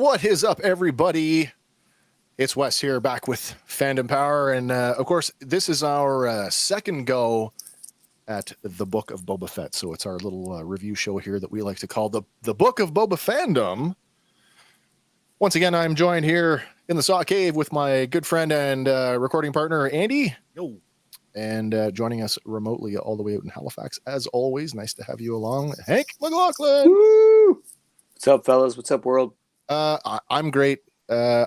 What is up, everybody? It's Wes here, back with Fandom Power, and of course, this is our second go at the Book of Boba Fett. So it's our little review show here that we like to call the Book of Boba Fandom. Once again, I'm joined here in the Saw Cave with my good friend and recording partner, Andy. Yo. And joining us remotely all the way out in Halifax, as always, nice to have you along, Hank McClocklin. Woo! What's up, fellas? What's up, world? I'm great. I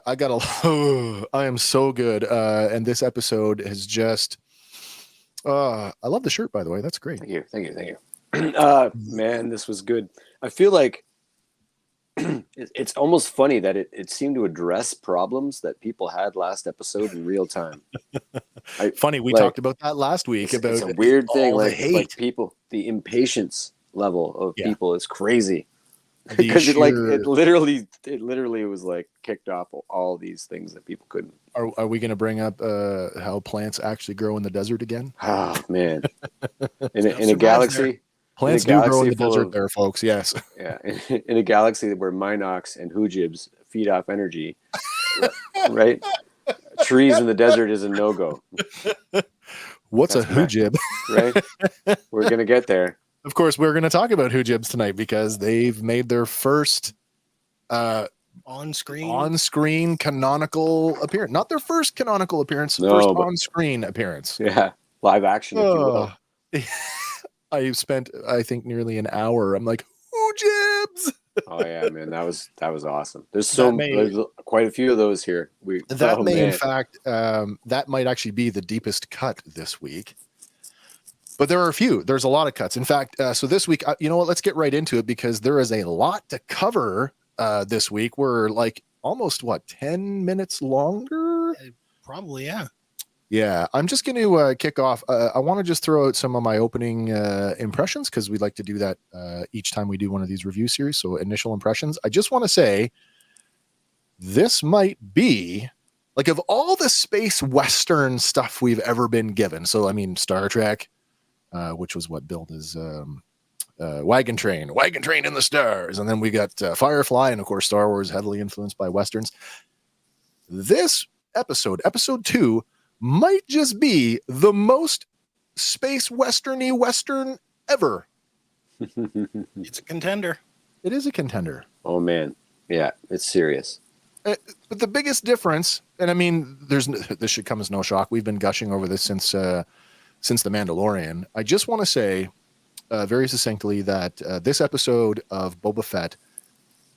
am so good. And this episode has just, I love the shirt, by the way. That's great. Thank you. Man, this was good. I feel like it's almost funny that it seemed to address problems that people had last episode in real time. Funny, we talked about that last week. It's a weird thing, like people, the impatience level of people is crazy. Because it literally was like kicked off all these things that people couldn't. Are we going to bring up how plants actually grow in the desert again? Oh man, in a galaxy, plants do grow in the desert there, folks. Yes. Yeah, in a galaxy where Minox and Jibs feed off energy, right? Trees in the desert is a no-go. What's a Jib? Right, we're gonna get there. Of course, we're going to talk about Jibs tonight because they've made their first on-screen canonical appearance. Not their first canonical appearance, first on-screen appearance. Yeah, live action, if you will. I spent, I think, nearly an hour. I'm like, Jibs! Oh yeah, man, that was awesome. There's quite a few of those here. In fact, that might actually be the deepest cut this week. But there are a few. There's a lot of cuts. In fact, so this week, you know what? Let's get right into it because there is a lot to cover this week. We're like almost, 10 minutes longer? Probably, yeah. Yeah, I'm just going to kick off. I want to just throw out some of my opening impressions because we'd like to do that each time we do one of these review series. So initial impressions. I just want to say this might be, like, of all the space Western stuff we've ever been given. So, I mean, Star Trek, which was what billed as Wagon Train in the Stars. And then we got Firefly, and of course, Star Wars, heavily influenced by Westerns. This episode 2, might just be the most space Western-y Western ever. It's a contender. It is a contender. Oh, man. Yeah, it's serious. But the biggest difference, and I mean, this should come as no shock. We've been gushing over this since The Mandalorian. I just want to say very succinctly that this episode of Boba Fett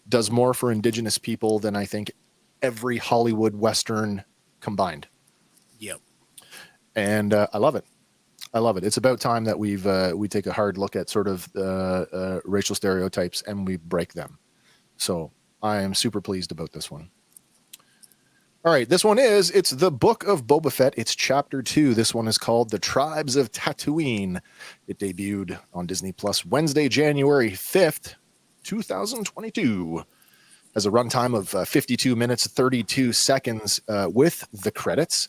does more for Indigenous people than I think every Hollywood Western combined. Yep. And I love it. It's about time that we take a hard look at sort of racial stereotypes and we break them. So I am super pleased about this one. All right, this one it's the Book of Boba Fett. It's chapter 2. This one is called The Tribes of Tatooine. It debuted on Disney Plus Wednesday, January 5th, 2022. Has a runtime of 52 minutes, 32 seconds with the credits,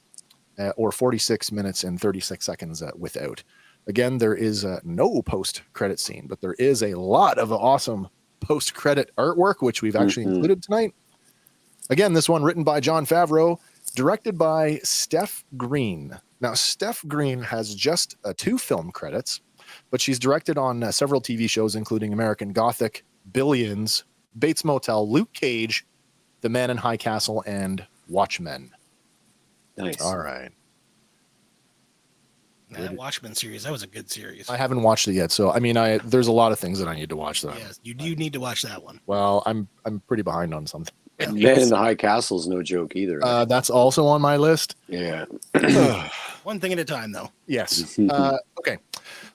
or 46 minutes and 36 seconds without. Again, there is no post-credit scene, but there is a lot of awesome post-credit artwork, which we've actually included tonight. Again, this one written by Jon Favreau, directed by Steph Green. Now, Steph Green has just 2 film credits, but she's directed on several TV shows, including American Gothic, Billions, Bates Motel, Luke Cage, The Man in High Castle, and Watchmen. Nice. All right. That Watchmen series, that was a good series. I haven't watched it yet, so I mean, there's a lot of things that I need to watch. Yes, you do need to watch that one. Well, I'm pretty behind on something. Man in the High Castle is no joke either. Right? That's also on my list. Yeah. One thing at a time, though. Yes. Okay.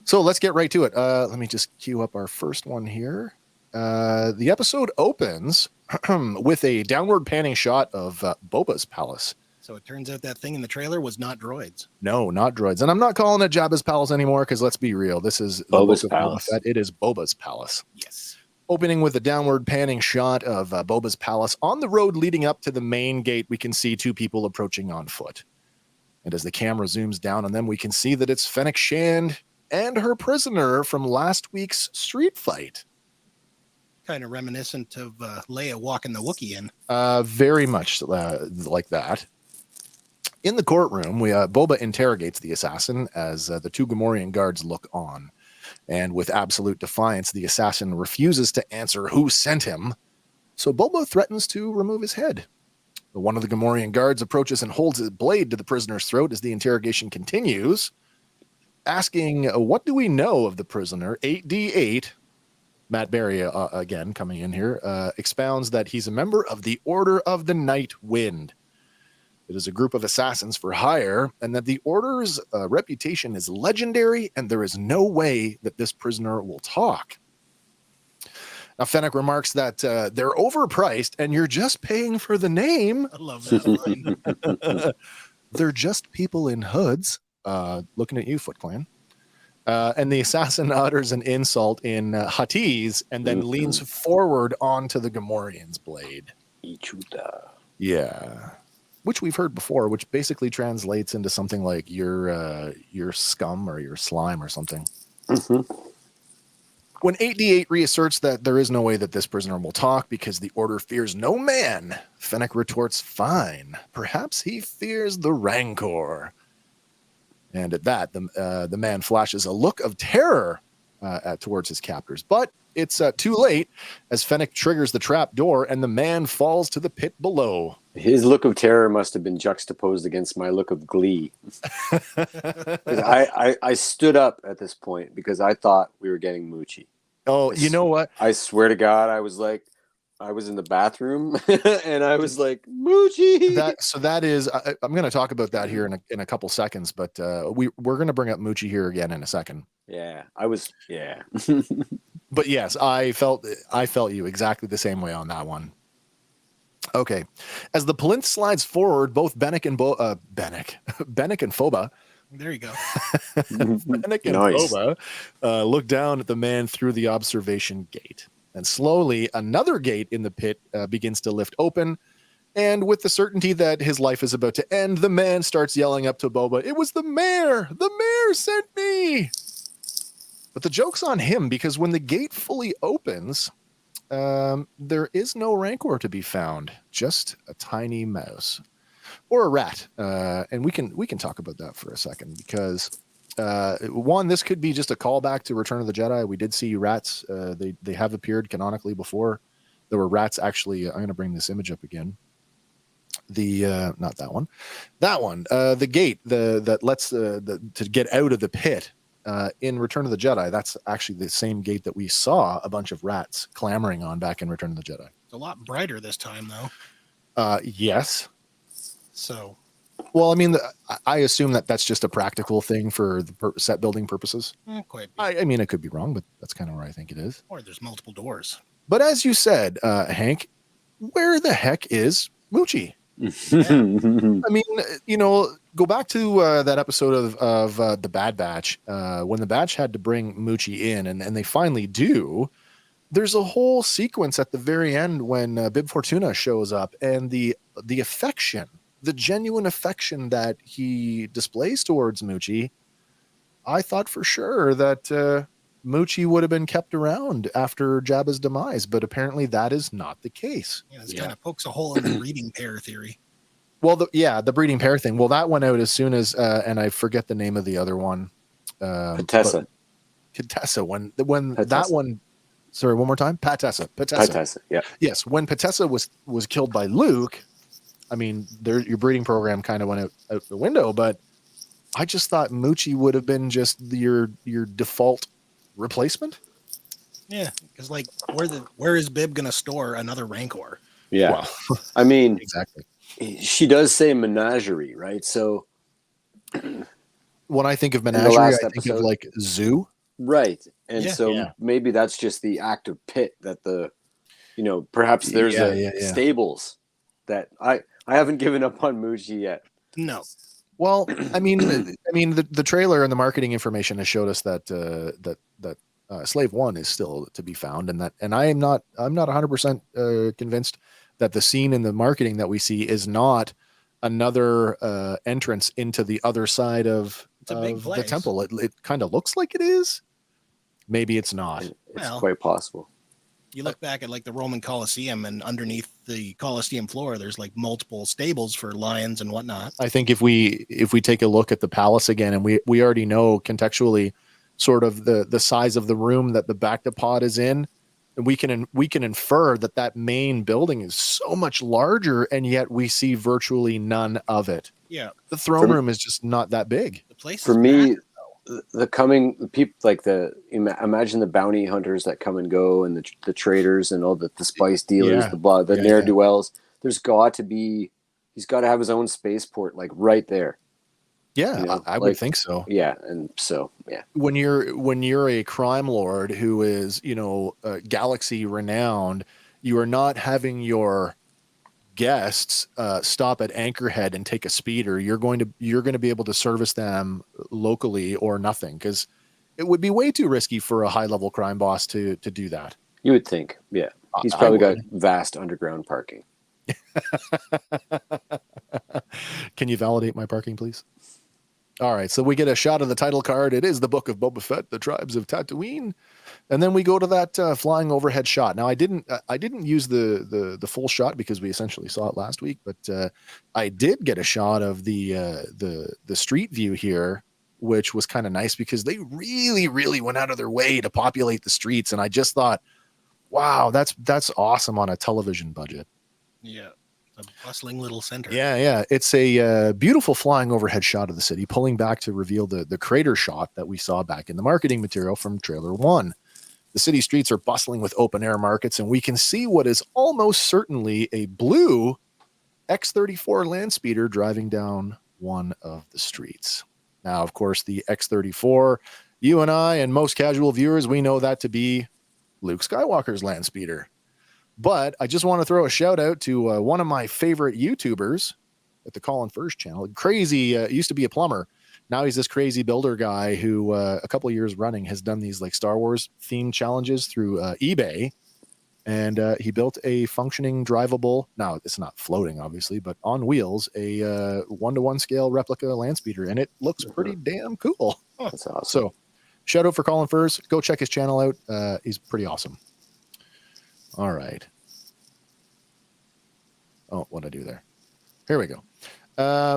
So let's get right to it. Let me just queue up our first one here. The episode opens with a downward panning shot of Boba's Palace. So it turns out that thing in the trailer was not droids. No, not droids. And I'm not calling it Jabba's Palace anymore because let's be real. This is Boba's Palace. It is Boba's Palace. Yes. Opening with a downward panning shot of Boba's Palace. On the road leading up to the main gate, we can see 2 people approaching on foot. And as the camera zooms down on them, we can see that it's Fennec Shand and her prisoner from last week's street fight. Kind of reminiscent of Leia walking the Wookiee in. Very much like that. In the courtroom, Boba interrogates the assassin as the two Gamorrean guards look on. And with absolute defiance, the assassin refuses to answer who sent him. So Boba threatens to remove his head. One of the Gamorrean guards approaches and holds a blade to the prisoner's throat as the interrogation continues, asking, what do we know of the prisoner? 8D8, Matt Berry, again, coming in here, expounds that he's a member of the Order of the Night Wind. It is a group of assassins for hire, and that the Order's reputation is legendary, and there is no way that this prisoner will talk. Now, Fennec remarks that they're overpriced, and you're just paying for the name. I love that line. They're just people in hoods. Looking at you, Foot Clan. And the assassin utters an insult in Huttese and then leans forward onto the Gamorrean's blade. Ichuta. Yeah. Which we've heard before, which basically translates into something like your scum or your slime or something. Mm-hmm. When 8D8 reasserts that there is no way that this prisoner will talk because the Order fears no man, Fennec retorts, fine. Perhaps he fears the Rancor. And at that, the man flashes a look of terror towards his captors. But it's too late as Fennec triggers the trap door and the man falls to the pit below. His look of terror must have been juxtaposed against my look of glee. I stood up at this point because I thought we were getting Moochie. Oh, you know what? I swear to God, I was in the bathroom and I was like, Moochie. That is, I'm going to talk about that here in a couple seconds, but we're going to bring up Moochie here again in a second. Yeah. But yes, I felt you exactly the same way on that one. Okay. As the plinth slides forward, both Bennick and Phoba. There you go. Bennick and Nice. Boba look down at the man through the observation gate. And slowly, another gate in the pit begins to lift open. And with the certainty that his life is about to end, the man starts yelling up to Boba, "It was the mayor! The mayor sent me!" But the joke's on him, because when the gate fully opens, there is no Rancor to be found, just a tiny mouse or a rat. And we can talk about that for a second, because one, this could be just a callback to Return of the Jedi. We did see rats. They have appeared canonically before. There were rats actually. I'm going to bring this image up again. Not that one. That one. The gate that lets to get out of the pit. In Return of the Jedi, that's actually the same gate that we saw a bunch of rats clamoring on back in Return of the Jedi. It's a lot brighter this time, though. Yes. So, well, I mean, I assume that's just a practical thing for the set building purposes. Quite. I mean, it could be wrong, but that's kind of where I think it is. Or there's multiple doors. But as you said, Hank, where the heck is Moochie? I mean, go back to that episode of the Bad Batch when the Batch had to bring Moochie in, and they finally do. There's a whole sequence at the very end when Bib Fortuna shows up, and the affection, the genuine affection that he displays towards Moochie. I thought for sure that Moochie would have been kept around after Jabba's demise, but apparently that is not the case. Yeah, this kind of pokes a hole in the breeding pair theory. Well, the breeding pair thing. Well, that went out as soon as, and I forget the name of the other one. Patessa. When Patessa. That one. Sorry, one more time. Patessa. Yeah. Yes, when Patessa was killed by Luke, I mean, your breeding program kind of went out the window. But I just thought Moochie would have been just your default replacement. Yeah, because where is Bib gonna store another Rancor? Yeah, well, I mean, exactly. She does say menagerie, right? So when I think of menagerie, I think of like zoo. Right. And maybe that's just the active pit that perhaps there's stables that I haven't given up on Moochie yet. No. Well, I mean, the trailer and the marketing information has showed us that Slave One is still to be found, and I'm not 100% convinced that the scene in the marketing that we see is not another entrance into the other side of the temple. It kind of looks like it is. Maybe it's not. It's quite possible. You look back at like the Roman Colosseum, and underneath the Colosseum floor, there's like multiple stables for lions and whatnot. I think if we take a look at the palace again, and we already know contextually sort of the size of the room that the Bacta is in, and we can infer that main building is so much larger, and yet we see virtually none of it. Yeah, the throne room is just not that big. The place for is me. massive. The people, like imagine the bounty hunters that come and go, and the traders and all the spice dealers, the ne'er-do-wells. He's got to have his own spaceport, like right there. Yeah, you know? I would think so. Yeah, and so yeah. When you're a crime lord who is galaxy renowned, you are not having your guests stop at Anchorhead and take a speeder. You're going to be able to service them locally or nothing, because it would be way too risky for a high level crime boss to do that. You would think, yeah. He's probably got vast underground parking. Can you validate my parking, please? All right, so we get a shot of the title card. It is the Book of Boba Fett, the Tribes of Tatooine. And then we go to that flying overhead shot. Now, I didn't use the full shot because we essentially saw it last week, but I did get a shot of the street view here, which was kind of nice because they really, really went out of their way to populate the streets. And I just thought, wow, that's awesome on a television budget. Yeah. A bustling little center. Yeah. It's a beautiful flying overhead shot of the city, pulling back to reveal the crater shot that we saw back in the marketing material from trailer 1. The city streets are bustling with open air markets, and we can see what is almost certainly a blue X-34 land speeder driving down one of the streets. Now, of course, the X-34, you and I and most casual viewers, we know that to be Luke Skywalker's land speeder. But I just want to throw a shout out to one of my favorite YouTubers at the Colin First channel. Crazy, used to be a plumber. Now he's this crazy builder guy who a couple of years running has done these like Star Wars themed challenges through eBay. And he built a functioning drivable, now it's not floating obviously, but on wheels, a 1-to-1 scale replica land speeder. And it looks pretty damn cool. That's awesome. So shout out for Colin First. Go check his channel out. He's pretty awesome. All right. Oh, what'd I do there? Here we go.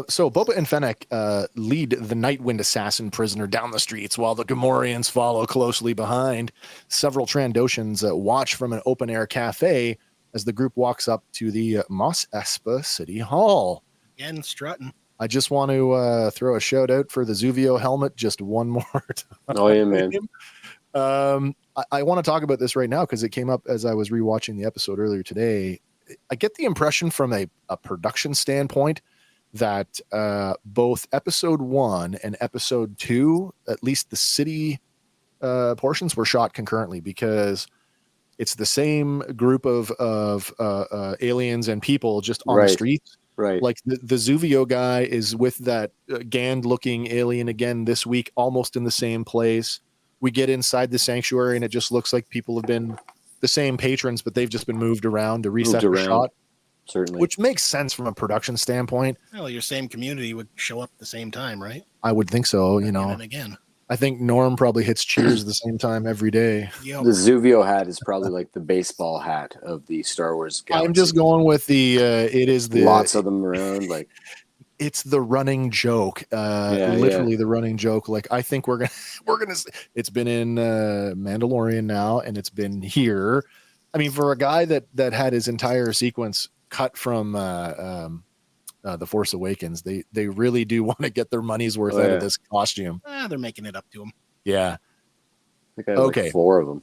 So Boba and Fennec lead the Nightwind assassin prisoner down the streets while the Gamorreans follow closely behind. Several Trandoshans watch from an open-air cafe as the group walks up to the Mos Espa City Hall. Again, strutting. I just want to throw a shout-out for the Zuvio helmet just one more time. Oh, yeah, man. I want to talk about this right now because it came up as I was rewatching the episode earlier today. I get the impression from a production standpoint that both episode 1 and episode 2, at least the city portions, were shot concurrently, because it's the same group of aliens and people just on the streets. Right. Like the Zuvio guy is with that Gand looking alien again this week, almost in the same place. We get inside the sanctuary and it just looks like people have been the same patrons, but they've just been moved around to reset the shot. Certainly. Which makes sense from a production standpoint. Well, your same community would show up at the same time, right? I would think so, you know. And again. I think Norm probably hits cheers at the same time every day. Yep. The Zuvio hat is probably like the baseball hat of the Star Wars galaxy. I'm just going with it is the lots of them around, like it's the running joke. Literally the running joke. Like I think we're gonna it's been in Mandalorian now, and it's been here. I mean, for a guy that had his entire sequence cut from The Force Awakens, they really do want to get their money's worth out of this costume. They're making it up to him. Yeah. I think I have like 4 of them.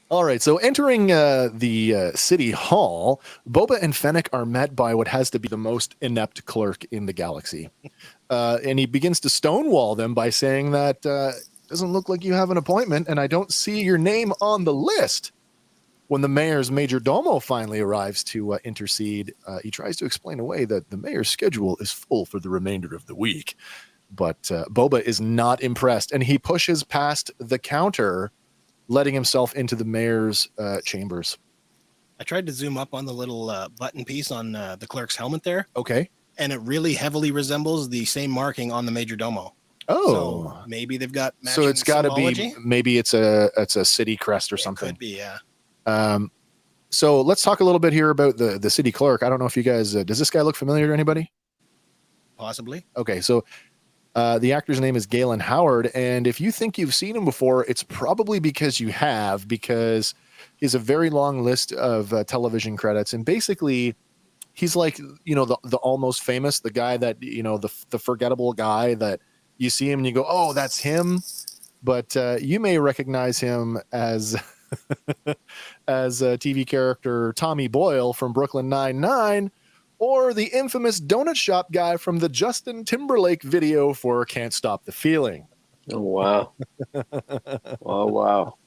All right, so entering the city hall, Boba and Fennec are met by what has to be the most inept clerk in the galaxy. And he begins to stonewall them by saying that doesn't look like you have an appointment, and I don't see your name on the list. When the mayor's major domo finally arrives to intercede, he tries to explain away that the mayor's schedule is full for the remainder of the week. But Boba is not impressed, and he pushes past the counter, letting himself into the mayor's chambers. I tried to zoom up on the little button piece on the clerk's helmet there. Okay. And it really heavily resembles the same marking on the major domo. Oh, So maybe they've got so matching it's got to be, symbology. maybe it's a city crest or It something. could be, yeah. So let's talk a little bit here about the city clerk. I don't know if you guys, does this guy look familiar to anybody? Possibly. Okay, so the actor's name is Galen Howard, and if you think you've seen him before, it's probably because you have, because he has a very long list of television credits, and basically he's like, you know, the almost famous, the guy that, you know, the forgettable guy that you see him and you go, oh, that's him. But you may recognize him as as a TV character Tommy Boyle from Brooklyn Nine-Nine, or the infamous donut shop guy from the Justin Timberlake video for Can't Stop the Feeling. Oh, wow. Oh, wow.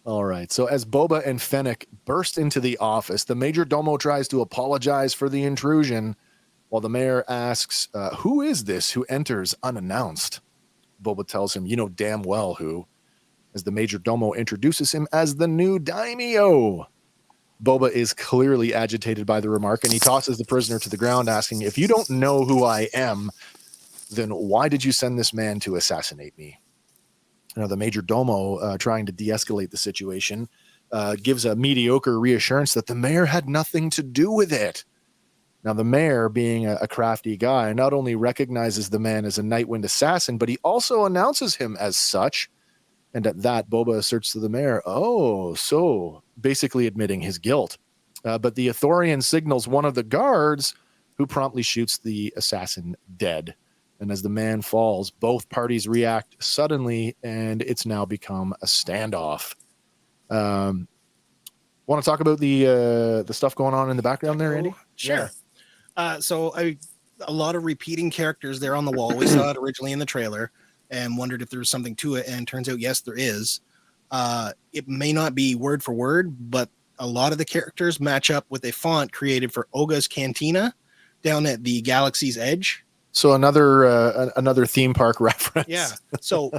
All right. So as Boba and Fennec burst into the office, the Major Domo tries to apologize for the intrusion, while the mayor asks, who is this who enters unannounced? Boba tells him, you know damn well who, as the Major Domo introduces him as the new Daimyo. Boba is clearly agitated by the remark, and he tosses the prisoner to the ground, asking, if you don't know who I am, then why did you send this man to assassinate me? Now, the Major Domo, trying to de-escalate the situation, gives a mediocre reassurance that the mayor had nothing to do with it. Now, the mayor, being a crafty guy, not only recognizes the man as a Nightwind assassin, but he also announces him as such. And at that, Boba asserts to the mayor, oh, so basically admitting his guilt. But the Ithorian signals one of the guards, who promptly shoots the assassin dead. And as the man falls, both parties react suddenly, and it's now become a standoff. Want to talk about the stuff going on in the background there, Andy? Sure. So a lot of repeating characters there on the wall. We saw it originally in the trailer and wondered if there was something to it, and turns out, yes, there is. It may not be word for word, but a lot of the characters match up with a font created for Oga's Cantina down at the Galaxy's Edge. So another theme park reference. Yeah. So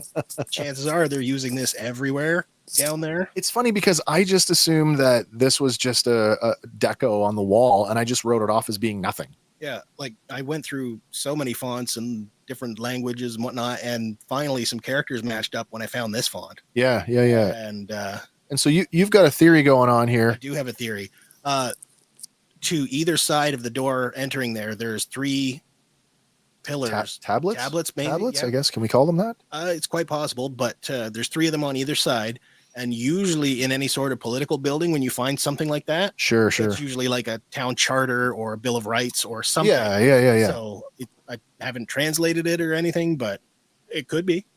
chances are they're using this everywhere down there. It's funny because I just assumed that this was just a deco on the wall, and I just wrote it off as being nothing. Yeah. Like I went through so many fonts and different languages and whatnot, and finally some characters matched up when I found this font. Yeah. And so you've got a theory going on here. I do have a theory. To either side of the door entering there's three pillars. Tablets, maybe. Tablets, Yeah. I guess. Can we call them that? It's quite possible, but there's three of them on either side. And usually in any sort of political building, when you find something like that, Sure. it's usually like a town charter or a Bill of Rights or something. Yeah. So I haven't translated it or anything, but it could be.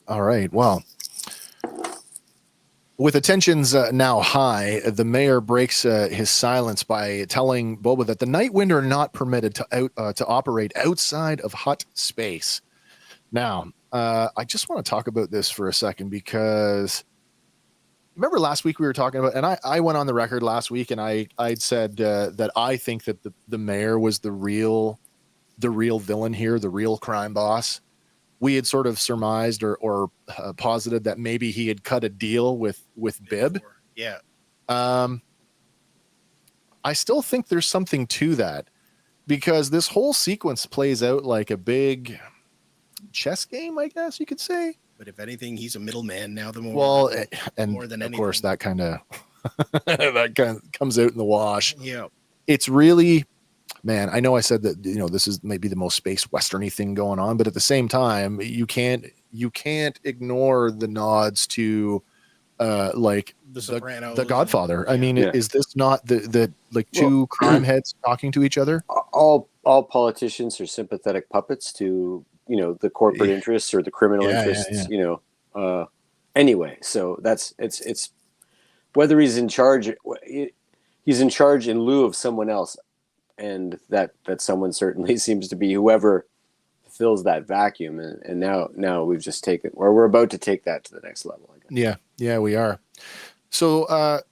All right. Well, with attentions now high, the mayor breaks his silence by telling Boba that the Nightwind are not permitted to operate outside of hut space. Now, I just want to talk about this for a second, because remember last week we were talking about, and I went on the record last week and I'd said that I think that the mayor was the real villain here, the real crime boss. We had sort of surmised or posited that maybe he had cut a deal with Bib. Yeah. I still think there's something to that, because this whole sequence plays out like a big chess game, I guess you could say. But if anything, he's a middleman now. More than of anything. Course, that kind of comes out in the wash. Yeah. It's really, man, I know I said that, this is maybe the most space westerny thing going on, but at the same time, you can't ignore the nods to like the Sopranos, the Godfather. And, I mean, is this not the two crime heads talking to each other? All politicians are sympathetic puppets to the corporate interests or the criminal interests. Anyway, so it's whether he's in charge in lieu of someone else. And that someone certainly seems to be whoever fills that vacuum. And now we've just taken, or we're about to take that to the next level, I guess. Yeah, we are. So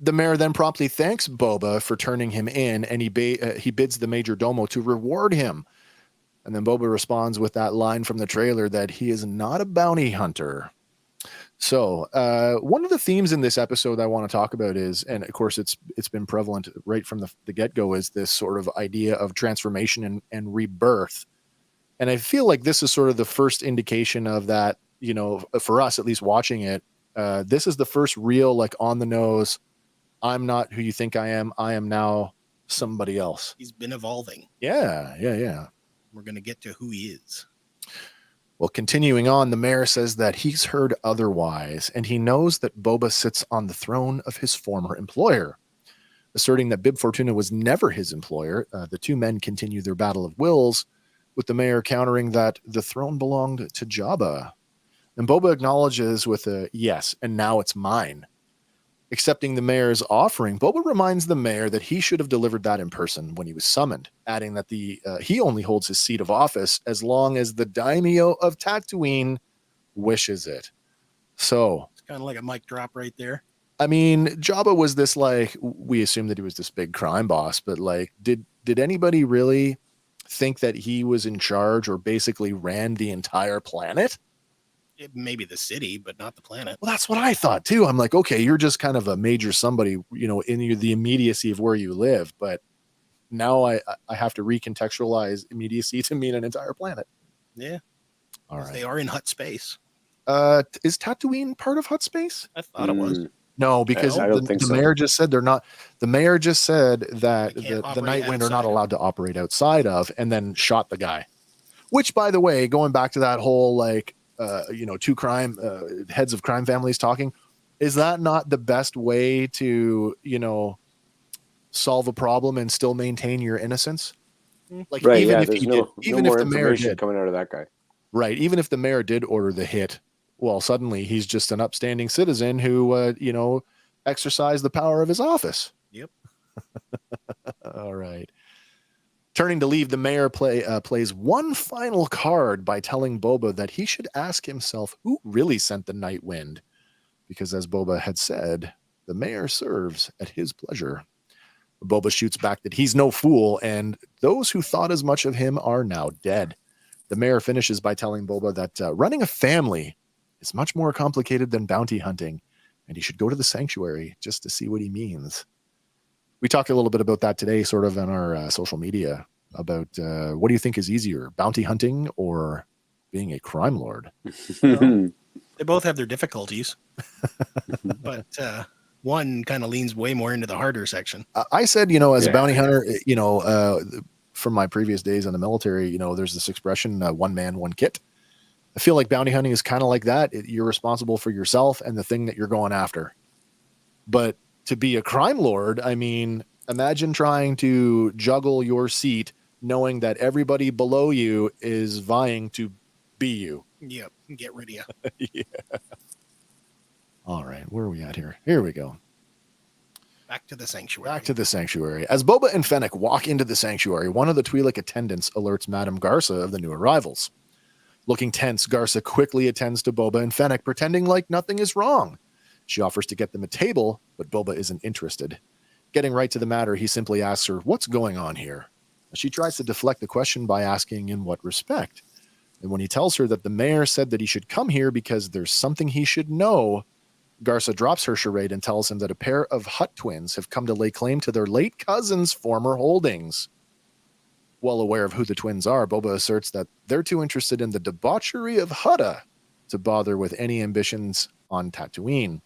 the mayor then promptly thanks Boba for turning him in, and he bids the Major Domo to reward him. And then Boba responds with that line from the trailer that he is not a bounty hunter. So one of the themes in this episode I want to talk about is, and of course it's been prevalent right from the get-go, is this sort of idea of transformation and rebirth. And I feel like this is sort of the first indication of that, you know, for us, at least watching it, this is the first real, like, on the nose, I'm not who you think I am now somebody else. He's been evolving. Yeah. We're going to get to who he is. Well, continuing on, the mayor says that he's heard otherwise, and he knows that Boba sits on the throne of his former employer. Asserting that Bib Fortuna was never his employer, the two men continue their battle of wills, with the mayor countering that the throne belonged to Jabba. And Boba acknowledges with a yes, and now it's mine. Accepting the mayor's offering, Boba reminds the mayor that he should have delivered that in person when he was summoned, adding that he only holds his seat of office as long as the Daimyo of Tatooine wishes it. So it's kind of like a mic drop right there. I mean, Jabba was this, like, we assumed that he was this big crime boss, but like, did anybody really think that he was in charge or basically ran the entire planet? Maybe the city, but not the planet. Well, that's what I thought too. I'm like, okay, you're just kind of a major somebody, you know, in the immediacy of where you live. But now I have to recontextualize immediacy to mean an entire planet. Yeah. All right. They are in hut space. Is Tatooine part of hut space? I thought it was. No, because I don't think the so. mayor just said they're not. The mayor just said that the Nightwind are not allowed to operate outside of, and then shot the guy. Which, by the way, going back to that whole, like, you know, two crime heads of crime families talking, is that not the best way to, you know, solve a problem and still maintain your innocence? Like, right? even Yeah, if there's he no, did, even no if more the mayor information did, coming out of that guy. right? Even if the mayor did order the hit, well, suddenly he's just an upstanding citizen who, you know, exercised the power of his office. Yep. All right. Turning to leave, the mayor plays one final card by telling Boba that he should ask himself who really sent the night wind, because as Boba had said, the mayor serves at his pleasure. Boba shoots back that he's no fool, and those who thought as much of him are now dead. The mayor finishes by telling Boba that running a family is much more complicated than bounty hunting, and he should go to the sanctuary just to see what he means. We talked a little bit about that today, sort of on our social media, about what do you think is easier, bounty hunting or being a crime lord? Well, they both have their difficulties, but one kind of leans way more into the harder section. I said, you know, as a bounty hunter, you know, from my previous days in the military, you know, there's this expression, one man, one kit. I feel like bounty hunting is kind of like that. You're responsible for yourself and the thing that you're going after. But to be a crime lord, I mean, imagine trying to juggle your seat knowing that everybody below you is vying to be you. Yep. Get rid of you. Yeah. All right. Where are we at here? Here we go. Back to the sanctuary. Back to the sanctuary. As Boba and Fennec walk into the sanctuary, one of the Twi'lek attendants alerts Madame Garsa of the new arrivals. Looking tense, Garsa quickly attends to Boba and Fennec, pretending like nothing is wrong. She offers to get them a table, but Boba isn't interested. Getting right to the matter, he simply asks her, "What's going on here?" She tries to deflect the question by asking in what respect. And when he tells her that the mayor said that he should come here because there's something he should know, Garsa drops her charade and tells him that a pair of Hutt twins have come to lay claim to their late cousin's former holdings. Well aware of who the twins are, Boba asserts that they're too interested in the debauchery of Hutta to bother with any ambitions on Tatooine.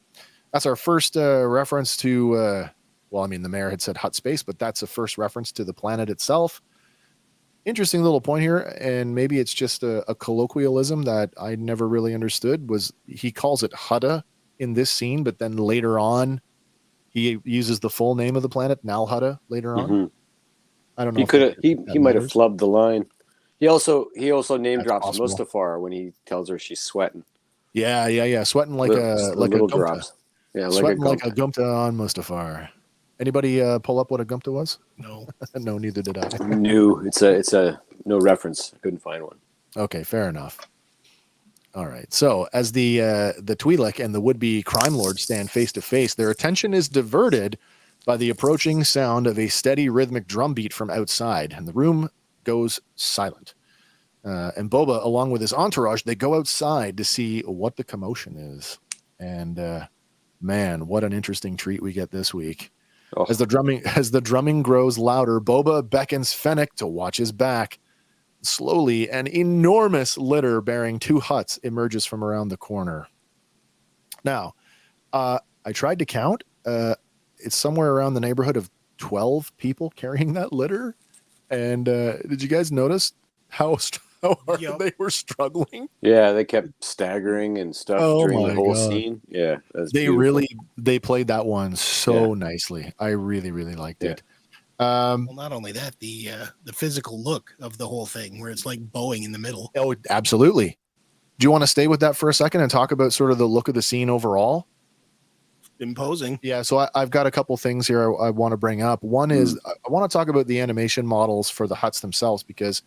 That's our first reference to, well, I mean, the mayor had said Hutt space, but that's a first reference to the planet itself. Interesting little point here, and maybe it's just a colloquialism that I never really understood, was he calls it Hutta in this scene, but then later on he uses the full name of the planet, Nal Hutta, later on. Mm-hmm. I don't know. He could have. He might have flubbed the line. He also name drops possible. Mustafar when he tells her she's sweating. Yeah. Sweating like little a Gumta. drops. Yeah, sweating like a Gumta on Mustafar. Anybody pull up what a Gumta was? No. No, neither did I. No, it's a no reference. I couldn't find one. Okay, fair enough. All right. So as the Twi'lek and the would-be crime lord stand face to face, their attention is diverted by the approaching sound of a steady rhythmic drum beat from outside, and the room goes silent. And Boba, along with his entourage, they go outside to see what the commotion is. And man, what an interesting treat we get this week. Oh. As the drumming grows louder, Boba beckons Fennec to watch his back. Slowly, an enormous litter bearing 2 huts emerges from around the corner. Now, I tried to count. It's somewhere around the neighborhood of 12 people carrying that litter. And did you guys notice how hard they were struggling? Yeah, they kept staggering and stuff during the whole scene. Yeah, that's beautiful. They played that one so nicely. I really, really liked it. Well, not only that, the physical look of the whole thing, where it's like bowing in the middle. Oh, absolutely. Do you want to stay with that for a second and talk about sort of the look of the scene overall? Imposing. Yeah, so I've got a couple things here I want to bring up. One is I want to talk about the animation models for the huts themselves, because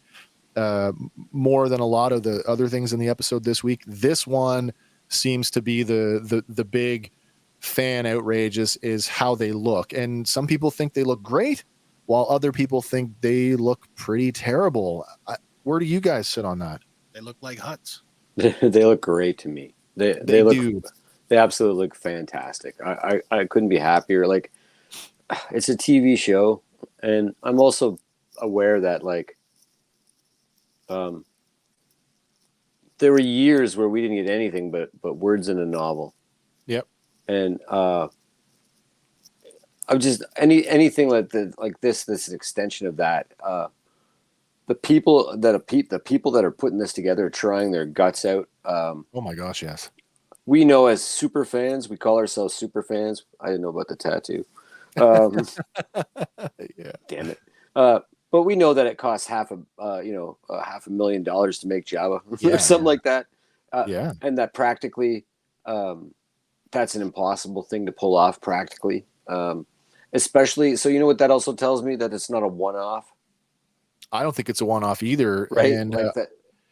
more than a lot of the other things in the episode this week, this one seems to be the big fan outrage is how they look. And some people think they look great, while other people think they look pretty terrible. Where do you guys sit on that? They look like huts. They look great to me. They absolutely look fantastic. I couldn't be happier. Like, it's a TV show, and I'm also aware that like there were years where we didn't get anything but words in a novel. Yep. And I'm just anything like this is an extension of that. The people that are putting this together are trying their guts out. Oh my gosh, yes. We know as super fans, we call ourselves super fans. I didn't know about the tattoo. Yeah. Damn it. But we know that it costs $500,000 to make Jabba or something like that. And that practically, that's an impossible thing to pull off practically. Especially, so you know what that also tells me? That it's not a one-off. I don't think it's a one-off either. Right. And that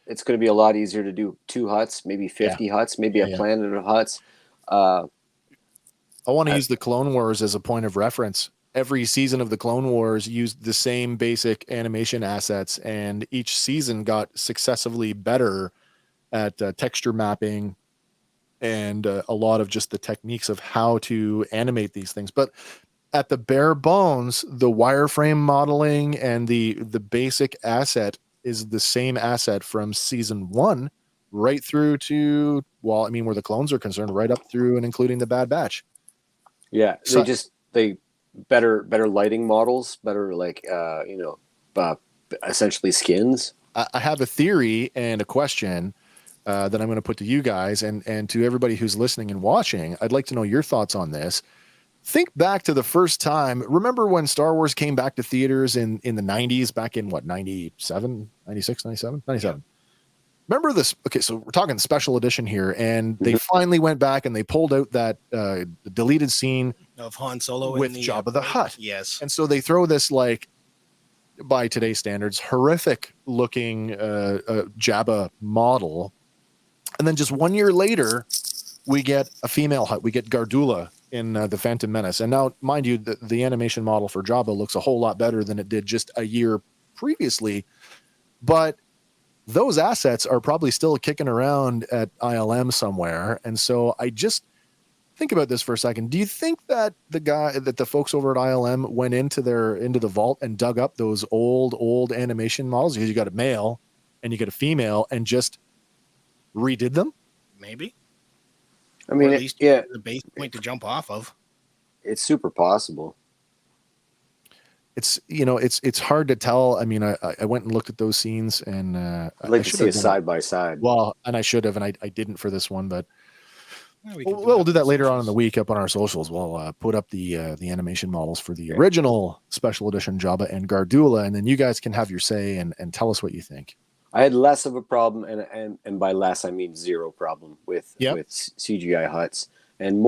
it's going to be a lot easier to do 2 huts, maybe 50 huts, maybe a planet of huts. I want to use the Clone Wars as a point of reference. Every season of the Clone Wars used the same basic animation assets, and each season got successively better at texture mapping and a lot of just the techniques of how to animate these things. But at the bare bones, the wireframe modeling and the basic asset is the same asset from season 1 right through to, well, I mean, where the clones are concerned, right up through and including the Bad Batch. Yeah, they better lighting models, better essentially skins. I have a theory and a question that I'm going to put to you guys and to everybody who's listening and watching. I'd like to know your thoughts on this. Think back to the first time. Remember when Star Wars came back to theaters in the 90s, back in what, 97, 96, 97? 97. Remember this? Okay, so we're talking special edition here, and they finally went back and they pulled out that deleted scene of Han Solo with Jabba the Hutt. Yes. And so they throw this, like, by today's standards, horrific looking Jabba model. And then just 1 year later, we get a female Hutt. We get Gardula in the Phantom Menace. And now, mind you, the animation model for Jabba looks a whole lot better than it did just a year previously. But those assets are probably still kicking around at ILM somewhere. And so I just think about this for a second. Do you think that the folks over at ILM went into the vault and dug up those old animation models? Because you got a male and you got a female and just redid them? Maybe. I mean, at least the base point to jump off of. It's super possible. It's it's hard to tell. I mean, I went and looked at those scenes, and I'd like to see a side by side. Well, and I should have, and I didn't for this one, but we'll do that later on in the week up on our socials. We'll put up the animation models for the original special edition Jabba and Gardula, and then you guys can have your say and tell us what you think. I had less of a problem, and by less I mean zero problem with CGI huts, and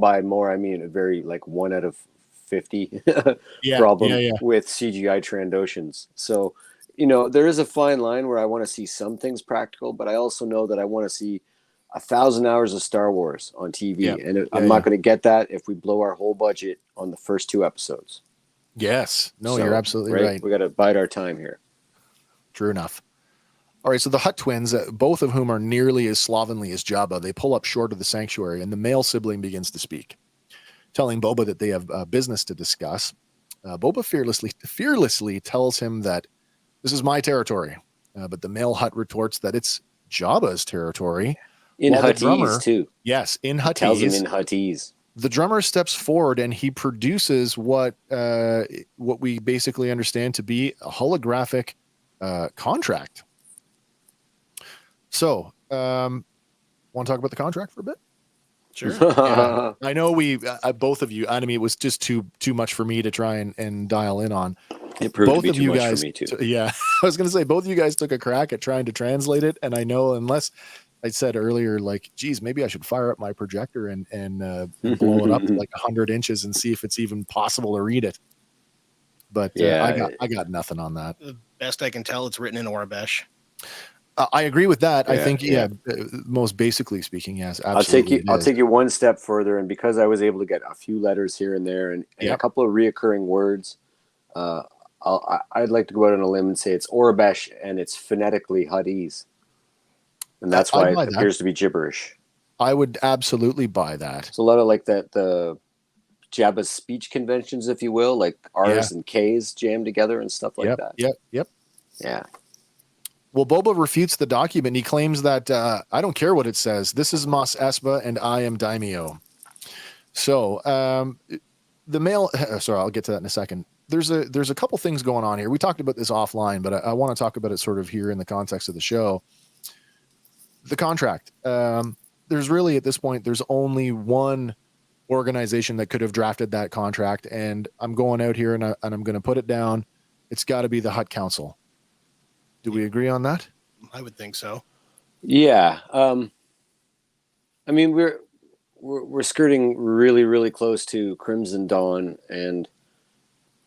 by more I mean a very like 1 out of 50 problem with CGI Trandoshans. So, there is a fine line where I want to see some things practical, but I also know that I want to see 1,000 hours of Star Wars on TV, and I'm not going to get that if we blow our whole budget on the first 2 episodes. Yes, no, you're absolutely right. We got to bide our time here. True enough. All right, so the Hutt twins, both of whom are nearly as slovenly as Jabba, they pull up short of the sanctuary, and the male sibling begins to speak, telling Boba that they have business to discuss. Boba fearlessly tells him that this is my territory, but the male Hutt retorts that it's Jabba's territory. In while the Huttese drummer, too. Yes, in He tells him Huttese. in Huttese. The drummer steps forward and he produces what we basically understand to be a holographic contract. So, want to talk about the contract for a bit? Sure. Yeah. I know we both of you. I mean, it was just too much for me to try and dial in on. It proved Both to be of too you much guys, for me too. I was going to say both of you guys took a crack at trying to translate it, and I know unless I said earlier, like, geez, maybe I should fire up my projector and blow it up to like 100 inches and see if it's even possible to read it. But Yeah, I got nothing on that. The best I can tell, it's written in Orabesh. I agree with that. I Yeah, think, yeah. Most basically speaking, yes, absolutely. I'll take you one step further, and because I was able to get a few letters here and there, and a couple of reoccurring words, I'd like to go out on a limb and say it's Orabesh, and it's phonetically Huttese, and that's why it appears to be gibberish. I would absolutely buy that. It's a lot of like the Jabba's speech conventions, if you will, like R's and K's jammed together and stuff like that. Yep. Yeah. Well, Boba refutes the document. He claims that I don't care what it says. This is Mos Espa, and I am Daimyo. So the male. Sorry, I'll get to that in a second. There's a couple things going on here. We talked about this offline, but I want to talk about it sort of here in the context of the show. The contract. There's really at this point there's only one organization that could have drafted that contract, and I'm going out here and I'm going to put it down. It's got to be the Hutt Council. Do we agree on that? I would think so. Yeah. I mean, we're skirting really, really close to Crimson Dawn, and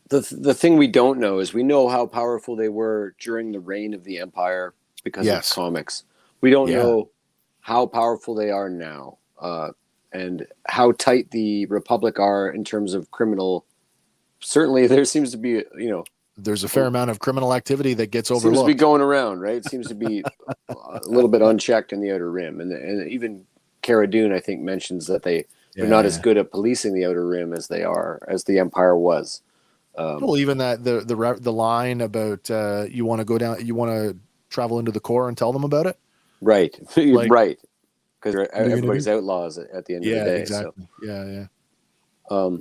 the thing we don't know is we know how powerful they were during the reign of the Empire because of comics. We don't know how powerful they are now, and how tight the Republic are in terms of criminal. Certainly, there seems to be, there's a fair amount of criminal activity that gets overlooked. Seems to be going around, right? It seems to be a little bit unchecked in the Outer Rim. And even Cara Dune, I think, mentions that they're not as good at policing the Outer Rim as the Empire was. Well, even that the line about you want to travel into the core and tell them about it. Right. Right. Because everybody's outlaws at the end of the day. Exactly. So. Yeah.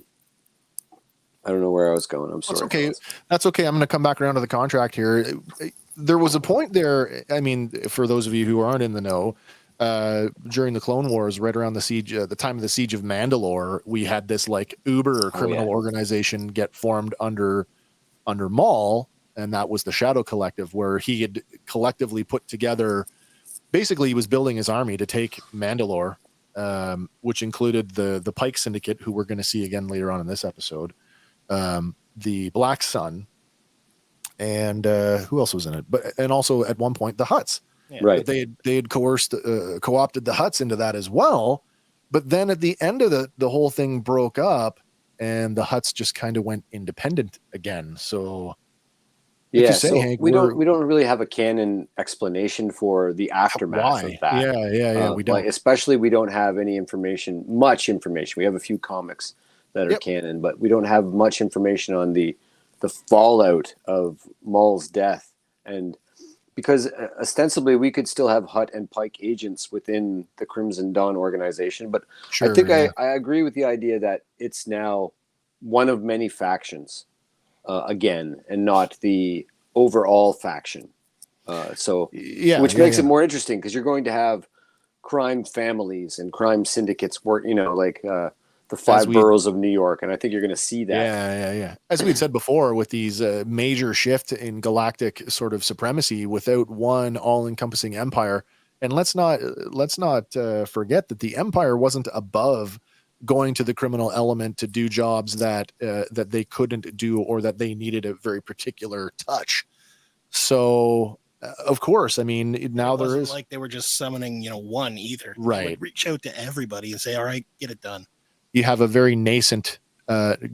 I don't know where I was going. I'm sorry. That's okay. That's okay. I'm going to come back around to the contract here. There was a point there. I mean, for those of you who aren't in the know, during the Clone Wars, right around the siege, the time of the siege of Mandalore, we had this like Uber criminal organization get formed under Maul, and that was the Shadow Collective, where he had collectively put together. Basically, he was building his army to take Mandalore, which included the Pike Syndicate, who we're going to see again later on in this episode. The Black Sun, and who else was in it? And also at one point the Hutts. Yeah. Right. They had co-opted the Hutts into that as well. But then at the end of the whole thing broke up, and the Hutts just kind of went independent again. So Hank, we don't really have a canon explanation for the aftermath of that. Yeah. We don't. Especially we don't have much information. We have a few comics that are canon, but we don't have much information on the fallout of Maul's death. And because ostensibly we could still have Hutt and Pike agents within the Crimson Dawn organization, but I think I agree with the idea that it's now one of many factions again, and not the overall faction. Which makes it more interesting, because you're going to have crime families and crime syndicates work, the five boroughs of New York, and I think you're going to see that. Yeah. As we had said before, with these major shift in galactic sort of supremacy without one all-encompassing empire, and let's not forget that the Empire wasn't above going to the criminal element to do jobs that they couldn't do, or that they needed a very particular touch. So, of course, I mean, now there is like they were just summoning, one either. Right. They would reach out to everybody and say, "All right, get it done." You have a very nascent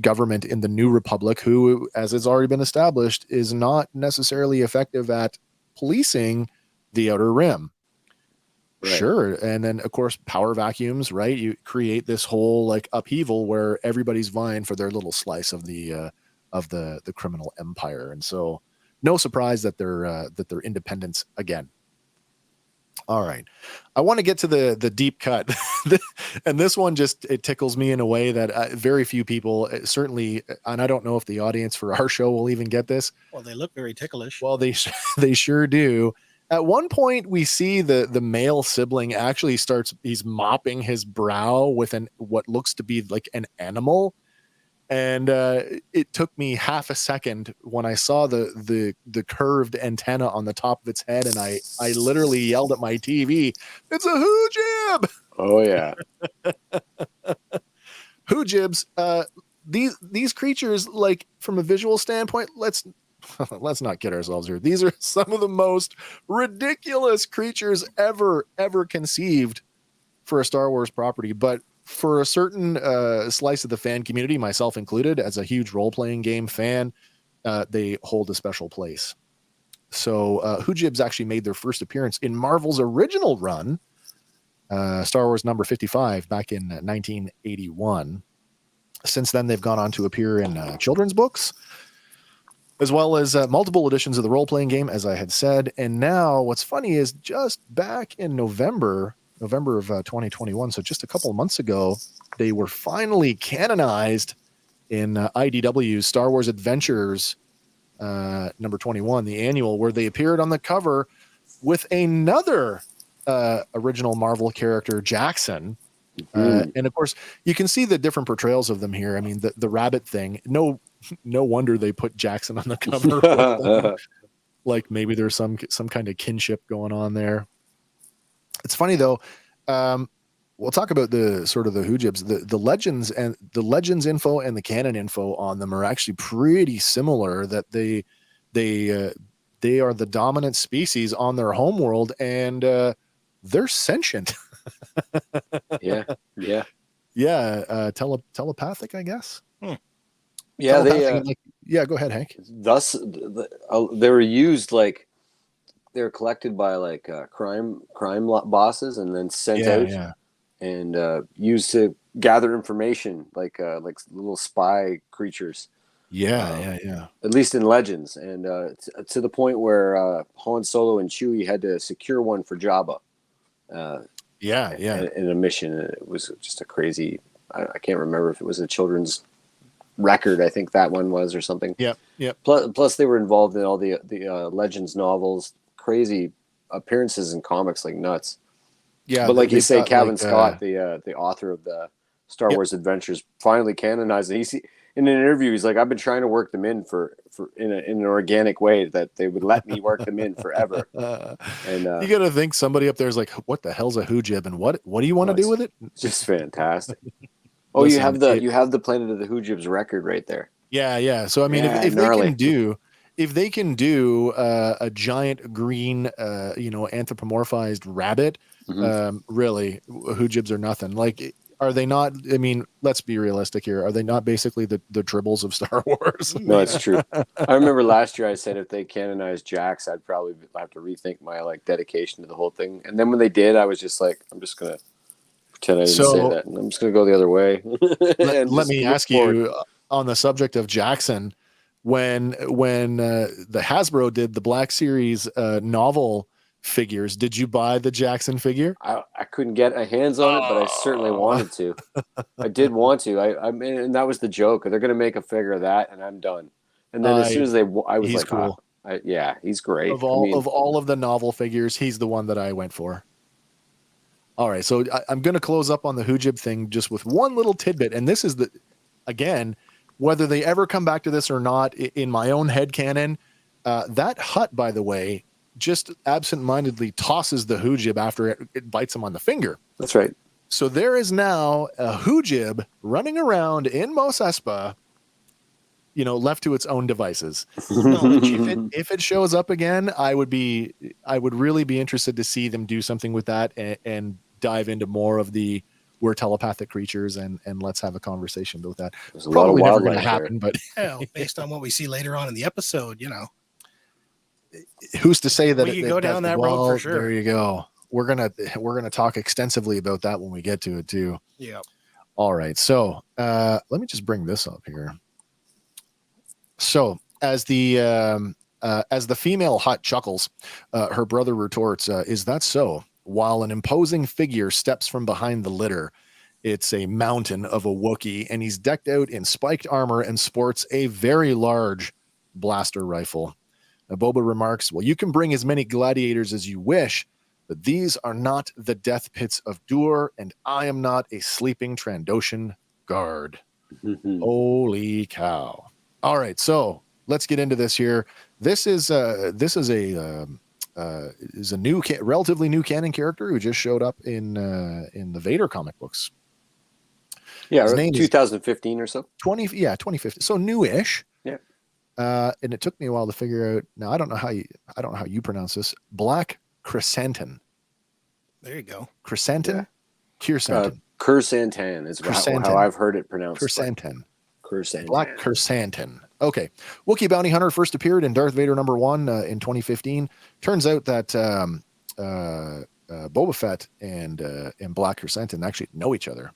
government in the New Republic who, as has already been established, is not necessarily effective at policing the Outer Rim. Right. Sure. And then, of course, power vacuums, right? You create this whole like upheaval where everybody's vying for their little slice of the criminal empire. And so no surprise that they're independents again. All right. I want to get to the deep cut. And this one it tickles me in a way that very few people, certainly, and I don't know if the audience for our show will even get this. Well, they look very ticklish. Well, they sure do. At one point, we see the male sibling actually he's mopping his brow with what looks to be like an animal. And it took me half a second when I saw the curved antenna on the top of its head, and I literally yelled at my TV, "It's a Hoojib!" Oh yeah, Hoojibs. These creatures, like from a visual standpoint, let's not kid ourselves here. These are some of the most ridiculous creatures ever conceived for a Star Wars property, but for a certain slice of the fan community, myself included, as a huge role-playing game fan, they hold a special place. So Hoojibs actually made their first appearance in Marvel's original run, Star Wars number 55, back in 1981. Since then, they've gone on to appear in children's books, as well as multiple editions of the role-playing game, as I had said. And now what's funny is just back in November of 2021, so just a couple of months ago, they were finally canonized in IDW's Star Wars Adventures number 21, the annual, where they appeared on the cover with another original Marvel character, Jackson. And of course, you can see the different portrayals of them here. I mean, the rabbit thing, no wonder they put Jackson on the cover. Like maybe there's some kind of kinship going on there. It's funny though. We'll talk about the sort of the Hoojibs, the legends and the legends info and the canon info on them are actually pretty similar. That they are the dominant species on their homeworld, and they're sentient. yeah. Telepathic, I guess. Yeah, go ahead, Hank. Thus, they were used like they were collected by like crime bosses and then sent out and used to gather information, like little spy creatures. Yeah. At least in Legends, and to the point where Han Solo and Chewie had to secure one for Jabba. In a mission. It was just a crazy. I can't remember if it was a children's record. I think that one was, or something. Yep. Plus, they were involved in all the Legends novels. Crazy appearances in comics like nuts. Yeah, but like you say, Kevin Scott, the author of the Star Wars Adventures, finally canonized it. In an interview, he's like, "I've been trying to work them in for in an organic way that they would let me work them in forever." And you got to think somebody up there is like, "What the hell's a Hoojib, and what do you want to do with it?" Just fantastic. Oh, listen, you have the Planet of the Hoojibs record right there. Yeah. So I mean, if they can do a giant green, anthropomorphized rabbit, really, Hoojibs are nothing. Like, are they not? I mean, let's be realistic here. Are they not basically the Tribbles of Star Wars? No, it's true. I remember last year I said if they canonized Jax, I'd probably have to rethink my dedication to the whole thing. And then when they did, I was just like, I'm just gonna pretend I didn't say that, and I'm just gonna go the other way. Let me ask you on the subject of Jackson. When the Hasbro did the Black Series novel figures, did you buy the Jackson figure? I couldn't get my hands on it, but I certainly wanted to. I did want to. I mean, and that was the joke. They're going to make a figure of that, and I'm done. And then as soon as I was he's like, cool. He's great. Of all of the novel figures, he's the one that I went for. All right, so I'm going to close up on the Hoojib thing just with one little tidbit, and this is again, whether they ever come back to this or not, in my own headcanon, that hut, by the way, just absentmindedly tosses the Hoojib after it bites him on the finger. That's right. So there is now a Hoojib running around in Mos Espa, left to its own devices. If it shows up again, I would really be interested to see them do something with that and dive into more of the we're telepathic creatures and let's have a conversation about that. There's probably never going to happen, but based on what we see later on in the episode, who's to say that we go down that road for sure. There you go. We're gonna talk extensively about that when we get to it too. Yeah. All right. So let me just bring this up here. So as the As the female Hutt chuckles, her brother retorts, "Is that so?" While an imposing figure steps from behind the litter. It's a mountain of a Wookiee, and he's decked out in spiked armor and sports a very large blaster rifle. Boba remarks, "Well, you can bring as many gladiators as you wish, but these are not the death pits of Dur, and I am not a sleeping Trandoshan guard." Holy cow. All right, so let's get into this here. This is a new, relatively new canon character who just showed up in the Vader comic books. Yeah, his name 2015 or so. 2015. So newish. Yeah. And it took me a while to figure out. Now I don't know how you pronounce this. Black Chrysanthemum. There you go. Chrysanthemum. Yeah. Chrysanthemum is how I've heard it pronounced. Chrysanthemum. Black Chrysanthemum. Okay. Wookiee Bounty Hunter first appeared in Darth Vader #1 in 2015. Turns out that Boba Fett and Black Chrysanthemum actually know each other.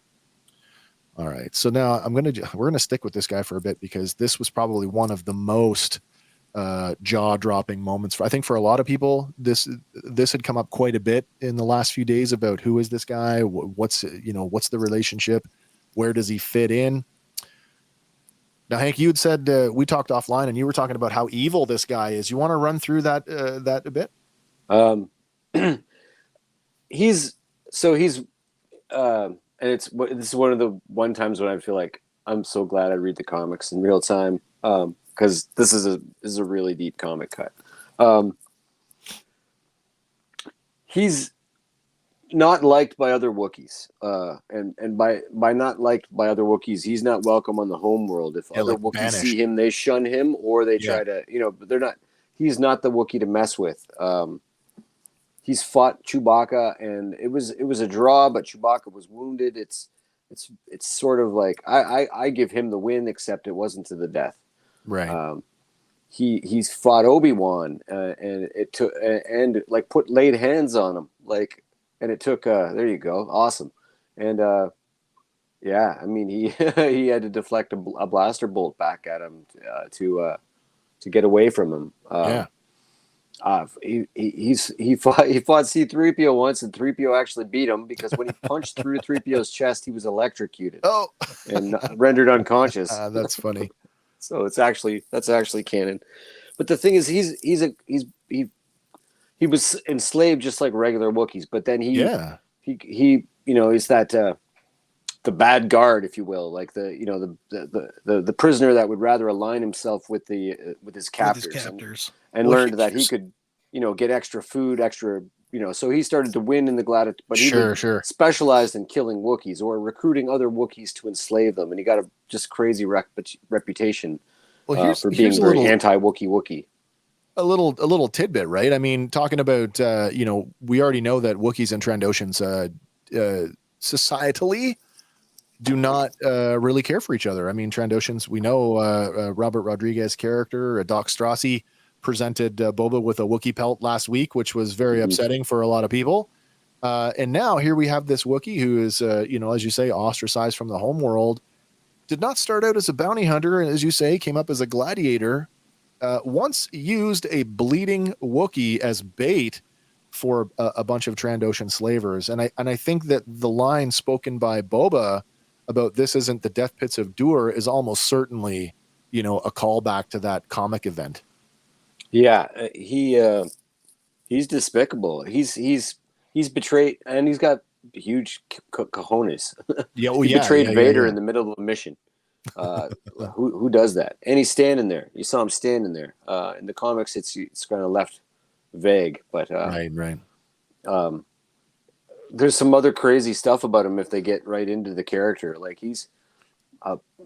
All right. So now we're gonna stick with this guy for a bit because this was probably one of the most jaw-dropping moments. I think for a lot of people, this had come up quite a bit in the last few days about who is this guy, what's the relationship, where does he fit in. Now, Hank, you had said we talked offline, and you were talking about how evil this guy is. You want to run through that a bit? And this is one of the times when I feel like I'm so glad I read the comics in real time, because this is a really deep comic cut. He's not liked by other Wookiees, and by not liked by other Wookiees, he's not welcome on the home world. If other Wookiees banished. See him, they shun him, or they try to, but they're not. He's not the Wookiee to mess with. He's fought Chewbacca, and it was a draw, but Chewbacca was wounded. It's sort of like I give him the win, except it wasn't to the death. Right. He's fought ObiWan, and it took laid hands on him, and it took. There you go, awesome, and yeah, I mean he he had to deflect a blaster bolt back at him to get away from him. Yeah. He fought C-3PO once, and 3PO actually beat him because when he punched through 3PO's chest, he was electrocuted and rendered unconscious. That's funny. So that's actually canon. But the thing is, he was enslaved just like regular Wookiees, but then he he's that the bad guard, if you will, like the prisoner that would rather align himself with his captors. And learned that he could, get extra food, so he started to win in the gladiator, but he specialized in killing Wookiees or recruiting other Wookiees to enslave them. And he got a just crazy reputation for being very anti-Wookiee. A little tidbit, right? I mean, talking about, we already know that Wookiees and Trandoshans societally do not really care for each other. I mean, Trandoshans, we know Robert Rodriguez's character, Doc Strassi, presented Boba with a Wookiee pelt last week, which was very upsetting for a lot of people. And now here we have this Wookiee who is, as you say, ostracized from the home world. Did not start out as a bounty hunter, and as you say, came up as a gladiator. Once used a bleeding Wookiee as bait for a bunch of Trandoshan slavers. And I think that the line spoken by Boba about this isn't the death pits of Dur is almost certainly, a callback to that comic event. Yeah, he's despicable. He's betrayed, and he's got huge cojones. He betrayed Vader in the middle of a mission. Who does that? And he's standing there. You saw him standing there. In the comics, it's kind of left vague, but right. There's some other crazy stuff about him if they get right into the character. Like he's.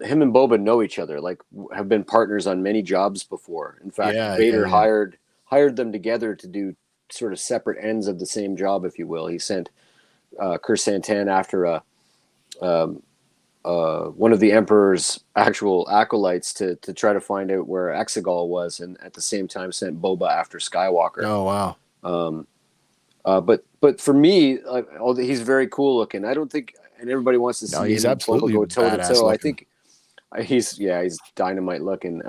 Him and Boba know each other, have been partners on many jobs before. In fact, Vader hired them together to do sort of separate ends of the same job, if you will. He sent Chrysanthemum after one of the Emperor's actual acolytes to try to find out where Exegol was, and at the same time sent Boba after Skywalker. Oh wow! But for me, he's very cool looking. I don't think. And everybody wants to see he's absolutely Boba go toe to toe. looking. I think he's dynamite looking.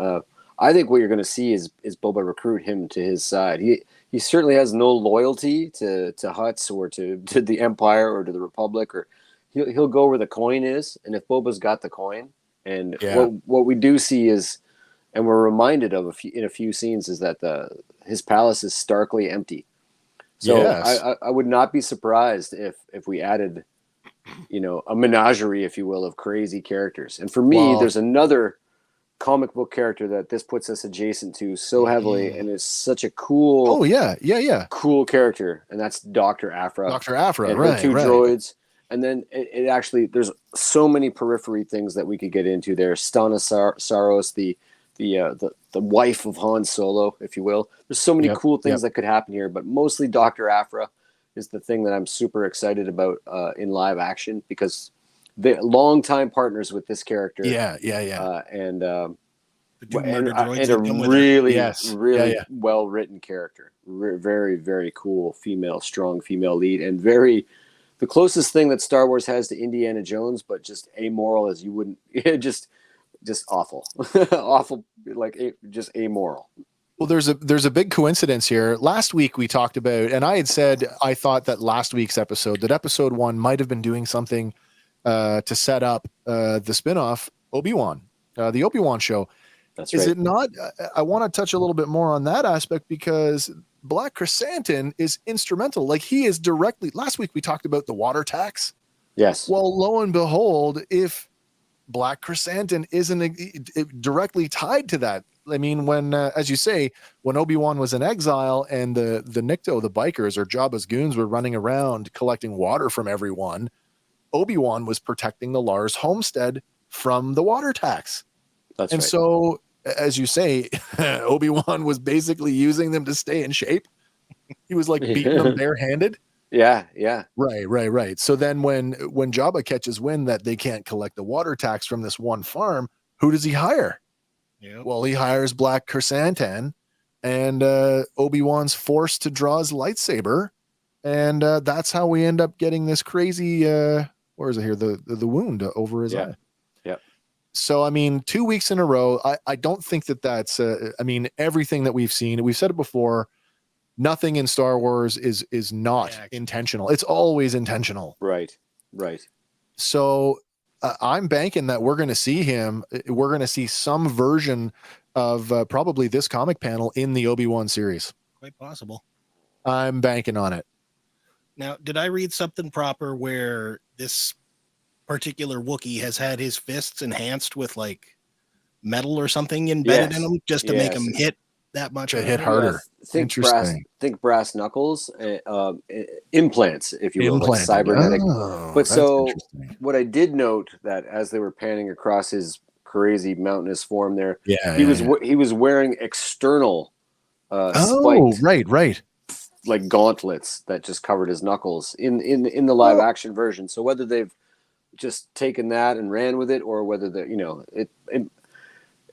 I think what you're going to see is Boba recruit him to his side. He certainly has no loyalty to Hutts or to the Empire or to the Republic, or he'll go where the coin is. And if Boba's got the coin, and what we do see is, and we're reminded of in a few scenes, is that his palace is starkly empty. So Yes. I would not be surprised if we added, a menagerie, if you will, of crazy characters. And for me, there's another comic book character that this puts us adjacent to so heavily, and is such a cool cool character, and that's Dr. Aphra. Dr. Aphra, and right, her two right. droids. And then it actually, there's so many periphery things that we could get into there. Stana Saros, the wife of Han Solo, if you will. There's so many cool things that could happen here, but mostly Dr. Aphra is the thing that I'm super excited about in live action, because they're longtime partners with this character. And a really well written character. Very, very cool strong female lead, and the closest thing that Star Wars has to Indiana Jones, but just amoral as you wouldn't, just awful, awful, just amoral. Well, there's a big coincidence here. Last week we talked about, and I had said I thought that last week's episode, that episode 1 might have been doing something to set up the spinoff ObiWan, the ObiWan show. That's Is right. it not? I want to touch a little bit more on that aspect, because Black Chrysanthemum is instrumental. Like, he is directly. Last week we talked about the water tax. Yes. Well, lo and behold, if Black Chrysanthemum isn't directly tied to that. I mean, when, as you say, when Obi-Wan was in exile and the Nikto, the bikers, or Jabba's goons, were running around collecting water from everyone, Obi-Wan was protecting the Lars homestead from the water tax. That's and right. So, as you say, Obi-Wan was basically using them to stay in shape. He was like beating them barehanded. Yeah. Right. So then when Jabba catches wind that they can't collect the water tax from this one farm, who does he hire? Yeah. Well, he hires Black Chrysanthemum, and Obi-Wan's forced to draw his lightsaber, and that's how we end up getting this crazy where is it here, the wound over his eye. Yep. So I mean, 2 weeks in a row, I don't think that's I mean, everything that we've seen, we've said it before, nothing in Star Wars is not intentional. It's always intentional. Right. So I'm banking that we're going to see him. We're going to see some version of probably this comic panel in the Obi-Wan series. Quite possible. I'm banking on it. Now, did I read something proper where this particular Wookiee has had his fists enhanced with like metal or something embedded in them just to make him hit that much? To hit harder. Think brass knuckles, implants, if you will, like cybernetic. But so what I did note, that as they were panning across his crazy mountainous form there, he was wearing external spiked, right, like gauntlets that just covered his knuckles in the live action version. So whether they've just taken that and ran with it, or whether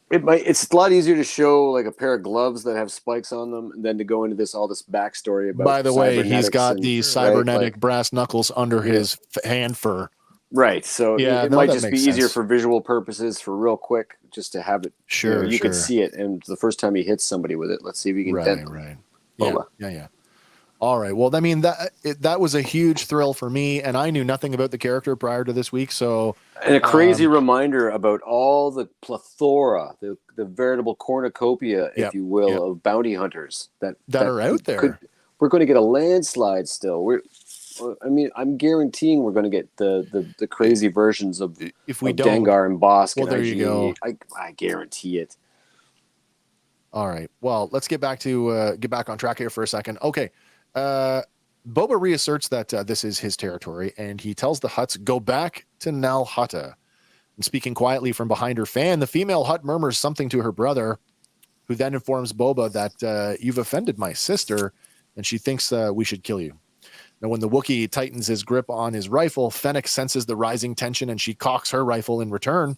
it's a lot easier to show like a pair of gloves that have spikes on them than to go into all this backstory about. By the way, he's got the cybernetic brass knuckles under his hand fur. Right. So it might just be easier for visual purposes, for real quick, just to have it. Sure. You could see it. And the first time he hits somebody with it, let's see if we can dent them. Right. Boba. Yeah. All right. Well, I mean, that was a huge thrill for me, and I knew nothing about the character prior to this week. So, and a crazy reminder about all the plethora, the veritable cornucopia, if you will, of bounty hunters that are out there. We're going to get a landslide still. I'm guaranteeing we're going to get the crazy versions of Dengar and Bosk. Well, there you go. I guarantee it. All right. Well, let's get back on track here for a second. Okay. Boba reasserts that this is his territory, and he tells the Hutts, go back to Nal Hutta. And speaking quietly from behind her fan, the female Hutt murmurs something to her brother, who then informs Boba that you've offended my sister, and she thinks we should kill you. Now, when the Wookiee tightens his grip on his rifle, Fennec senses the rising tension, and she cocks her rifle in return.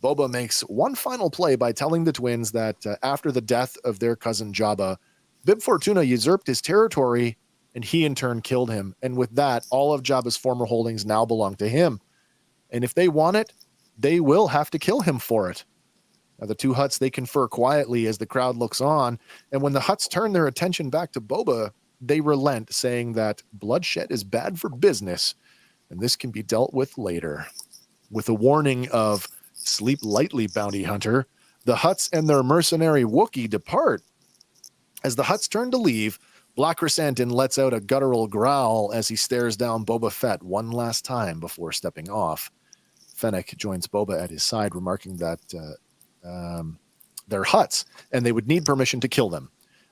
Boba makes one final play by telling the twins that after the death of their cousin Jabba, Bib Fortuna usurped his territory, and he in turn killed him. And with that, all of Jabba's former holdings now belong to him. And if they want it, they will have to kill him for it. The two Hutts, they confer quietly as the crowd looks on. And when the Hutts turn their attention back to Boba, they relent, saying that bloodshed is bad for business, and this can be dealt with later. With a warning of sleep lightly, bounty hunter, the Hutts and their mercenary Wookiee depart. As the Hutts turn to leave, Black Chrysanthemum lets out a guttural growl as he stares down Boba Fett one last time before stepping off. Fennec joins Boba at his side, remarking that they're Hutts, and they would need permission to kill them.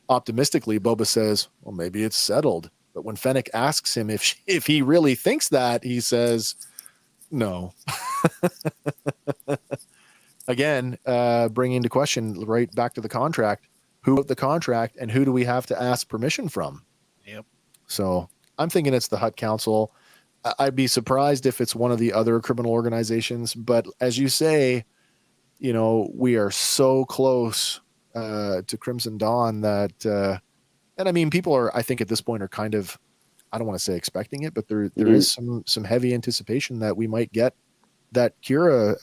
Optimistically, Boba says, well, maybe it's settled. But when Fennec asks him if he really thinks that, he says, no. Again, bringing into question right back to the contract. Who wrote the contract, and who do we have to ask permission from? Yep. So I'm thinking it's the Hutt Council. I'd be surprised if it's one of the other criminal organizations. But as you say, you know, we are so close to Crimson Dawn that, and I mean, people are, I think at this point are kind of, I don't want to say expecting it, but there is some heavy anticipation that we might get that Kira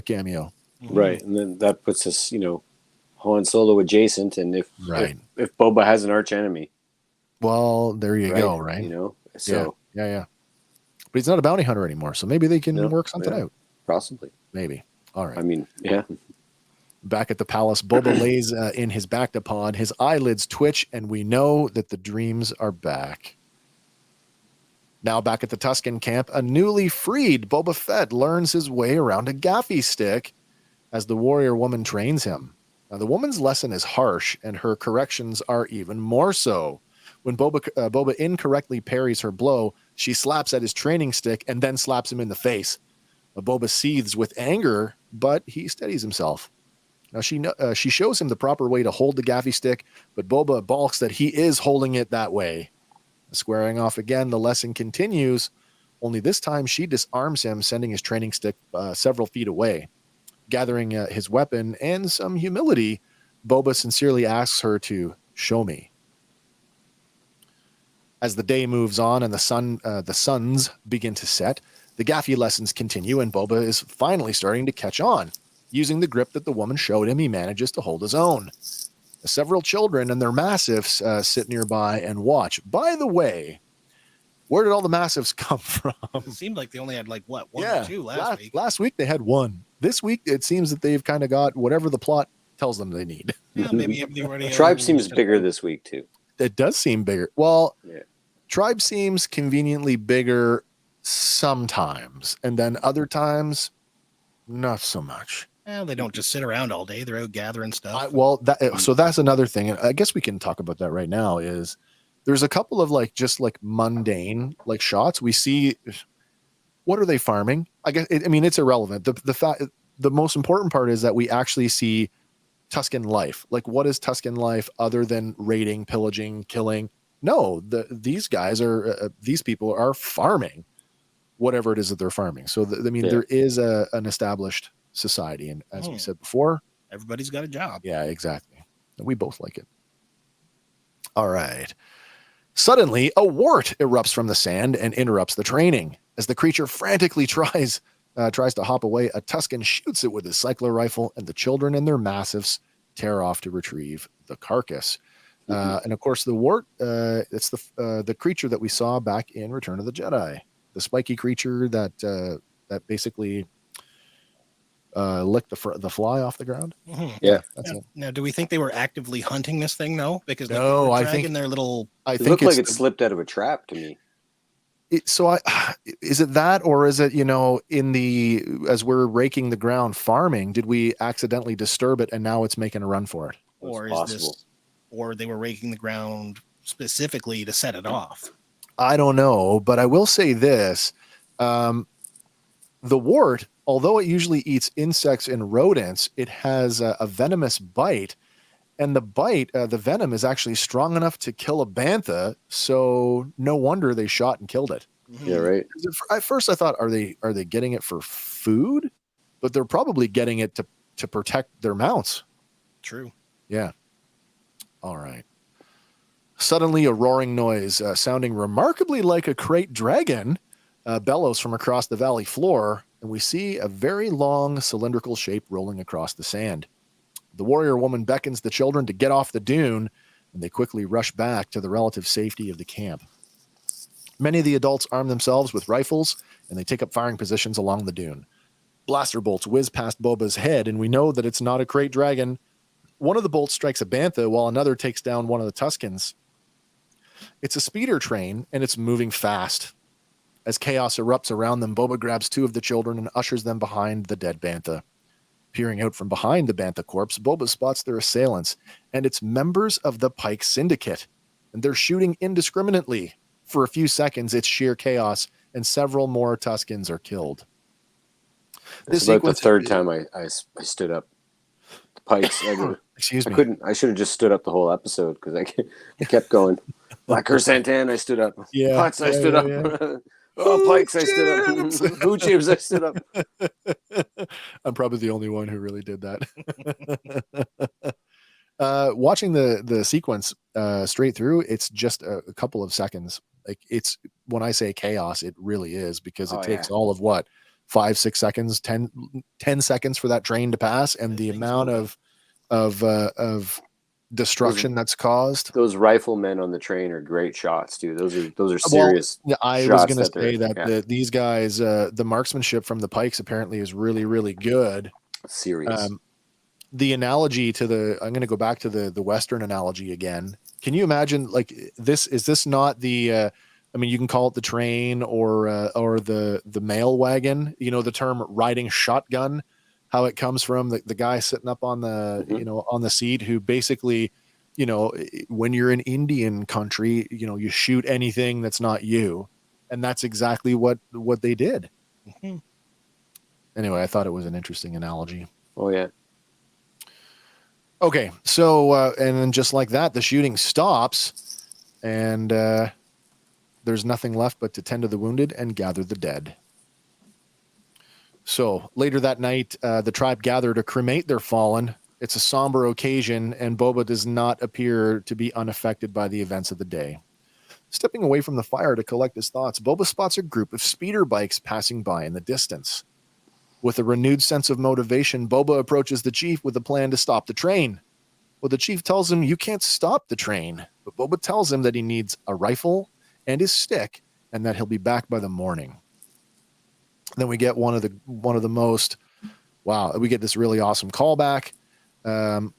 cameo. Right. And then that puts us, you know, Han Solo adjacent. And if Boba has an arch enemy. Well, there you go. Right. You know, so yeah. But he's not a bounty hunter anymore. So maybe they can work something out. Possibly. Maybe. All right. I mean, yeah. Back at the palace, Boba lays in his Bacta-pod. His eyelids twitch, and we know that the dreams are back. Now back at the Tuscan camp, a newly freed Boba Fett learns his way around a gaffy stick as the warrior woman trains him. Now, the woman's lesson is harsh, and her corrections are even more so. When Boba incorrectly parries her blow, she slaps at his training stick and then slaps him in the face. Boba seethes with anger, but he steadies himself. Now she shows him the proper way to hold the gaffy stick, but Boba balks that he is holding it that way. Squaring off again, the lesson continues, only this time she disarms him, sending his training stick several feet away. Gathering his weapon and some humility, Boba sincerely asks her to show me. As the day moves on and the suns begin to set, the gaffy lessons continue, and Boba is finally starting to catch on. Using the grip that the woman showed him, he manages to hold his own. Several children and their massives sit nearby and watch. By the way, where did all the massives come from? It seemed like they only had like one or two last week. Last week they had one. This week it seems that they've kind of got whatever the plot tells them they need. Yeah, maybe they already. Tribe seems bigger this week too. It does seem bigger. Well, Tribe seems conveniently bigger sometimes, and then other times, not so much. Well, they don't just sit around all day. They're out gathering stuff. So that's another thing. And I guess we can talk about that right now is there's a couple of just mundane shots. We see, what are they farming? I guess, it's irrelevant. The most important part is that we actually see Tuscan life. Like, what is Tuscan life other than raiding, pillaging, killing? No, these guys these people are farming whatever it is that they're farming. So there is an established society, and as we said before, everybody's got a job. Yeah, exactly. We both like it. All right. Suddenly, a Wart erupts from the sand and interrupts the training. As the creature frantically tries to hop away, a Tuscan shoots it with his cycler rifle, and the children and their massives tear off to retrieve the carcass. And of course, the Wart, it's the creature that we saw back in Return of the Jedi, the spiky creature that basically licked the fly off the ground. Mm-hmm. Yeah, that's it. Now, do we think they were actively hunting this thing? No, because they no, were I dragging think their little. I it think looked like it slipped out of a trap to me. Is it that, or is it, as we're raking the ground farming, did we accidentally disturb it and now it's making a run for it? Or is possible. Or they were raking the ground specifically to set it off? I don't know, but I will say this. The Wart, although it usually eats insects and rodents, it has a venomous bite. And the bite, the venom is actually strong enough to kill a bantha. So no wonder they shot and killed it. Yeah, right. At first I thought, are they getting it for food? But they're probably getting it to protect their mounts. True. Yeah. All right. Suddenly, a roaring noise, sounding remarkably like a crate dragon, bellows from across the valley floor and we see a very long cylindrical shape rolling across the sand. The warrior woman beckons the children to get off the dune, and they quickly rush back to the relative safety of the camp. Many of the adults arm themselves with rifles, and they take up firing positions along the dune. Blaster bolts whiz past Boba's head, and we know that it's not a crate dragon. One of the bolts strikes a bantha, while another takes down one of the Tuscans. It's a speeder train, and it's moving fast. As chaos erupts around them, Boba grabs two of the children and ushers them behind the dead bantha. Peering out from behind the bantha corpse, Boba spots their assailants, and it's members of the Pike Syndicate, and they're shooting indiscriminately. For a few seconds, it's sheer chaos, and several more Tuscans are killed. This is about the third time I stood up. The Pikes. Excuse me. I should have just stood up the whole episode because I kept going. Black Chrysanthemum, I stood up. Yeah. Putts, I stood up. Yeah. Oh, Pikes, I stood up. Who Jibs, I stood up. I'm probably the only one who really did that. Watching the sequence straight through, it's just a couple of seconds. Like, it's, when I say chaos, it really is, because it takes all of 5-6 seconds, 10 seconds for that train to pass, and the amount of destruction that's caused. Those riflemen on the train are great shots too. Those are serious. Well, I was going to say that these guys, the marksmanship from the Pikes apparently is really, really good. Serious. The analogy to I'm going to go back to the Western analogy again. Can you imagine, like, this? Is this not the? I mean, you can call it the train or the mail wagon. You know, the term riding shotgun, how it comes from the guy sitting up on the on the seat, who basically, when you're in Indian country, you shoot anything that's not you, and that's exactly what they did. Mm-hmm. Anyway, I thought it was an interesting analogy. Oh yeah. Okay, so and then just like that, the shooting stops, and there's nothing left but to tend to the wounded and gather the dead. So later that night, the tribe gather to cremate their fallen. It's a somber occasion, and Boba does not appear to be unaffected by the events of the day. Stepping away from the fire to collect his thoughts, Boba spots a group of speeder bikes passing by in the distance. With a renewed sense of motivation, Boba approaches the chief with a plan to stop the train. Well, the chief tells him, "You can't stop the train." But Boba tells him that he needs a rifle and his stick, and that he'll be back by the morning. Then we get one of the most, we get this really awesome callback.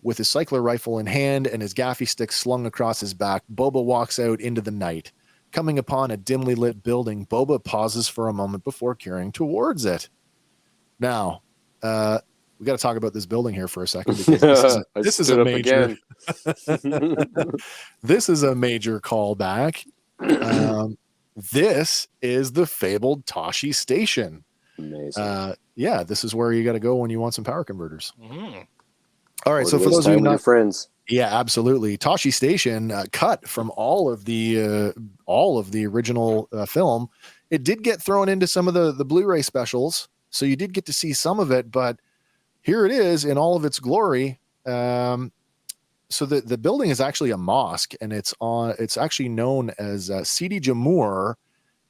With his cycler rifle in hand and his gaffy stick slung across his back, Boba walks out into the night. Coming upon a dimly lit building, Boba pauses for a moment before carrying towards it. Now, we got to talk about this building here for a second, because this is a major this is a major callback. This is the fabled Tashi Station. Amazing. This is where you got to go when you want some power converters. Mm-hmm. All right, so for those of you not friends, absolutely, Tashi Station, cut from all of the original film. It did get thrown into some of the Blu-ray specials, so you did get to see some of it, but here it is in all of its glory. So the building is actually a mosque, and it's actually known as Sidi Jamur,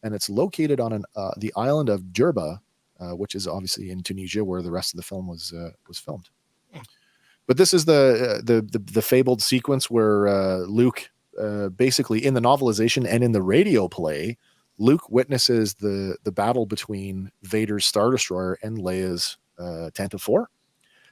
and it's located on the island of Jerba, which is obviously in Tunisia, where the rest of the film was filmed. But this is the fabled sequence where Luke, basically in the novelization and in the radio play, Luke witnesses the battle between Vader's Star Destroyer and Leia's Tantive 4.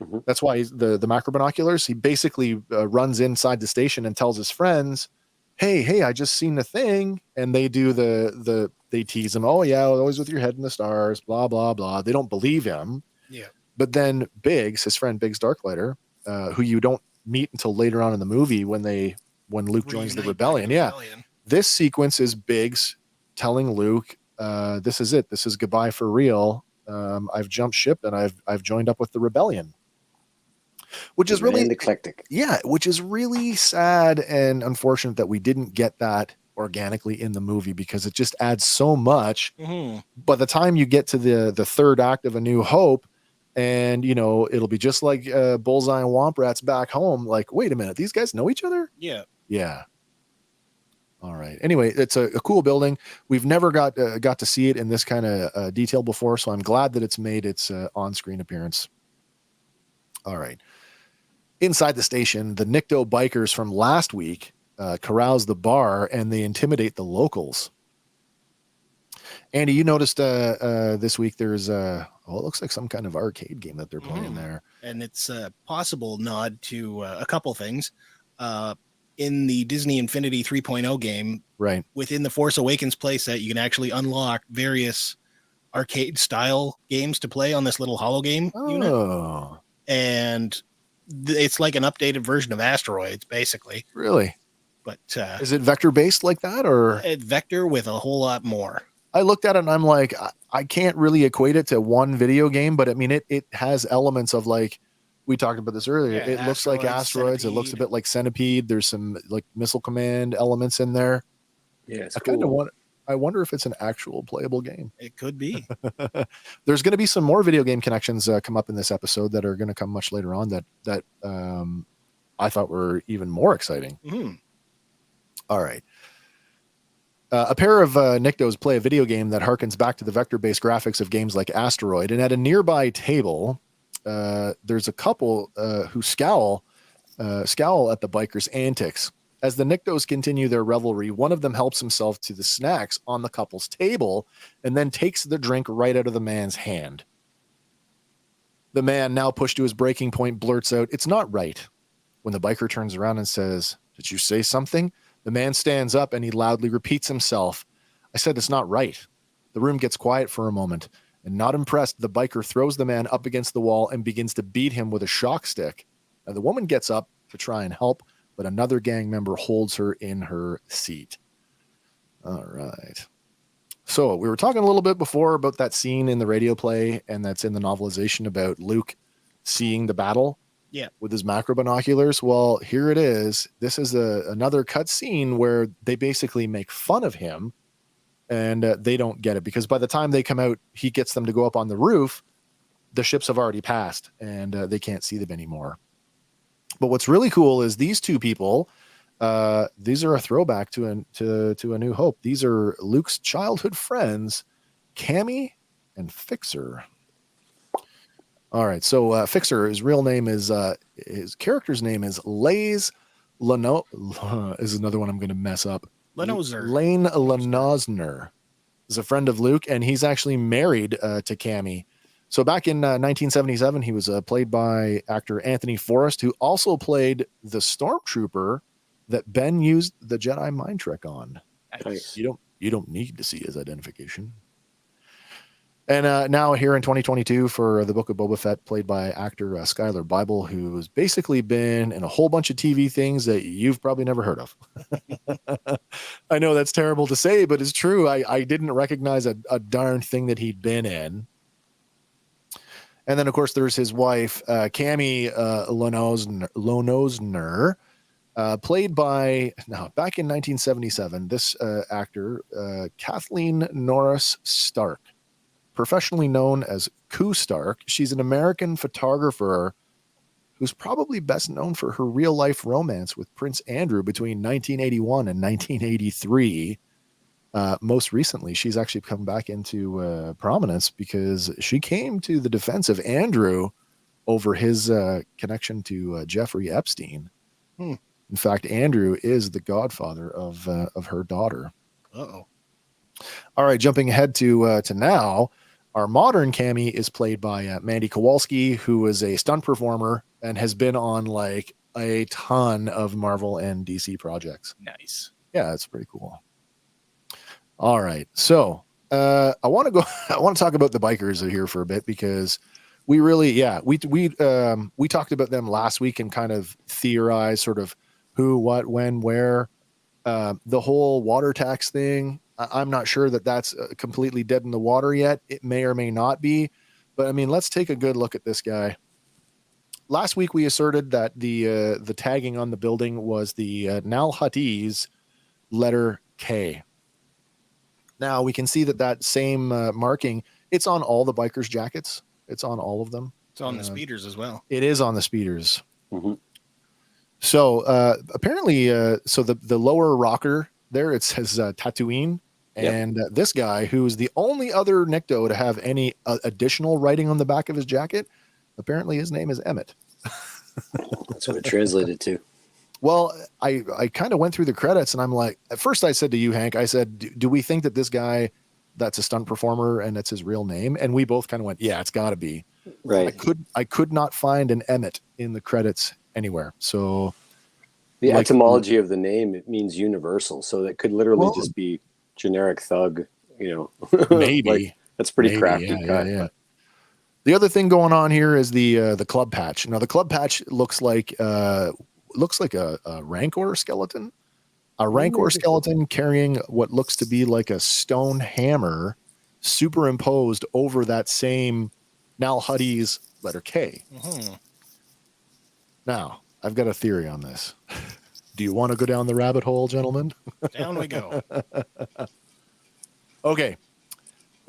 Mm-hmm. That's why the macro binoculars, he basically runs inside the station and tells his friends, hey, I just seen the thing. And they do they tease him. Oh yeah, always with your head in the stars, blah, blah, blah. They don't believe him. Yeah. But then Biggs, his friend Biggs Darklighter, who you don't meet until later on in the movie when Luke joins the rebellion. Yeah. This sequence is Biggs telling Luke, this is it. This is goodbye for real. I've jumped ship and I've joined up with the rebellion. Which is really eclectic. Yeah, which is really sad and unfortunate that we didn't get that organically in the movie, because it just adds so much. Mm-hmm. By the time you get to the third act of A New Hope, and it'll be just like Bullseye and Womp Rats back home. Like, wait a minute, these guys know each other? Yeah. Yeah. All right. Anyway, it's a cool building. We've never got to see it in this kind of detail before, so I'm glad that it's made its on-screen appearance. All right. Inside the station, the Nikto bikers from last week carouse the bar and they intimidate the locals. Andy, you noticed this week there's it looks like some kind of arcade game that they're playing there. And it's a possible nod to a couple things. In the Disney Infinity 3.0 game, right within the Force Awakens playset, you can actually unlock various arcade style games to play on this little hologame unit. And it's like an updated version of Asteroids, basically. Really? But is it vector based like that, or vector with a whole lot more? I looked at it and I'm like, I can't really equate it to one video game, but I mean, it has elements of, like, we talked about this earlier. It looks like Asteroids. Centipede. It looks a bit like Centipede. There's some like Missile Command elements in there. Yeah, it's cool. I wonder if it's an actual playable game. It could be. There's going to be some more video game connections come up in this episode that are going to come much later on that I thought were even more exciting. Mm-hmm. All right. A pair of Niktos play a video game that harkens back to the vector-based graphics of games like Asteroid. And at a nearby table, there's a couple who scowl at the bikers' antics. As the Niktos continue their revelry, one of them helps himself to the snacks on the couple's table and then takes the drink right out of the man's hand. The man, now pushed to his breaking point, blurts out, "It's not right." When the biker turns around and says, "Did you say something?" The man stands up and he loudly repeats himself, "I said it's not right." The room gets quiet for a moment, and not impressed, the biker throws the man up against the wall and begins to beat him with a shock stick. Now, the woman gets up to try and help, but another gang member holds her in her seat. All right. So we were talking a little bit before about that scene in the radio play, and that's in the novelization about Luke seeing the battle. Yeah, with his macro binoculars. Well, here it is. This is another cut scene where they basically make fun of him, and they don't get it because by the time they come out, he gets them to go up on the roof. The ships have already passed, and they can't see them anymore. But what's really cool is these two people. These are a throwback to A New Hope. These are Luke's childhood friends, Cammy and Fixer. All right, so Fixer, his real name is his character's name is Lays Leno. Is another one I'm going to mess up. Lenozer. Lane Lenosner is a friend of Luke, and he's actually married to Cammy. So back in 1977, he was played by actor Anthony Forrest, who also played the Stormtrooper that Ben used the Jedi mind trick on. Nice. You don't need to see his identification. And now here in 2022 for the Book of Boba Fett, played by actor Skylar Bible, who's basically been in a whole bunch of TV things that you've probably never heard of. I know that's terrible to say, but it's true. I didn't recognize a darn thing that he'd been in. And then, of course, there's his wife, Cammy Lonosner, played by, now, back in 1977, this actor, Kathleen Norris Stark. Professionally known as Koo Stark, she's an American photographer who's probably best known for her real-life romance with Prince Andrew between 1981 and 1983. Most recently, she's actually come back into prominence because she came to the defense of Andrew over his connection to Jeffrey Epstein. In fact, Andrew is the godfather of her daughter. Uh-oh. All right, jumping ahead to now, our modern Cammy is played by Mandy Kowalski, who is a stunt performer and has been on like a ton of Marvel and DC projects. Nice. Yeah, it's pretty cool. All right, so I want to talk about the bikers here for a bit because we really, we talked about them last week and kind of theorized sort of who, what, when, where. The whole water tax thing, I'm not sure that that's completely dead in the water yet. It may or may not be, but I mean, let's take a good look at this guy. Last week, we asserted that the tagging on the building was the Nal Huttese letter K. Now we can see that same marking, it's on all the bikers' jackets. It's on all of them. It's on the speeders as well. It is on the speeders. Mm-hmm. So apparently, so the lower rocker there it says Tatooine. And this guy, who is the only other Nikto to have any additional writing on the back of his jacket, apparently his name is Emmett. That's what it translated to. Well, I kind of went through the credits, and I'm like, at first I said to you, Hank, I said, do we think that this guy, that's a stunt performer and that's his real name? And we both kind of went, yeah, it's got to be. Right. I could not find an Emmett in the credits anywhere. So the etymology of the name, it means universal. So that could literally just be generic thug, maybe. Like, that's pretty crafty. Yeah. The other thing going on here is the club patch. Now the club patch looks like a Rancor skeleton. A Rancor skeleton carrying what looks to be like a stone hammer superimposed over that same Nal Huddy's letter K. Mm-hmm. Now, I've got a theory on this. Do you want to go down the rabbit hole, gentlemen? Down we go. Okay.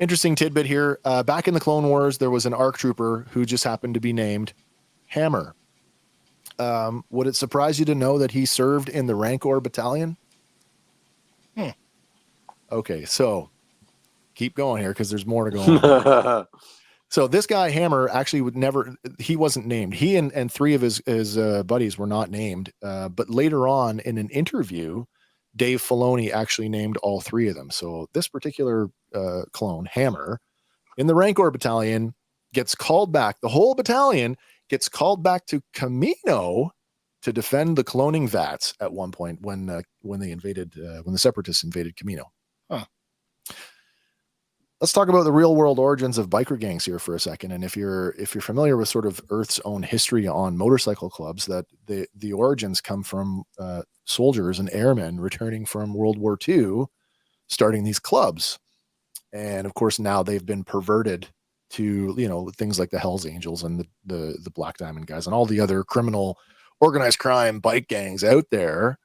Interesting tidbit here. Back in the Clone Wars, there was an ARC trooper who just happened to be named Hammer. Would it surprise you to know that he served in the Rancor battalion? Okay, so keep going here because there's more to go on. So this guy Hammer actually he wasn't named. He and three of his buddies were not named. But later on in an interview, Dave Filoni actually named all three of them. So this particular clone, Hammer, in the Rancor battalion gets called back. The whole battalion gets called back to Kamino to defend the cloning vats at one point when the Separatists invaded Kamino. Huh. Let's talk about the real world origins of biker gangs here for a second. And if you're familiar with sort of Earth's own history on motorcycle clubs, that the origins come from soldiers and airmen returning from World War II, starting these clubs. And of course, now they've been perverted to, things like the Hells Angels and the Black Diamond guys and all the other criminal organized crime bike gangs out there.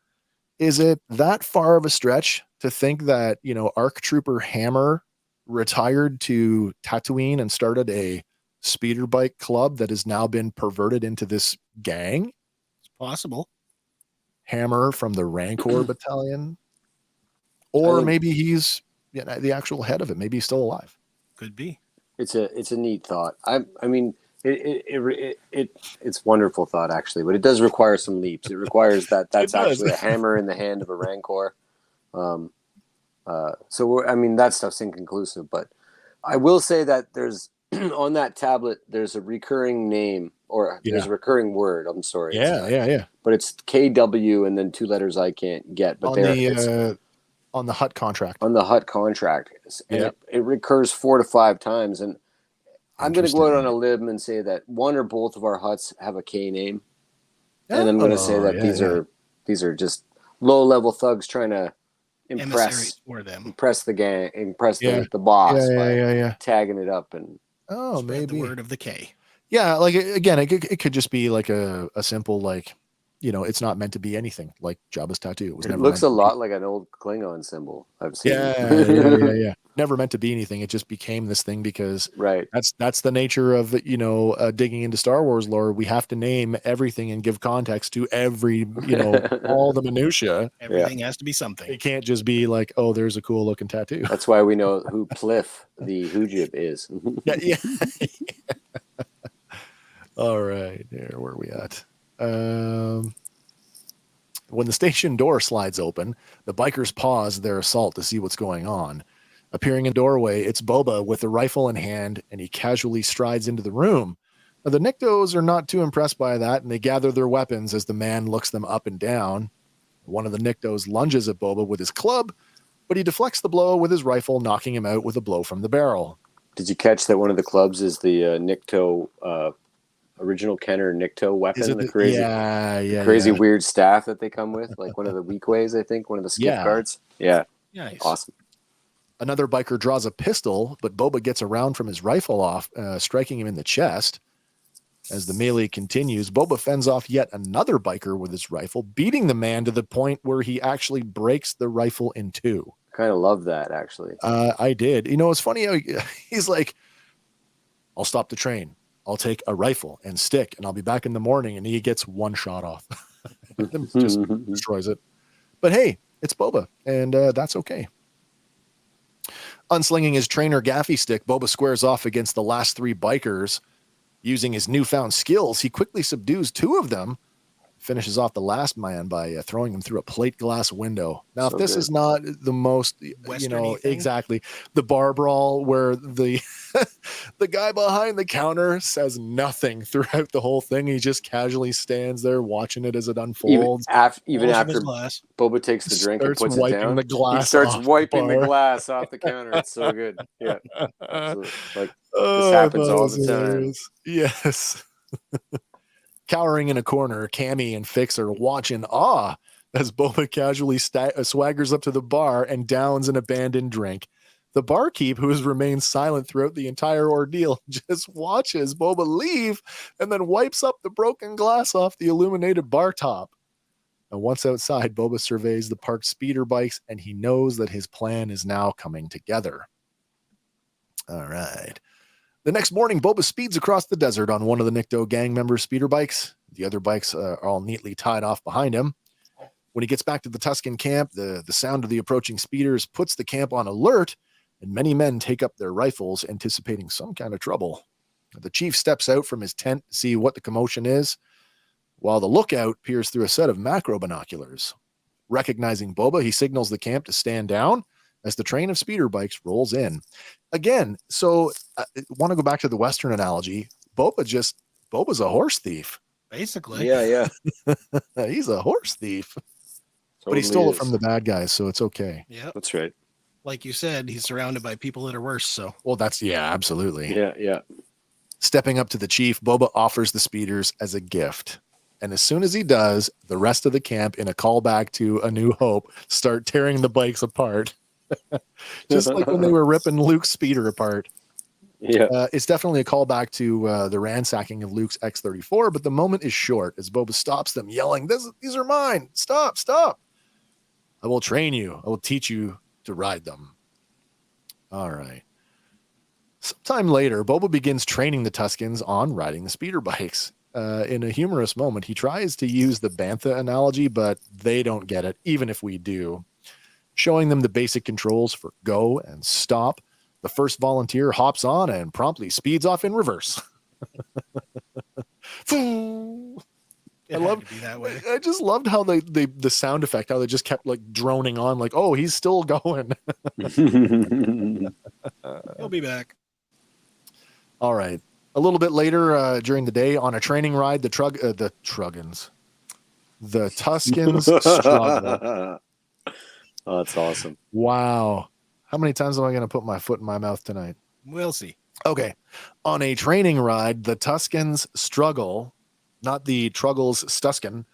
Is it that far of a stretch to think that, ARC Trooper Hammer retired to Tatooine and started a speeder bike club that has now been perverted into this gang? It's possible. Hammer from the Rancor battalion, or maybe he's the actual head of it. Maybe he's still alive. Could be. It's a neat thought. I mean, it's wonderful thought actually, but it does require some leaps. It requires that's actually a hammer in the hand of a Rancor. So that stuff's inconclusive, but I will say that there's on that tablet, there's a recurring name there's a recurring word. I'm sorry. Yeah. But it's KW and then two letters I can't get, but on the Hut contract. On the Hut contract. And it recurs 4 to 5 times. And I'm going to go out on a limb and say that one or both of our huts have a K name. And I'm going to say that these are just low-level thugs trying to impress the gang, the boss by tagging it up and maybe the word of the K. Yeah, like again, it could just be like a simple it's not meant to be anything like Jabba's tattoo. It looks a lot like an old Klingon symbol I've seen. Yeah. Never meant to be anything. It just became this thing because that's the nature of digging into Star Wars lore. We have to name everything and give context to every all the minutia. Everything has to be something. It can't just be like, oh, there's a cool looking tattoo. That's why we know who Pliff the Hujib is. Yeah. All right, here where are we at? When the station door slides open, the bikers pause their assault to see what's going on. Appearing in the doorway, it's Boba with a rifle in hand, and he casually strides into the room. Now, the Niktos are not too impressed by that, and they gather their weapons as the man looks them up and down. One of the Niktos lunges at Boba with his club, but he deflects the blow with his rifle, knocking him out with a blow from the barrel. Did you catch that one of the clubs is the Nikto original Kenner Nikto weapon? The crazy weird staff that they come with, like one of the weak ways, I think, one of the skiff guards. Yeah. Nice. Awesome. Another biker draws a pistol, but Boba gets around from his rifle off, striking him in the chest. As the melee continues, Boba fends off yet another biker with his rifle, beating the man to the point where he actually breaks the rifle in two. Kind of love that, actually. I did. It's funny how he's like, I'll stop the train. I'll take a rifle and stick, and I'll be back in the morning. And he gets one shot off. Just destroys it. But hey, It's Boba, and that's okay. Unslinging his trainer gaffy stick, Boba squares off against the last 3 bikers. Using his newfound skills, he quickly subdues 2 of them, finishes off the last man by throwing him through a plate glass window. Now, if this is not the most, Western-y thing. exactly, the bar brawl where the the guy behind the counter says nothing throughout the whole thing. He just casually stands there watching it as it unfolds. Even Polishing his after glass. Boba takes the drink and Starts puts it wiping down, the glass he starts off wiping the the bar. glass off the counter. It's so good. Yeah, absolutely. Like Oh, this happens I thought it all was the time. hilarious. Yes. Cowering in a corner, Cammy and Fix are watching awe as Boba casually swaggers up to the bar and downs an abandoned drink. The barkeep, who has remained silent throughout the entire ordeal, just watches Boba leave and then wipes up the broken glass off the illuminated bar top. And once outside, Boba surveys the parked speeder bikes, and he knows that his plan is now coming together. All right. The next morning, Boba speeds across the desert on one of the Nikto gang members' speeder bikes. The other bikes are all neatly tied off behind him. When he gets back to the Tuscan camp, the sound of the approaching speeders puts the camp on alert, and many men take up their rifles, anticipating some kind of trouble. The chief steps out from his tent to see what the commotion is, while the lookout peers through a set of macro binoculars. Recognizing Boba, he signals the camp to stand down as the train of speeder bikes rolls in. Again, so I want to go back to the Western analogy. Boba's a horse thief. Basically. Yeah. He's a horse thief. Totally But he stole is. it from the bad guys, so it's okay. Yeah. That's right. Like you said, he's surrounded by people that are worse. So. Well, absolutely. Yeah. Stepping up to the chief, Boba offers the speeders as a gift. And as soon as he does, the rest of the camp, in a callback to A New Hope, start tearing the bikes apart. Just like when they were ripping Luke's speeder apart. Yeah. It's definitely a callback to the ransacking of Luke's X-34, but the moment is short as Boba stops them, yelling, "These are mine! Stop! I will train you. I will teach you to ride them." All right. Sometime later, Boba begins training the Tuscans on riding the speeder bikes. In a humorous moment, he tries to use the Bantha analogy, but they don't get it, even if we do. Showing them the basic controls for go and stop, the first volunteer hops on and promptly speeds off in reverse. I just loved how the sound effect, how they just kept like droning on, like, oh, he's still going. He'll be back. All right. A little bit later during the day on a training ride, the Tuscans struggle. Oh, that's awesome. Wow. How many times am I going to put my foot in my mouth tonight? We'll see. Okay. On a training ride, the Tuscans struggle, not the Truggles Stuscan.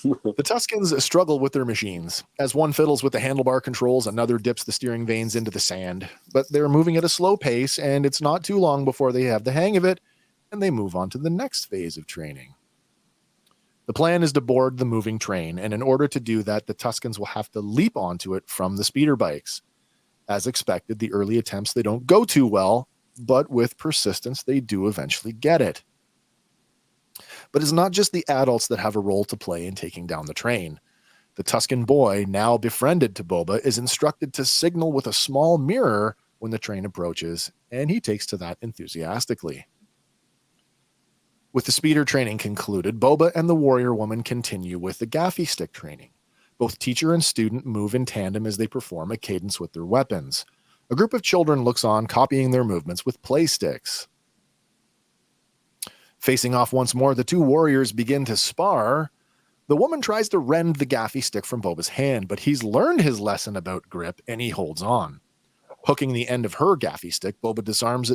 The Tuscans struggle with their machines. As one fiddles with the handlebar controls, another dips the steering vanes into the sand. But they're moving at a slow pace, and it's not too long before they have the hang of it, and they move on to the next phase of training. The plan is to board the moving train, and in order to do that, the Tuscans will have to leap onto it from the speeder bikes. As expected, the early attempts, they don't go too well, but with persistence, they do eventually get it. But it's not just the adults that have a role to play in taking down the train. The Tuscan boy, now befriended to Boba, is instructed to signal with a small mirror when the train approaches, and he takes to that enthusiastically. With the speeder training concluded, Boba and the warrior woman continue with the gaffy stick training. Both teacher and student move in tandem as they perform a cadence with their weapons. A group of children looks on, copying their movements with play sticks. Facing off once more, the two warriors begin to spar. The woman tries to rend the gaffy stick from Boba's hand, but he's learned his lesson about grip, and he holds on. Hooking the end of her gaffy stick, Boba disarms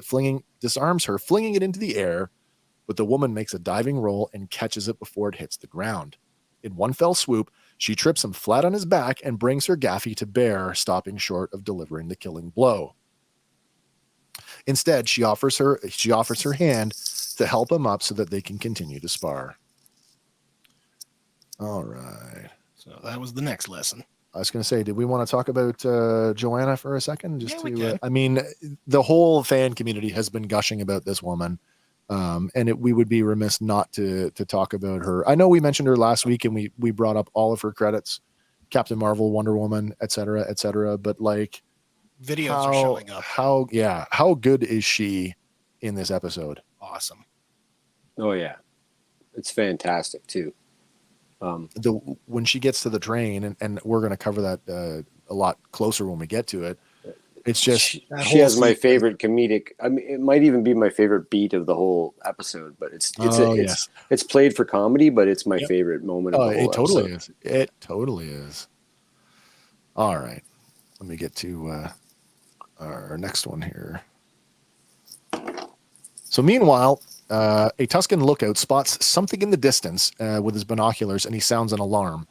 her, flinging it into the air, but the woman makes a diving roll and catches it before it hits the ground. In one fell swoop, she trips him flat on his back and brings her gaffy to bear, stopping short of delivering the killing blow. Instead, she offers her hand to help him up so that they can continue to spar. All right. So that was the next lesson. I was going to say, did we want to talk about Joanna for a second? We can. I mean, the whole fan community has been gushing about this woman. And we would be remiss not to talk about her. I know we mentioned her last week and we brought up all of her credits. Captain Marvel, Wonder Woman, etc., etc. But like, Videos are showing up. How good is she in this episode? Awesome. Oh yeah, it's fantastic too. When she gets to the train, and we're going to cover that a lot closer when we get to it. It's just she has my favorite comedic. I mean, it might even be my favorite beat of the whole episode. But it's played for comedy, but it's my favorite moment of the whole episode. Totally is. It totally is. All right, let me get to our next one here. So meanwhile, a Tuscan lookout spots something in the distance with his binoculars, and he sounds an alarm.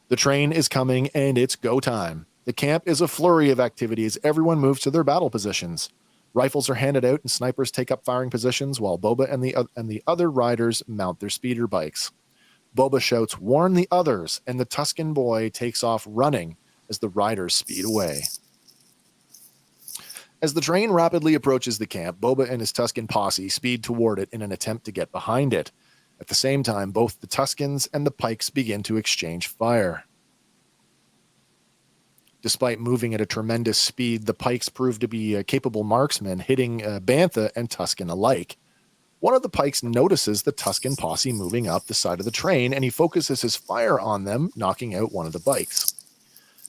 The train is coming, and it's go time. The camp is a flurry of activity as everyone moves to their battle positions. Rifles are handed out, and snipers take up firing positions, while Boba and the other riders mount their speeder bikes. Boba shouts, "Warn the others," and the Tuscan boy takes off running as the riders speed away. As the train rapidly approaches the camp, Boba and his Tuscan posse speed toward it in an attempt to get behind it. At the same time, both the Tuscans and the Pikes begin to exchange fire. Despite moving at a tremendous speed, the Pikes prove to be capable marksmen, hitting Bantha and Tuscan alike. One of the Pikes notices the Tuscan posse moving up the side of the train, and he focuses his fire on them, knocking out one of the bikes.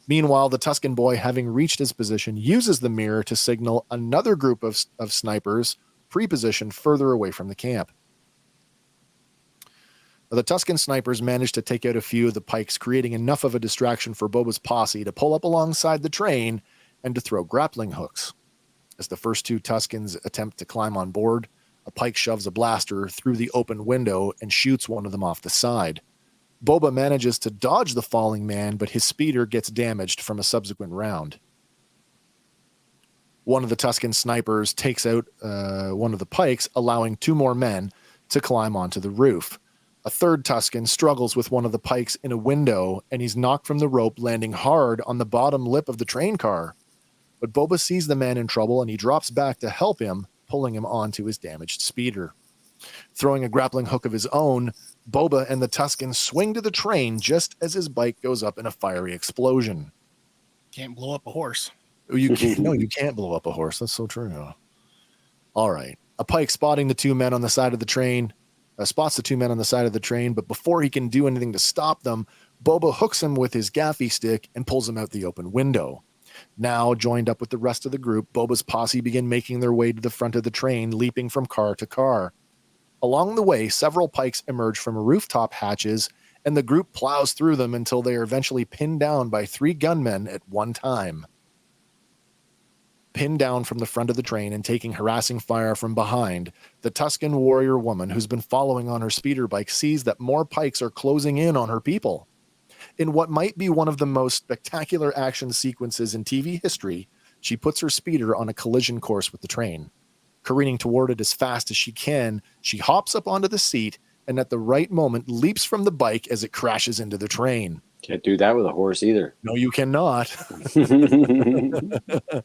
Meanwhile, the Tuscan boy, having reached his position, uses the mirror to signal another group of snipers pre-positioned further away from the camp. The Tuscan snipers manage to take out a few of the Pikes, creating enough of a distraction for Boba's posse to pull up alongside the train and to throw grappling hooks. As the first two Tuscans attempt to climb on board, a Pike shoves a blaster through the open window and shoots one of them off the side. Boba manages to dodge the falling man, but his speeder gets damaged from a subsequent round. One of the Tuscan snipers takes out one of the Pikes, allowing two more men to climb onto the roof. A third Tuscan struggles with one of the Pikes in a window, and he's knocked from the rope, landing hard on the bottom lip of the train car. But Boba sees the man in trouble, and he drops back to help him, pulling him onto his damaged speeder. Throwing a grappling hook of his own, Boba and the Tuscan swing to the train just as his bike goes up in a fiery explosion. Can't blow up a horse. You can't blow up a horse. That's so true. All right. A Pike spotting the two men on the side of the train, spots the two men on the side of the train, but before he can do anything to stop them, Boba hooks him with his gaffy stick and pulls him out the open window. Now, joined up with the rest of the group, Boba's posse begin making their way to the front of the train, leaping from car to car. Along the way, several Pikes emerge from rooftop hatches, and the group plows through them until they are eventually pinned down by three gunmen at one time. Pinned down from the front of the train and taking harassing fire from behind, the Tuscan warrior woman who's been following on her speeder bike sees that more Pikes are closing in on her people. In what might be one of the most spectacular action sequences in TV history, she puts her speeder on a collision course with the train. Careening toward it as fast as she can, she hops up onto the seat and at the right moment leaps from the bike as it crashes into the train. Can't do that with a horse either. No, you cannot. The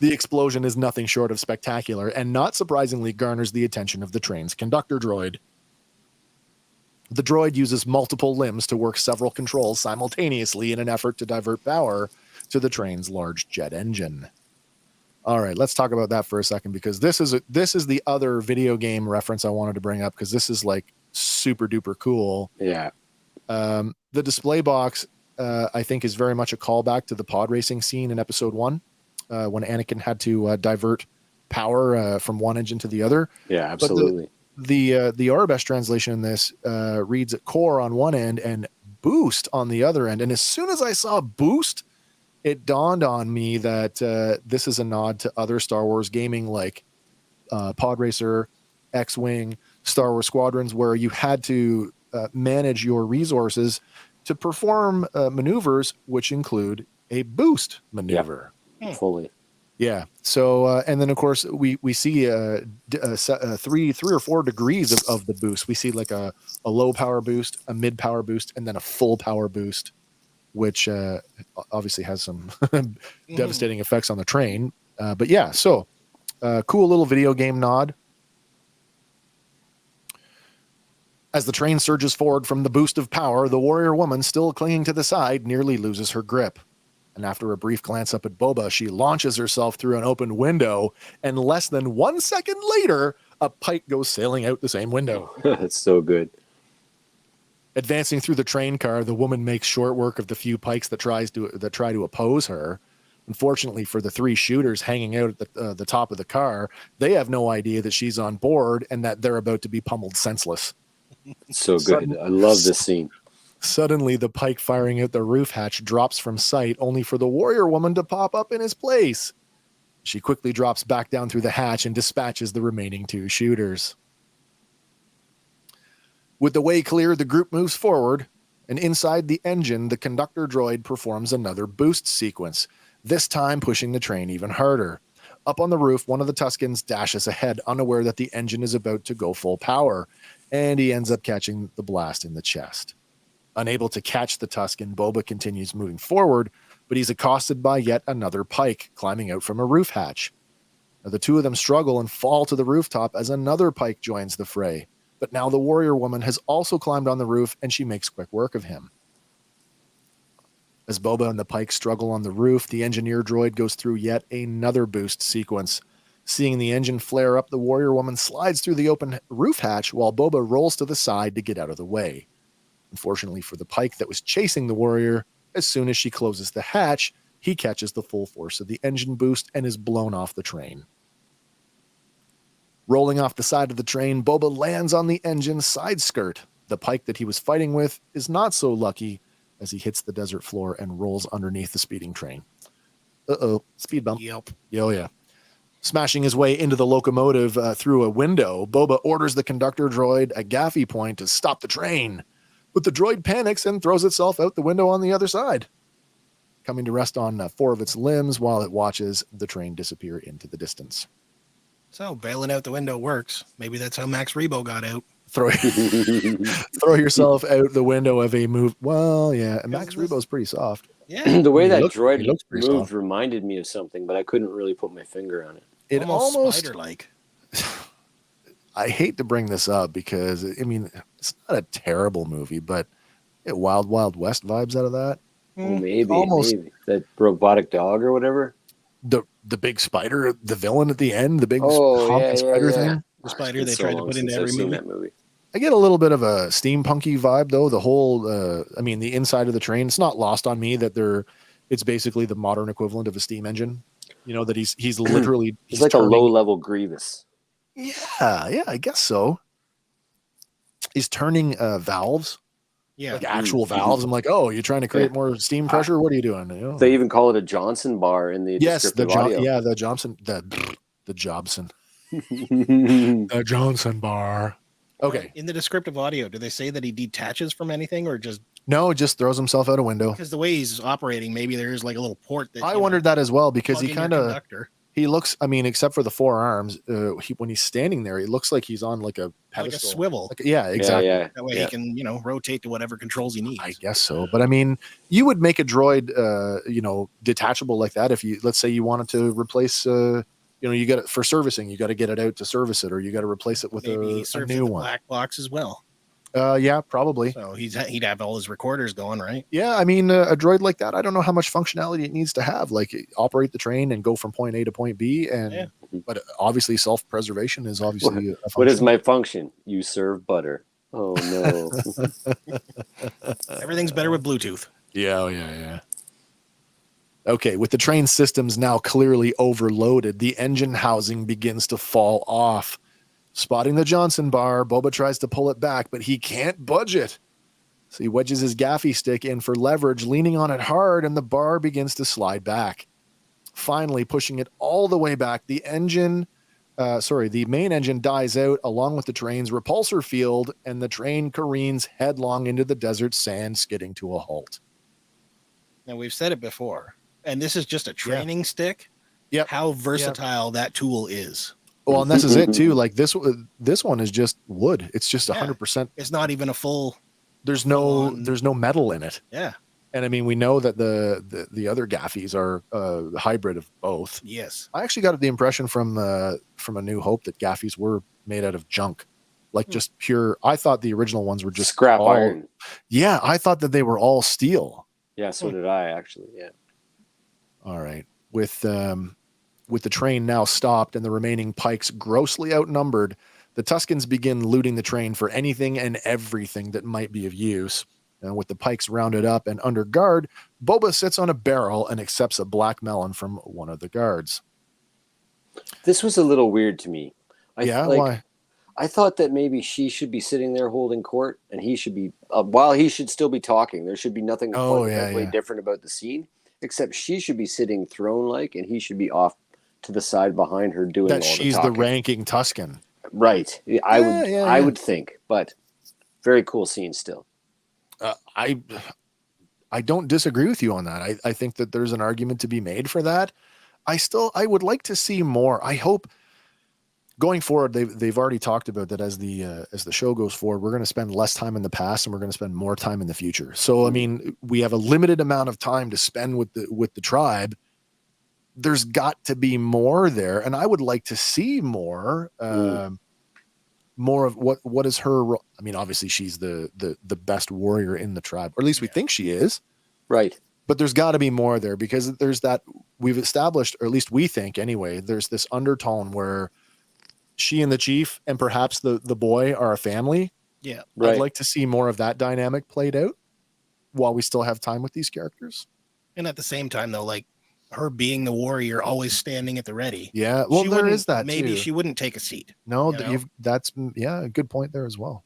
explosion is nothing short of spectacular and not surprisingly garners the attention of the train's conductor droid. The droid uses multiple limbs to work several controls simultaneously in an effort to divert power to the train's large jet engine. All right, let's talk about that for a second, because this is the other video game reference I wanted to bring up, because this is like super duper cool. Yeah. The display box, I think, is very much a callback to the pod racing scene in episode 1, when Anakin had to divert power from one engine to the other. Yeah, absolutely. But the Arabesh translation in this reads core on one end and boost on the other end. And as soon as I saw boost, it dawned on me that this is a nod to other Star Wars gaming like Pod Racer, X-Wing, Star Wars Squadrons, where you had to manage your resources to perform maneuvers, which include a boost maneuver. Yep. Fully. Yeah. So, and then of course we see 3 or 4 degrees of the boost. We see like a low power boost, a mid power boost, and then a full power boost, which obviously has some devastating effects on the train. But yeah, so cool little video game nod. As the train surges forward from the boost of power, the warrior woman, still clinging to the side, nearly loses her grip. And after a brief glance up at Boba, she launches herself through an open window, and less than 1 second later, a pike goes sailing out the same window. That's so good. Advancing through the train car, the woman makes short work of the few pikes that try to oppose her. Unfortunately for the 3 shooters hanging out at the top of the car, they have no idea that she's on board and that they're about to be pummeled senseless. So good. I love this scene. Suddenly, the pike firing out the roof hatch drops from sight, only for the warrior woman to pop up in his place. She quickly drops back down through the hatch and dispatches the remaining 2 shooters. With the way clear, the group moves forward, and inside the engine, the conductor droid performs another boost sequence, this time pushing the train even harder. Up on the roof, one of the Tuscans dashes ahead, unaware that the engine is about to go full power, and he ends up catching the blast in the chest. Unable to catch the Tuscan, Boba continues moving forward, but he's accosted by yet another pike climbing out from a roof hatch. Now, the 2 of them struggle and fall to the rooftop as another pike joins the fray. But now the warrior woman has also climbed on the roof, and she makes quick work of him. As Boba and the pike struggle on the roof, the engineer droid goes through yet another boost sequence. Seeing the engine flare up, the warrior woman slides through the open roof hatch while Boba rolls to the side to get out of the way. Unfortunately for the pike that was chasing the warrior, as soon as she closes the hatch, he catches the full force of the engine boost and is blown off the train. Rolling off the side of the train, Boba lands on the engine's side skirt. The pike that he was fighting with is not so lucky as he hits the desert floor and rolls underneath the speeding train. Uh-oh, speed bump. Yep. Oh, yeah. Smashing his way into the locomotive through a window, Boba orders the conductor droid a gaffy point to stop the train. But the droid panics and throws itself out the window on the other side, coming to rest on 4 of its limbs while it watches the train disappear into the distance. So bailing out the window works. Maybe that's how Max Rebo got out. Throw yourself out the window of a move. Well, yeah, and Max Rebo's pretty soft. Yeah. The way He that looks droid pretty moved soft. reminded me of something, but I couldn't really put my finger on it. It almost spider-like. I hate to bring this up because, I mean, it's not a terrible movie, but it Wild Wild West vibes out of that. Oh, maybe almost. maybe that robotic dog or whatever. The big spider, the villain at the end, the big yeah, spider yeah. thing. The spider It's they so tried to long put into since every I've seen movie. that movie. I get a little bit of a steampunky vibe though. The whole, I mean, the inside of the train. It's not lost on me that it's basically the modern equivalent of a steam engine. You know that he's literally He's like turning, a low-level Grievous. Yeah, I guess so. He's turning valves, Yeah. like actual valves. I'm like, oh, you're trying to create more steam pressure. What are you doing? You know? They even call it a Johnson bar in the descriptive audio. the Johnson, the Jobson, the Johnson bar. Okay, In the descriptive audio, do they say that he detaches from anything or just no, just throws himself out a window. because the way he's operating, maybe there's like a little port that I wondered that as well because plug he in your kind of conductor, he looks. I mean, except for the 4 arms, when he's standing there, he looks like he's on like a like a pedestal. swivel. Yeah, exactly. Yeah. That way he can, rotate to whatever controls he needs. I guess so. But I mean, you would make a droid, detachable like that if let's say you wanted to replace, you got it for servicing, you got to get it out to service it, or you got to replace it with Maybe he a serves new the one. black box as well. Yeah, probably. So he'd have all his recorders going, right? Yeah, I mean, a droid like that, I don't know how much functionality it needs to have, like operate the train and go from point A to point B, but obviously self-preservation is obviously a function. What is my function? You serve butter. Oh no. Everything's better with Bluetooth. Yeah. Okay, with the train systems now clearly overloaded, the engine housing begins to fall off. Spotting the Johnson bar, Boba tries to pull it back, but he can't budge it. So he wedges his gaffy stick in for leverage, leaning on it hard, and the bar begins to slide back. Finally, pushing it all the way back, the main engine dies out along with the train's repulsor field, and the train careens headlong into the desert sand, skidding to a halt. Now we've said it before, and this is just a training stick. Yep. How versatile that tool is. Well, and this is it too. Like this one is just wood. It's just 100%. It's not even a full. There's no metal in it. Yeah. And I mean, we know that the other gaffies are a hybrid of both. Yes. I actually got the impression from A New Hope that gaffies were made out of junk. like just pure. I thought the original ones were just scrap all, iron. Yeah, I thought that they were all steel. Yeah, so did I actually. Yeah. All right, with the train now stopped and the remaining pikes grossly outnumbered, the Tuscans begin looting the train for anything and everything that might be of use. And with the pikes rounded up and under guard, Boba sits on a barrel and accepts a black melon from one of the guards. This was a little weird to me. Why? I thought that maybe she should be sitting there holding court, and he should be while he should still be talking. There should be nothing fundamentally different about the scene, except she should be sitting throne-like, and he should be off to the side behind her doing all the talking. She's the ranking Tuscan, right? I would think, but very cool scene still. I don't disagree with you on that. I think that there's an argument to be made for that. I would like to see more. I hope going forward, they've already talked about that as the show goes forward, we're going to spend less time in the past and we're going to spend more time in the future. So, I mean, we have a limited amount of time to spend with the tribe. There's got to be more there. And I would like to see more, more of what is her. I mean, obviously she's the best warrior in the tribe, or at least we think she is. Right. But there's got to be more there, because there's that we've established, or at least we think anyway, there's this undertone where she and the chief and perhaps the boy are a family. Yeah. Right. I'd like to see more of that dynamic played out while we still have time with these characters. And at the same time, though, like her being the warrior, always standing at the ready. Yeah. Well, there is that maybe too. she wouldn't take a seat. No, that's a good point there as well.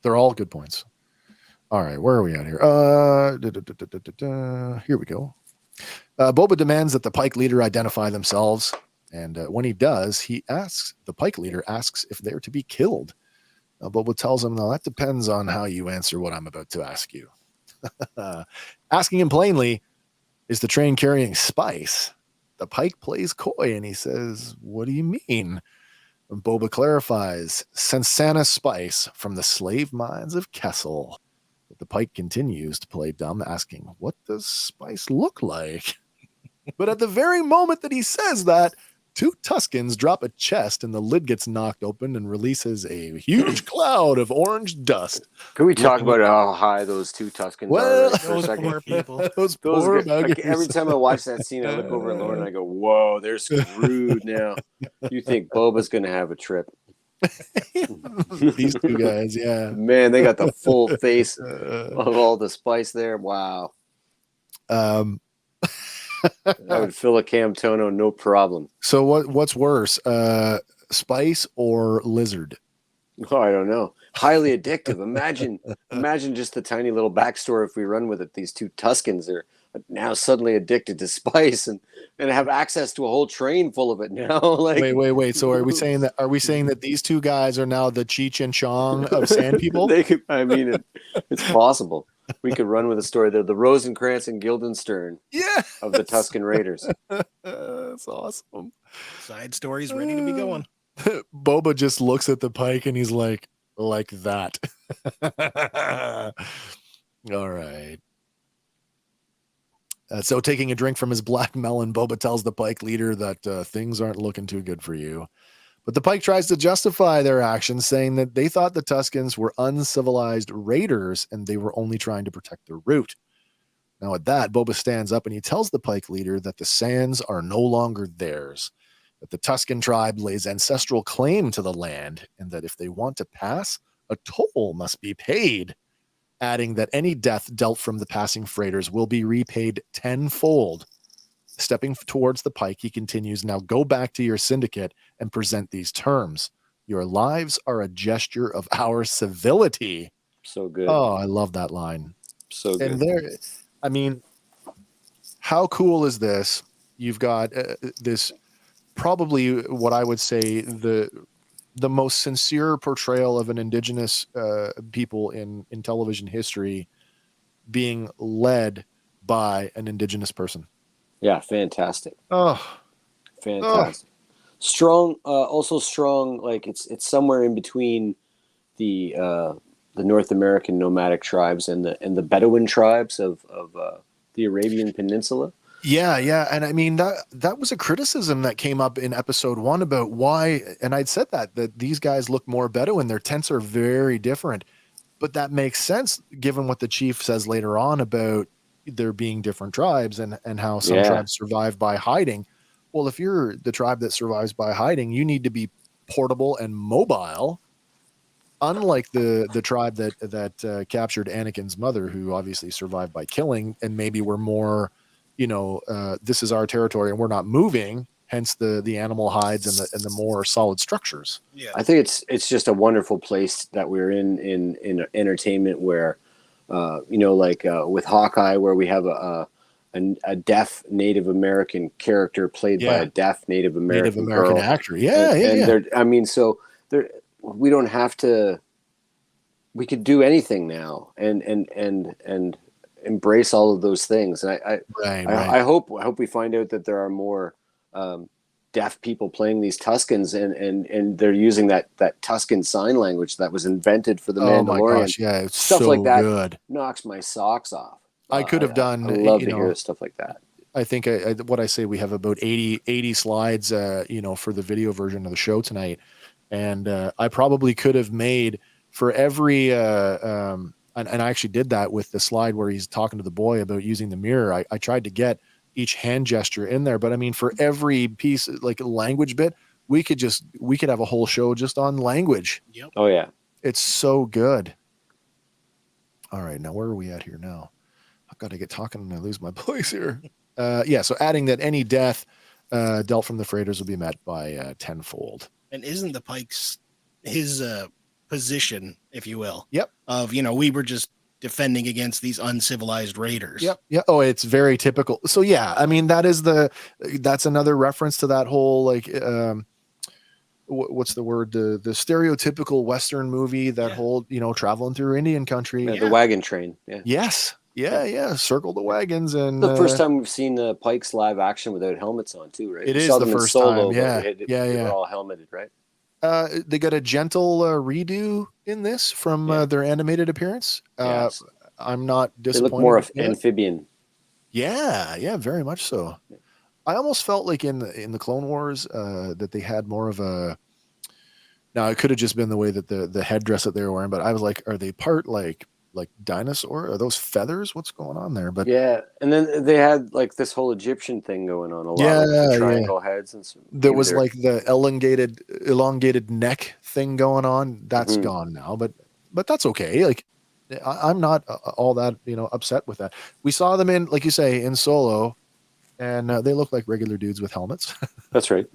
They're all good points. All right, where are we at here? Here we go. Boba demands that the pike leader identify themselves, and when he does, the pike leader asks if they're to be killed. Boba tells him, "No, that depends on how you answer what I'm about to ask you." Asking him plainly, "Is the train carrying spice?" The pike plays coy and he says, "What do you mean?" And Boba clarifies, "Sensana spice from the slave mines of Kessel." But the pike continues to play dumb, asking, "What does spice look like?" But at the very moment that he says that, two Tuscans drop a chest and the lid gets knocked open and releases a huge cloud of orange dust. Can we talk about how high those two Tuscans are for a second? Poor people. Those poor like, every time I watch that scene, I look over at Lauren and I go, "Whoa, they're screwed now." You think Boba's going to have a trip. These two guys, yeah. Man, they got the full face of all the spice there. Wow. I would fill a Camtono, no problem. So what's worse, spice or lizard? Oh, I don't know. Highly addictive. Imagine just the tiny little backstory if we run with it. These two Tuscans are now suddenly addicted to spice and have access to a whole train full of it now. Like, wait. So are we saying that these two guys are now the Cheech and Chong of Sand People? It's possible. We could run with a story. They're the Rosencrantz and Guildenstern of the Tuscan Raiders. That's awesome. Side stories ready to be going. Boba just looks at the pike and he's like that. All right. So taking a drink from his black melon, Boba tells the pike leader that things aren't looking too good for you. But the pike tries to justify their actions, saying that they thought the Tuscans were uncivilized raiders and they were only trying to protect their route. Now at that, Boba stands up and he tells the pike leader that the sands are no longer theirs, that the Tuscan tribe lays ancestral claim to the land, and that if they want to pass, a toll must be paid, adding that any death dealt from the passing freighters will be repaid tenfold. Stepping towards the pike, he continues, "Now go back to your syndicate and present these terms. Your lives are a gesture of our civility." So good. Oh, I love that line. So good. And there, I mean, how cool is this? You've got this, probably what I would say the most sincere portrayal of an indigenous people in television history being led by an indigenous person. Yeah, fantastic. Oh, fantastic. Strong, also strong. Like it's somewhere in between the North American nomadic tribes and the Bedouin tribes of the Arabian Peninsula. Yeah. And I mean, that was a criticism that came up in episode 1 about why, and I'd said that these guys look more Bedouin. Their tents are very different. But that makes sense given what the chief says later on about there being different tribes and how some tribes survive by hiding. Well, if you're the tribe that survives by hiding, you need to be portable and mobile, unlike the tribe that captured Anakin's mother, who obviously survived by killing, and maybe were more, this is our territory and we're not moving. Hence the animal hides and the more solid structures. Yeah, I think it's just a wonderful place that we're in entertainment where, with Hawkeye, where we have a deaf Native American character played by a deaf Native American girl. actor. We don't have to. We could do anything now, and embrace all of those things. And I hope we find out that there are more deaf people playing these Tuscans, and they're using that Tuscan sign language that was invented for the Mandalorian. My gosh, yeah, it's stuff so like that good. Knocks my socks off. I could have done. I love to hear stuff like that. I think what I say, we have about 80 slides, for the video version of the show tonight, and I probably could have made for every. And I actually did that with the slide where he's talking to the boy about using the mirror. I tried to get each hand gesture in there, but I mean, for every piece, like language bit, we could have a whole show just on language. Yep. Oh yeah. It's so good. All right. Now where are we at here now? I've got to get talking and I lose my place here. So adding that any death dealt from the freighters will be met by tenfold. And isn't the Pike's his position, if you will? Yep. Of, we were just defending against these uncivilized raiders. Yep. Yeah. Oh, it's very typical. So yeah, I mean, that's another reference to that whole, like, what's the word? The stereotypical Western movie, that whole, traveling through Indian country. Yeah, the wagon train. Yeah. Yes. Yeah. Circle the wagons. And the first time we've seen the Pikes live action without helmets on too, right? It is the first time. Yeah. They were all helmeted, right? They got a gentle redo in this from their animated appearance. Yes. I'm not disappointed. They look more amphibian. Yeah, very much so. Yeah. I almost felt like in the Clone Wars that they had more of a. Now it could have just been the way that the headdress that they were wearing, but I was like, are they part like dinosaur? Are those feathers? What's going on there? But yeah, and then they had like this whole Egyptian thing going on a lot. With the triangle heads and some. There was like the elongated neck thing going on. That's gone now, but that's okay. Like I'm not all that upset with that. We saw them in, like you say, in Solo, and they look like regular dudes with helmets. That's right.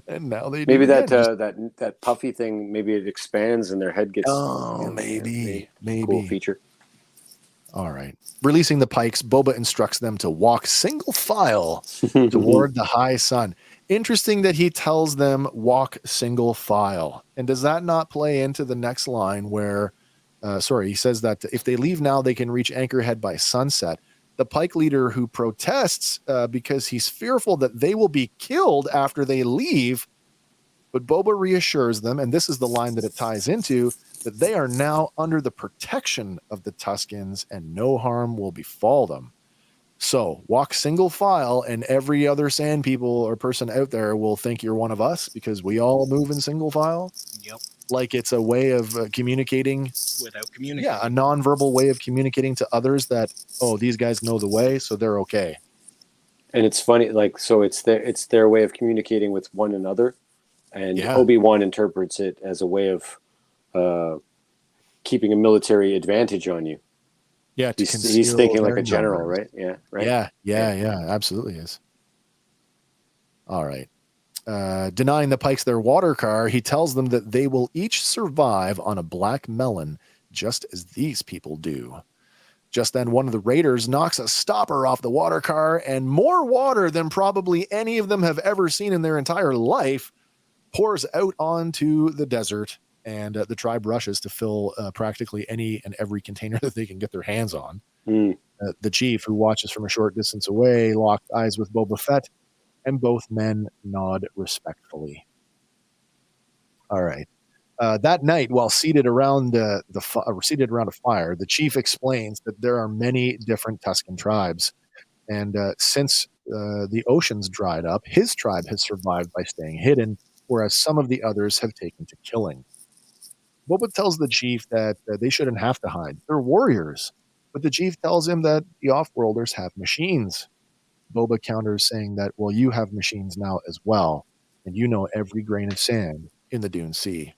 And now they maybe that puffy thing, maybe it expands and their head gets. Maybe cool feature. All right. Releasing the Pikes, Boba instructs them to walk single file toward the high sun. Interesting that he tells them walk single file. And does that not play into the next line where, he says that if they leave now, they can reach Anchorhead by sunset. The Pike leader who protests because he's fearful that they will be killed after they leave. But Boba reassures them, and this is the line that it ties into, that they are now under the protection of the Tuscans and no harm will befall them. So walk single file, and every other sand people or person out there will think you're one of us because we all move in single file. Yep. Like it's a way of communicating without communicating. Yeah, a nonverbal way of communicating to others that, these guys know the way, so they're okay. And it's funny, like, so it's their way of communicating with one another, and ObiWan interprets it as a way of keeping a military advantage on you. Yeah, he's thinking like a general, right? Yeah, right. Yeah, absolutely is. All right. Denying the Pikes their water car, he tells them that they will each survive on a black melon, just as these people do. Just then, one of the raiders knocks a stopper off the water car, and more water than probably any of them have ever seen in their entire life pours out onto the desert, and the tribe rushes to fill practically any and every container that they can get their hands on. The chief, who watches from a short distance away, locked eyes with Boba Fett, and both men nod respectfully. All right. That night, while seated around a fire, the chief explains that there are many different Tuscan tribes, and since the ocean's dried up, his tribe has survived by staying hidden, whereas some of the others have taken to killing. Boba tells the chief that they shouldn't have to hide. They're warriors. But the chief tells him that the offworlders have machines. Boba counters saying that, well, you have machines now as well, and you know every grain of sand in the Dune Sea.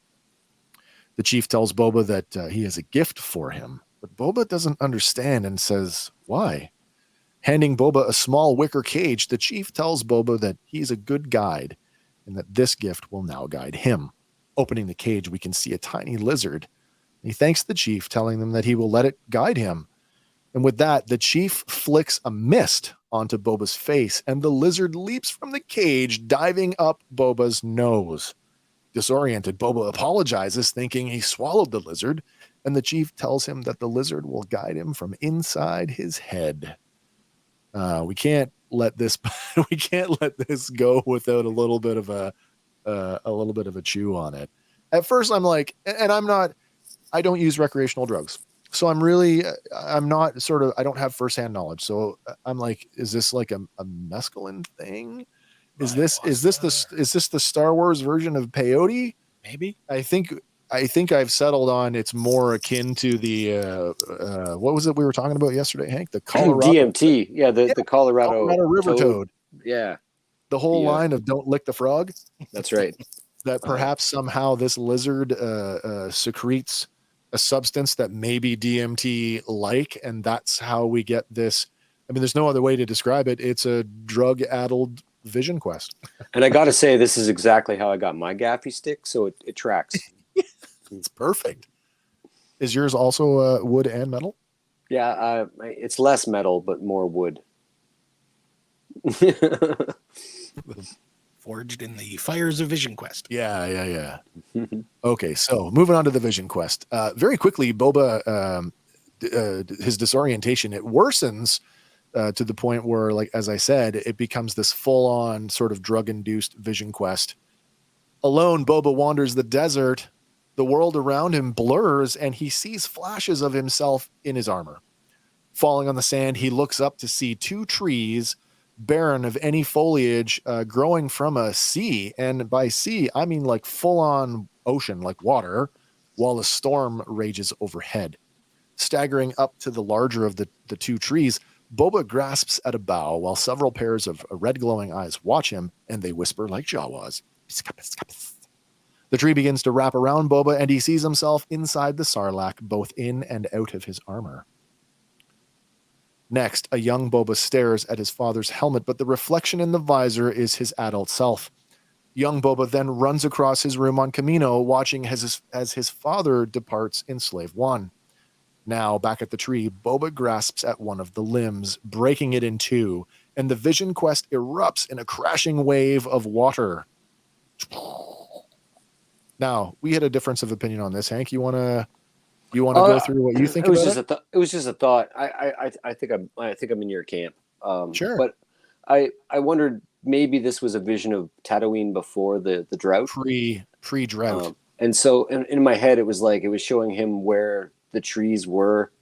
The chief tells Boba that he has a gift for him, but Boba doesn't understand and says, why? Handing Boba a small wicker cage, the chief tells Boba that he's a good guide and that this gift will now guide him. Opening the cage, we can see a tiny lizard. He thanks the chief, telling them that he will let it guide him. And with that, the chief flicks a mist onto Boba's face, and the lizard leaps from the cage, diving up Boba's nose. Disoriented, Boba apologizes, thinking he swallowed the lizard, and the chief tells him that the lizard will guide him from inside his head. We can't let this go without a little bit of a chew on it. At first, I'm like, and I don't use recreational drugs. So I don't have firsthand knowledge. So I'm like, is this like a mescaline thing? Is this the Star Wars version of peyote? Maybe. I think I've settled on it's more akin to the what was it we were talking about yesterday, Hank? The Colorado DMT. Yeah, the Colorado River toad. Yeah. The whole line of "Don't lick the frog." That's right. That perhaps somehow this lizard secretes a substance that may be DMT-like, and that's how we get this. I mean, there's no other way to describe it. It's a drug-addled vision quest. And I got to say, this is exactly how I got my gaffy stick, so it tracks. It's perfect. Is yours also wood and metal? Yeah, it's less metal, but more wood. Forged in the fires of Vision Quest. Yeah. Okay, so moving on to the Vision Quest. Very quickly, Boba, his disorientation, it worsens to the point where, like, as I said, it becomes this full-on sort of drug-induced Vision Quest. Alone, Boba wanders the desert. The world around him blurs, and he sees flashes of himself in his armor. Falling on the sand, he looks up to see two trees, barren of any foliage, growing from a sea. And by sea, I mean like full-on ocean, like water, while a storm rages overhead. Staggering up to the larger of the two trees, Boba grasps at a bough while several pairs of red glowing eyes watch him, and they whisper like Jawas. The tree begins to wrap around Boba, and he sees himself inside the Sarlacc, both in and out of his armor. Next, a young Boba stares at his father's helmet, but the reflection in the visor is his adult self. Young Boba then runs across his room on Kamino, watching as his father departs in Slave One. Now, back at the tree, Boba grasps at one of the limbs, breaking it in two, and the Vision Quest erupts in a crashing wave of water. Now, we had a difference of opinion on this. Hank, you want to go through what you think about it? It was just a thought. I think I'm in your camp. Sure. But I wondered, maybe this was a vision of Tatooine before the drought. Pre-drought. And so in my head, it was like it was showing him where the trees were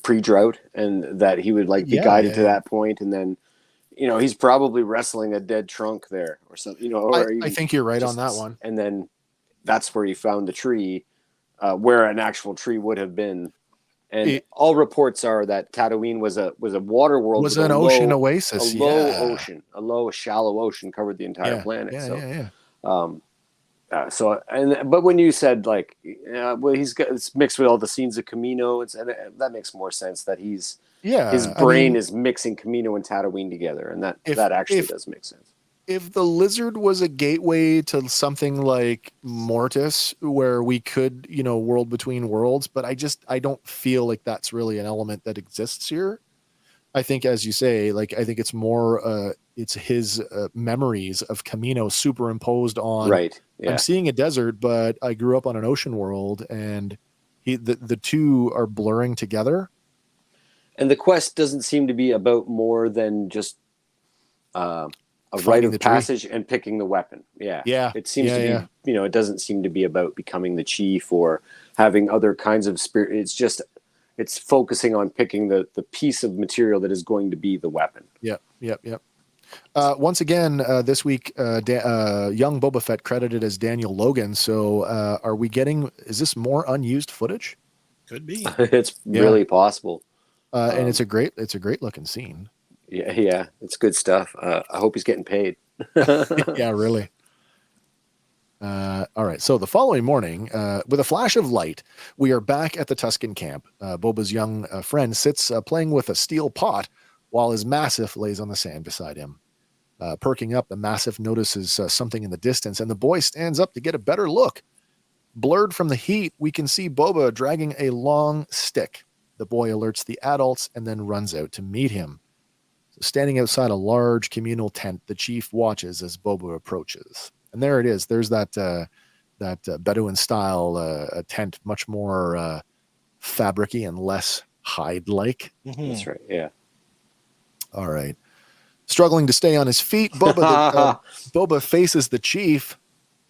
pre-drought, and that he would be guided to that point, and then he's probably wrestling a dead trunk there or something. I think you're right on that one. And then that's where he found the tree, where an actual tree would have been. And all reports are that Tatooine was a water world. Was an ocean oasis. A low, shallow ocean covered the entire planet. But when you said it's mixed with all the scenes of Kamino, that makes more sense that his brain is mixing Kamino and Tatooine together, and that actually does make sense. If the lizard was a gateway to something like Mortis, where we could, world between worlds, but I don't feel like that's really an element that exists here. I think, as you say, I think it's more, it's his memories of Kamino superimposed on. Right. Yeah. I'm seeing a desert, but I grew up on an ocean world, and the two are blurring together. And the quest doesn't seem to be about more than just a rite of passage and picking the weapon. Yeah. Yeah. It seems to be, it doesn't seem to be about becoming the chief or having other kinds of spirit. It's It's focusing on picking the piece of material that is going to be the weapon. Yep. Once again, this week, young Boba Fett credited as Daniel Logan. So is this more unused footage? Could be. It's really possible. And it's a great looking scene. Yeah, it's good stuff. I hope he's getting paid. Yeah, really. All right. So the following morning, with a flash of light, we are back at the Tuscan camp. Boba's young friend sits playing with a steel pot while his Massif lays on the sand beside him. Perking up, the Massif notices something in the distance, and the boy stands up to get a better look. Blurred from the heat, we can see Boba dragging a long stick. The boy alerts the adults and then runs out to meet him. So standing outside a large communal tent, the chief watches as Boba approaches. And there it is. There's that Bedouin style tent, much more fabricy and less hide-like. Mm-hmm. That's right. Yeah. All right. Struggling to stay on his feet, Boba faces the chief.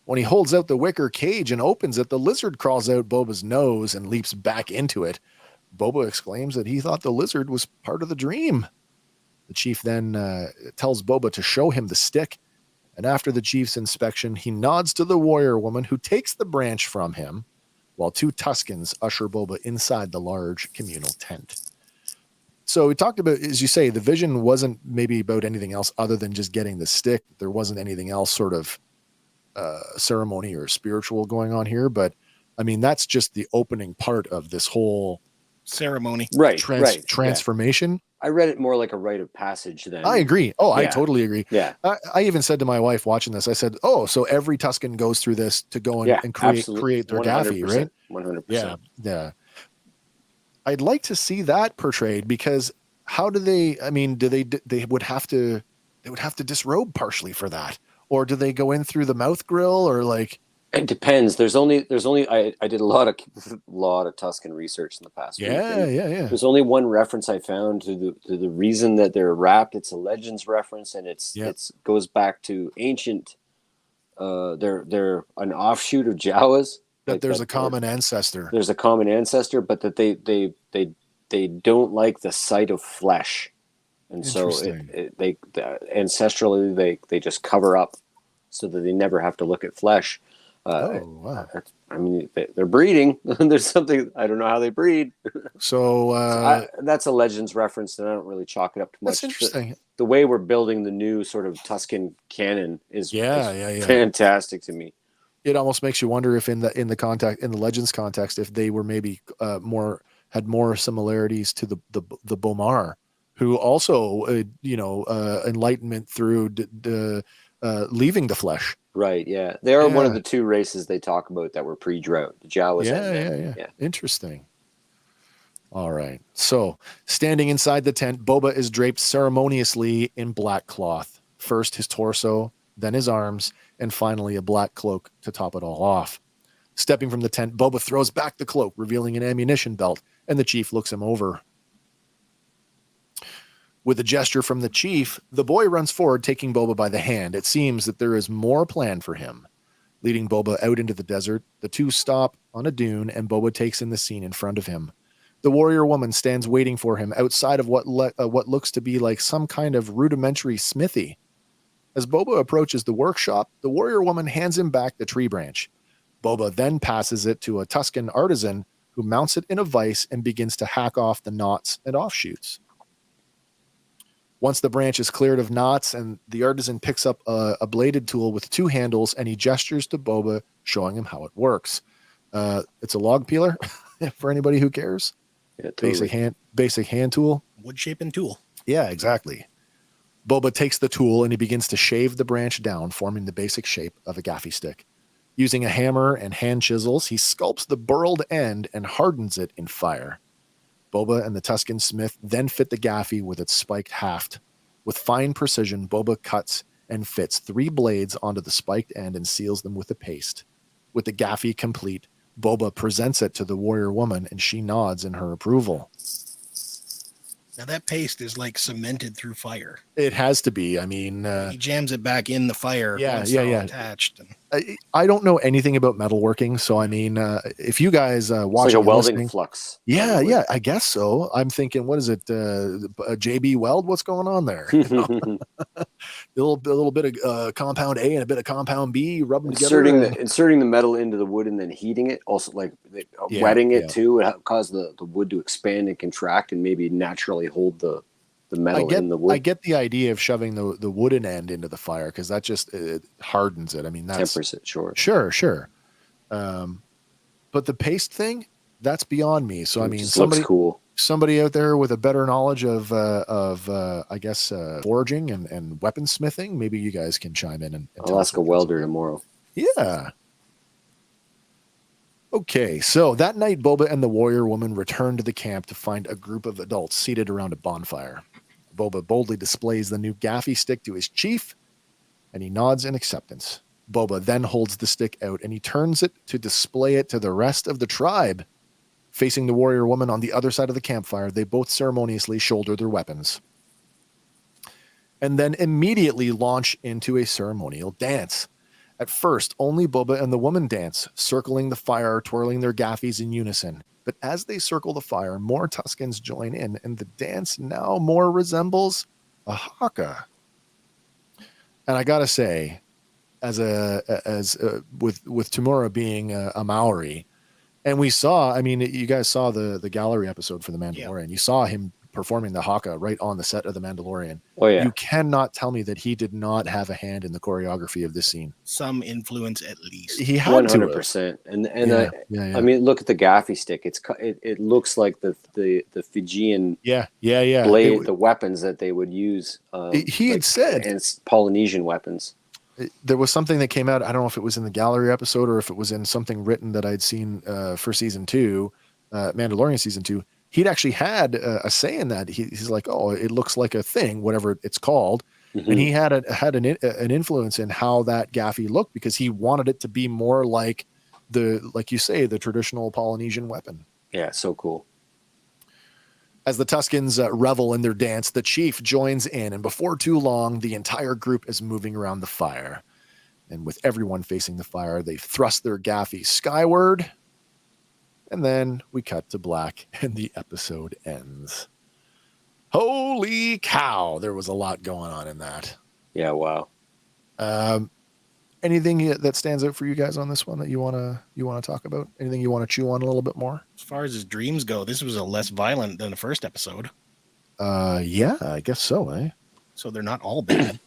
When he holds out the wicker cage and opens it, the lizard crawls out Boba's nose and leaps back into it. Boba exclaims that he thought the lizard was part of the dream. The chief then tells Boba to show him the stick. And after the chief's inspection, he nods to the warrior woman who takes the branch from him, while two Tuscans usher Boba inside the large communal tent. So we talked about, as you say, the vision wasn't maybe about anything else other than just getting the stick. There wasn't anything else sort of ceremony or spiritual going on here. But I mean, that's just the opening part of this whole ceremony. Right. Transformation. Yeah. I read it more like a rite of passage then. I agree. I totally agree. Yeah. I even said to my wife watching this, I said, so every Tuscan goes through this to go and create their gaffy, right? 100%. Yeah. I'd like to see that portrayed, because how do they would have to disrobe partially for that, or do they go in through the mouth grill, or like? It depends. There's only I did a lot of Tuscan research in the past week. Yeah. There's only one reference I found to the reason that they're wrapped. It's a Legends reference, and it's goes back to ancient. They're an offshoot of Jawas. That there's a common ancestor. There's a common ancestor, but that they don't like the sight of flesh, and so ancestrally they just cover up so that they never have to look at flesh. Wow. I mean, they're breeding. There's something, I don't know how they breed. So that's a Legends reference, and I don't really chalk it up too much. That's interesting. The way we're building the new sort of Tuscan canon is fantastic to me. It almost makes you wonder if in the Legends context, if they were maybe had more similarities to the Bomar, who also enlightenment through leaving the flesh. Right. Yeah, they are one of the two races they talk about that were pre-drought. The Jawas. Yeah. Interesting. All right. So, standing inside the tent, Boba is draped ceremoniously in black cloth. First his torso, then his arms, and finally a black cloak to top it all off. Stepping from the tent, Boba throws back the cloak, revealing an ammunition belt, and the chief looks him over. With a gesture from the chief, the boy runs forward, taking Boba by the hand. It seems that there is more planned for him. Leading Boba out into the desert, the two stop on a dune, and Boba takes in the scene in front of him. The warrior woman stands waiting for him outside of what looks to be like some kind of rudimentary smithy. As Boba approaches the workshop, the warrior woman hands him back the tree branch. Boba then passes it to a Tuscan artisan who mounts it in a vise and begins to hack off the knots and offshoots. Once the branch is cleared of knots, and the artisan picks up a bladed tool with two handles, and he gestures to Boba, showing him how it works. It's a log peeler for anybody who cares. Yeah, totally. Basic hand tool. Wood shaping tool. Yeah, exactly. Boba takes the tool and he begins to shave the branch down, forming the basic shape of a gaffy stick. Using a hammer and hand chisels, he sculpts the burled end and hardens it in fire. Boba and the Tuscan smith then fit the gaffy with its spiked haft. With fine precision, Boba cuts and fits 3 blades onto the spiked end and seals them with a paste. With the gaffy complete, Boba presents it to the warrior woman, and she nods in her approval. Now that paste is like cemented through fire. It has to be. I mean, He jams it back in the fire. Yeah, once yeah, they're all yeah. attached. I don't know anything about metalworking, so I mean, if you guys It's watching like a and welding listening, flux. yeah, probably. yeah, I guess so. I'm thinking, what is it, JB Weld? What's going on there? You know? a little bit of compound A and a bit of compound B, rub them together. Inserting the metal into the wood and then heating it, also like wetting it too, it caused the wood to expand and contract and maybe naturally hold the metal in the wood. I get the idea of shoving the wooden end into the fire because that just hardens it. I mean, that's tempers it, sure. But the paste thing, that's beyond me. So I mean, looks cool. Somebody out there with a better knowledge of I guess forging and weaponsmithing, maybe you guys can chime in and I'll ask a welder tomorrow. Yeah. Okay, so that night, Boba and the warrior woman returned to the camp to find a group of adults seated around a bonfire. Boba boldly displays the new gaffy stick to his chief, and he nods in acceptance. Boba then holds the stick out, and he turns it to display it to the rest of the tribe. Facing the warrior woman on the other side of the campfire, they both ceremoniously shoulder their weapons, and then immediately launch into a ceremonial dance. At first, only Boba and the woman dance, circling the fire, twirling their gaffies in unison. But as they circle the fire, more Tuscans join in, and the dance now more resembles a haka. And I gotta say, with Tamura being a Maori, and we saw, I mean, you guys saw the gallery episode for The Mandalorian. Yeah. You saw him performing the haka right on the set of The Mandalorian. Oh yeah. You cannot tell me that he did not have a hand in the choreography of this scene. Some influence at least. He had 100%. And I mean, look at the gaffy stick. It looks like the Fijian blade, the weapons that they would use. He had said, and Polynesian weapons. There was something that came out. I don't know if it was in the gallery episode or if it was in something written that I'd seen for season 2, Mandalorian season 2. He'd actually had a say in that. He's like, oh, it looks like a thing, whatever it's called. Mm-hmm. And he had an influence in how that gaffy looked because he wanted it to be more like like you say, the traditional Polynesian weapon. Yeah, so cool. As the Tuscans revel in their dance, the chief joins in, and before too long, the entire group is moving around the fire. And with everyone facing the fire, they thrust their gaffies skyward. And then we cut to black and the episode ends. Holy cow. There was a lot going on in that. Yeah. Wow. Anything that stands out for you guys on this one that you want to talk about? Anything you want to chew on a little bit more? As far as his dreams go, this was a less violent than the first episode. Yeah, I guess so, eh? So they're not all bad.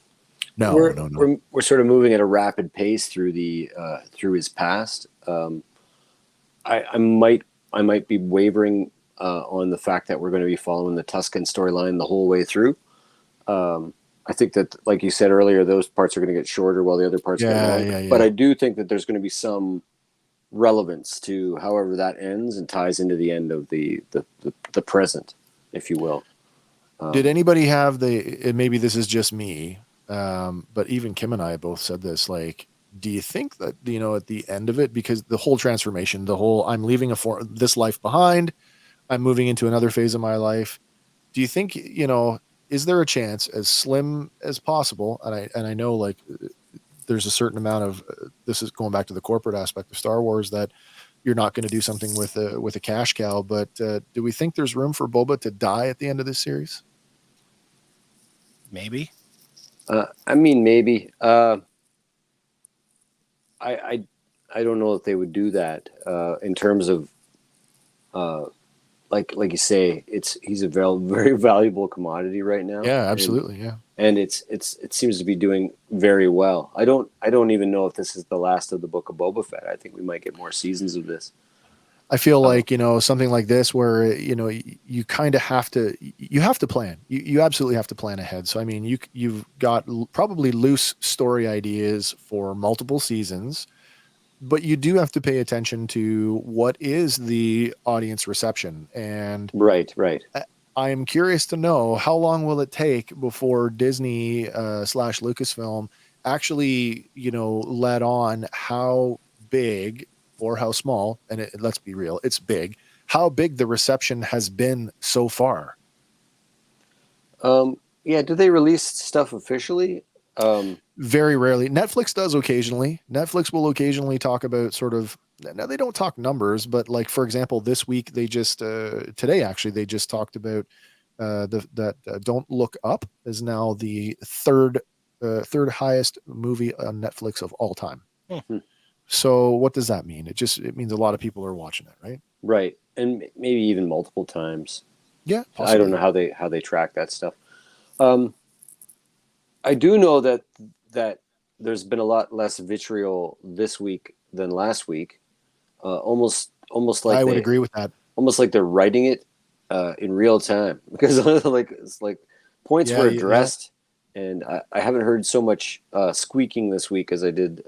No. We're sort of moving at a rapid pace through through his past. I might be wavering on the fact that we're going to be following the Tuscan storyline the whole way through. I think that, like you said earlier, those parts are going to get shorter while the other parts get longer. Yeah. But I do think that there's going to be some relevance to however that ends and ties into the end of the present, if you will. Did anybody have and maybe this is just me, but even Kim and I both said this, like, do you think that, at the end of it, because the whole transformation, I'm leaving this life behind, I'm moving into another phase of my life. Do you think, is there a chance, as slim as possible? And I know, like, there's a certain amount of, this is going back to the corporate aspect of Star Wars, that you're not going to do something with a cash cow, but do we think there's room for Boba to die at the end of this series? Maybe. I mean, maybe. I don't know if they would do that in terms of like you say, he's a very valuable commodity right now. Yeah, absolutely. And it seems to be doing very well. I don't even know if this is the last of the Book of Boba Fett. I think we might get more seasons of this. I feel like, something like this where, you kind of have to plan. You absolutely have to plan ahead. So, I mean, you've got probably loose story ideas for multiple seasons, but you do have to pay attention to what is the audience reception. And right. I am curious to know, how long will it take before Disney / Lucasfilm actually, let on how big or how small, and let's be real, it's big, how big the reception has been so far. Yeah, do they release stuff officially? Very rarely. Netflix does occasionally. Netflix will occasionally talk about sort of, now they don't talk numbers, but like, for example, this week they just, today actually, they just talked about that Don't Look Up is now the third highest movie on Netflix of all time. Hmm. So what does that mean? It means a lot of people are watching it, right? Right. And maybe even multiple times. Yeah, possibly. I don't know how they track that stuff. I do know that there's been a lot less vitriol this week than last week. Almost like I would agree with that. Almost like they're writing it in real time, because it's like points were addressed, and I haven't heard so much squeaking this week as I did.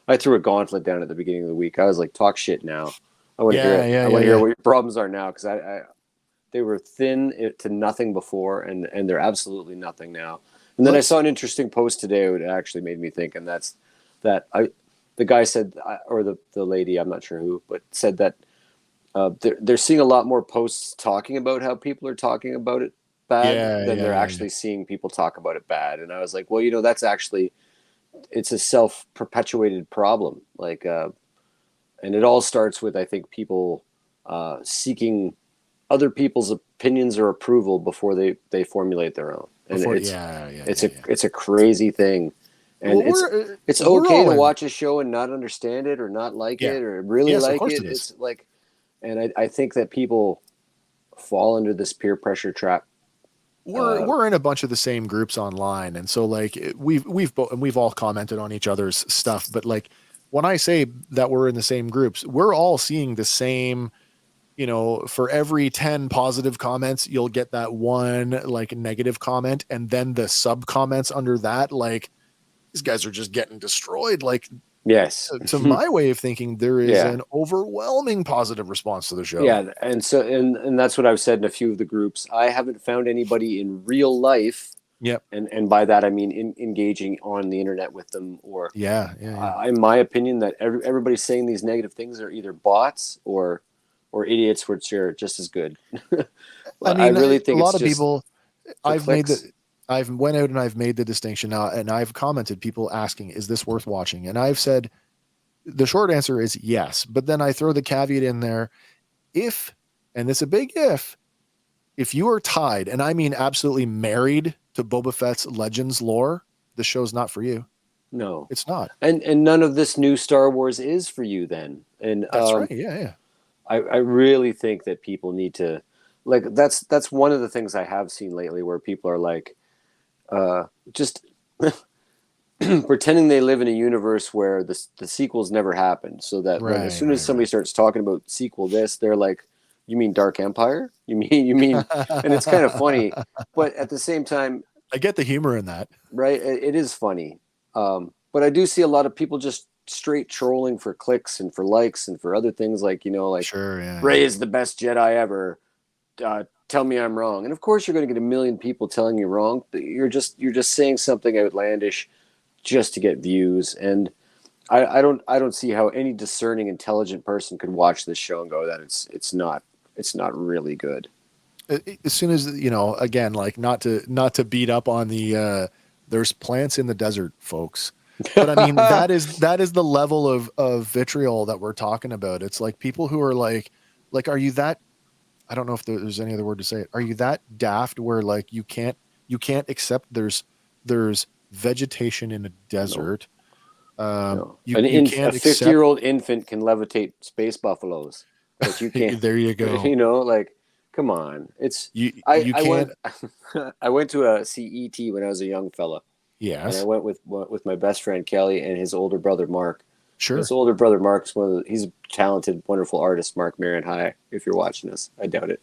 I threw a gauntlet down at the beginning of the week. I was like, "Talk shit now." I want to hear it. I want to hear what your problems are now, because they were thin to nothing before, and they're absolutely nothing now. And then I saw an interesting post today. It actually made me think, and that's that the guy said, or the lady, I'm not sure who, but said that they're seeing a lot more posts talking about how people are talking about it bad than they're actually seeing people talk about it bad. And I was like, well, that's actually, it's a self-perpetuated problem. Like, and it all starts with, I think, people seeking other people's opinions or approval before they formulate their own. And it's a crazy thing. And it's okay to watch a show and not understand it or not like it or really like it. It's like, and I think that people fall into this peer pressure trap. We're in a bunch of the same groups online, and so like we've all commented on each other's stuff. But like when I say that we're in the same groups, we're all seeing the same. For every 10 positive comments, you'll get that one like negative comment, and then the sub comments under that, like these guys are just getting destroyed. Like, yes, to my way of thinking, there is an overwhelming positive response to the show. Yeah, and so and that's what I've said in a few of the groups. I haven't found anybody in real life. Yep. And by that I mean engaging on the internet with them, or in my opinion, that everybody's saying these negative things are either bots or idiots, which are just as good. I mean, I really think a lot of people. I've went out and I've made the distinction now, and I've commented people asking, "Is this worth watching?" And I've said, the short answer is yes. But then I throw the caveat in there, and it's a big if you are tied, and I mean absolutely married to Boba Fett's Legends lore, the show's not for you. No, it's not. And none of this new Star Wars is for you then. And that's right. Yeah. I really think that people need to, like, that's one of the things I have seen lately, where people are like, just pretending they live in a universe where the sequels never happened, so that as soon as somebody starts talking about sequel this, they're like, you mean Dark Empire? You mean, and it's kind of funny, but at the same time, I get the humor in that. Right, it is funny, but I do see a lot of people just straight trolling for clicks and for likes and for other things, like Rey is the best Jedi ever. Tell me I'm wrong, and of course you're going to get a million people telling you wrong. But you're just saying something outlandish just to get views, and I don't see how any discerning, intelligent person could watch this show and go that it's not really good. As soon as again, like not to beat up on the there's plants in the desert, folks. But I mean, that is the level of vitriol that we're talking about. It's like people who are like, are you that? I don't know if there's any other word to say it. Are you that daft where like you can't accept there's vegetation in a desert? No. A 50-year-old infant can levitate space buffaloes, but you can't. There you go. Like, come on. It's you can't. I went to see ET when I was a young fella. Yes. And I went with my best friend Kelly and his older brother Mark. Sure. His older brother Mark's he's a talented, wonderful artist. Mark Maron, hi, if you're watching this. I doubt it.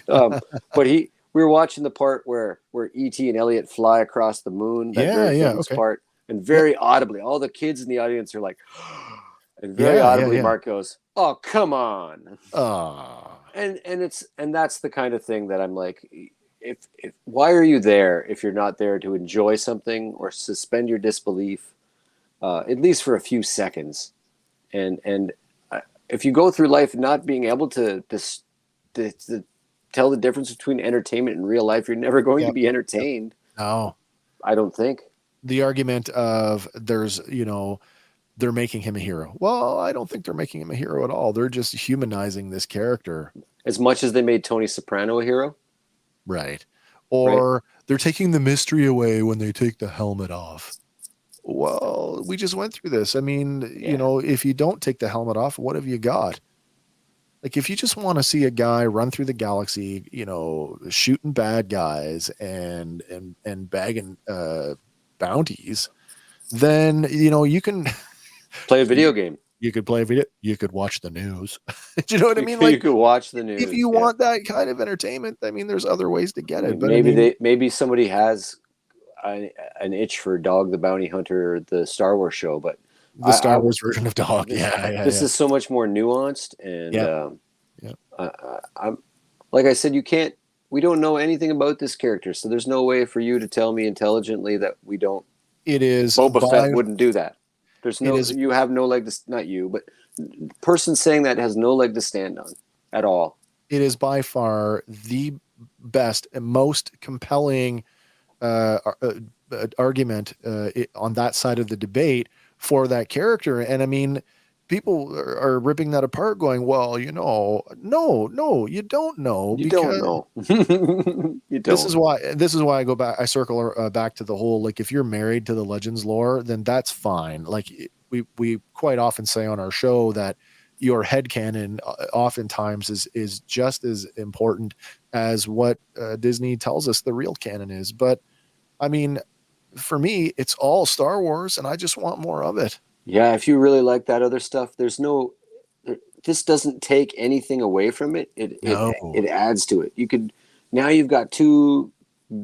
But we were watching the part where E.T. and Elliot fly across the moon. That very famous part. And very audibly, all the kids in the audience are like, and very audibly, Mark goes, "Oh, come on." And that's the kind of thing that I'm like, if why are you there if you're not there to enjoy something or suspend your disbelief, at least for a few seconds, and if you go through life not being able to tell the difference between entertainment and real life, you're never going to be entertained. No, I don't think. The argument of they're making him a hero. Well, I don't think they're making him a hero at all. They're just humanizing this character. As much as they made Tony Soprano a hero. Right. Or they're taking the mystery away when they take the helmet off. Well, we just went through this. I mean, if you don't take the helmet off, what have you got? Like, if you just want to see a guy run through the galaxy, shooting bad guys and bagging bounties, then, you can play a video game. You could play a video. You could watch the news. Do you know what I mean? Like, you could watch the news. If you want that kind of entertainment, I mean, there's other ways to get it. But maybe somebody has an itch for Dog the Bounty Hunter, the Star Wars show, but the Star Wars version of Dog. This is so much more nuanced, and I'm like I said, we don't know anything about this character, so there's no way for you to tell me intelligently that we don't. It is Boba Fett wouldn't do that. You have no leg to, not you, but person saying that has no leg to stand on at all. It is by far the best and most compelling argument on that side of the debate for that character. And I mean, people are ripping that apart going, well, no, you don't know. You don't know. You don't. This is why I go back. I circle back to the whole, like, if you're married to the Legends lore, then that's fine. Like we quite often say on our show that your headcanon oftentimes is just as important as what Disney tells us the real canon is. But I mean, for me, it's all Star Wars and I just want more of it. Yeah, if you really like that other stuff, this doesn't take anything away from it. It adds to it. You've got two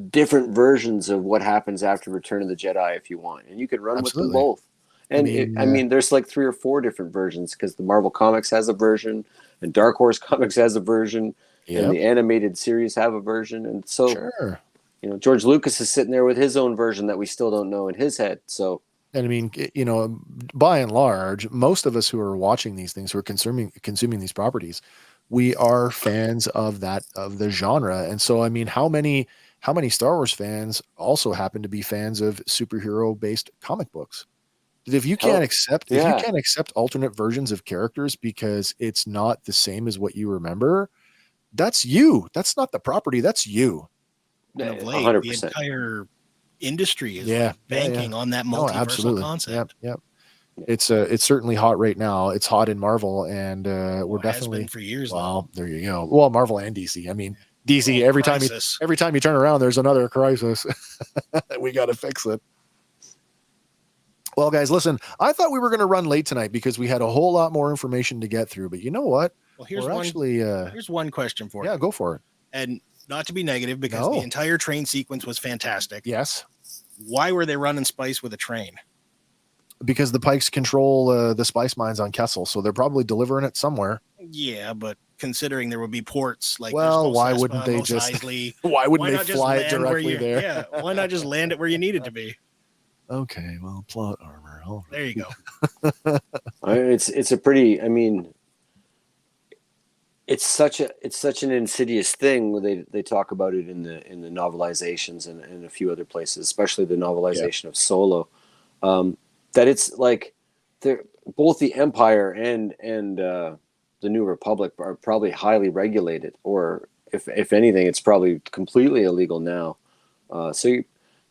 different versions of what happens after Return of the Jedi if you want, and you could run with them both. And I mean, there's like 3 or 4 different versions because the Marvel Comics has a version, and Dark Horse Comics has a version, and the animated series have a version, and so George Lucas is sitting there with his own version that we still don't know in his head. So. And I mean, by and large, most of us who are watching these things, who are consuming these properties, we are fans of the genre. And so, I mean, how many Star Wars fans also happen to be fans of superhero based comic books? If you can't accept alternate versions of characters because it's not the same as what you remember, that's you. That's not the property. That's you. Of late, 100%. the entire industry is banking on that multiversal concept. Yep. It's certainly hot right now. It's hot in Marvel, and we're definitely has been for years. Well, there you go. Well, Marvel and DC. I mean, DC every time you turn around, there's another crisis. We got to fix it. Well, guys, listen. I thought we were going to run late tonight because we had a whole lot more information to get through. But you know what? Well, here's one question for you. Yeah, go for it. And not to be negative, because the entire train sequence was fantastic. Yes. Why were they running spice with a train? Because the Pikes control the spice mines on Kessel, so they're probably delivering it somewhere. Yeah, but considering there would be ports like why wouldn't they just why wouldn't they fly it directly there? Yeah, why not just land it where you need it to be? Okay, well, plot armor. There you go. It's a pretty. I mean, it's such an insidious thing. They talk about it in the novelizations and a few other places, especially the novelization of Solo. That it's like both the Empire and the New Republic are probably highly regulated, or if anything, it's probably completely illegal now. So you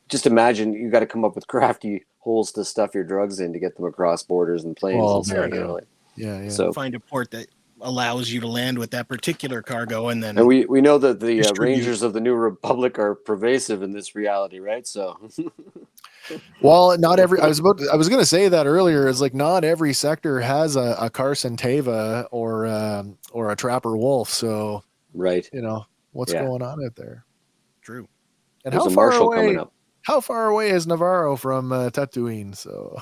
just imagine you got to come up with crafty holes to stuff your drugs in to get them across borders and planes and stuff. Yeah. So find a port that allows you to land with that particular cargo, and then we know that the Rangers of the New Republic are pervasive in this reality, right? So. Well, not every. I was going to say that earlier. Is like not every sector has a Carson Teva or a Trapper Wolf. So right, what's going on out there. True. And there's a Marshal coming up. How far away is Navarro from Tatooine? So,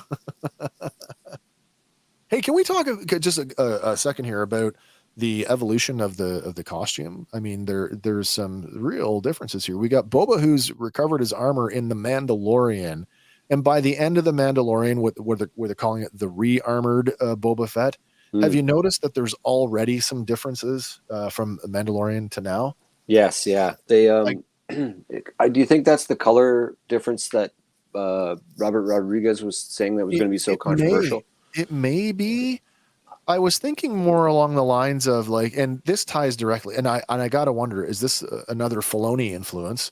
hey, can we talk just a second here about the evolution of the costume? I mean, there's some real differences here. We got Boba, who's recovered his armor in the Mandalorian, and by the end of the Mandalorian, where they're calling it the re-armored Boba Fett. Have you noticed that there's already some differences from Mandalorian to now? Yes, yeah. They Like, do you think that's the color difference that Robert Rodriguez was saying that was going to be so controversial? It may be. I was thinking more along the lines of like, and this ties directly, and I gotta wonder, is this another Filoni influence?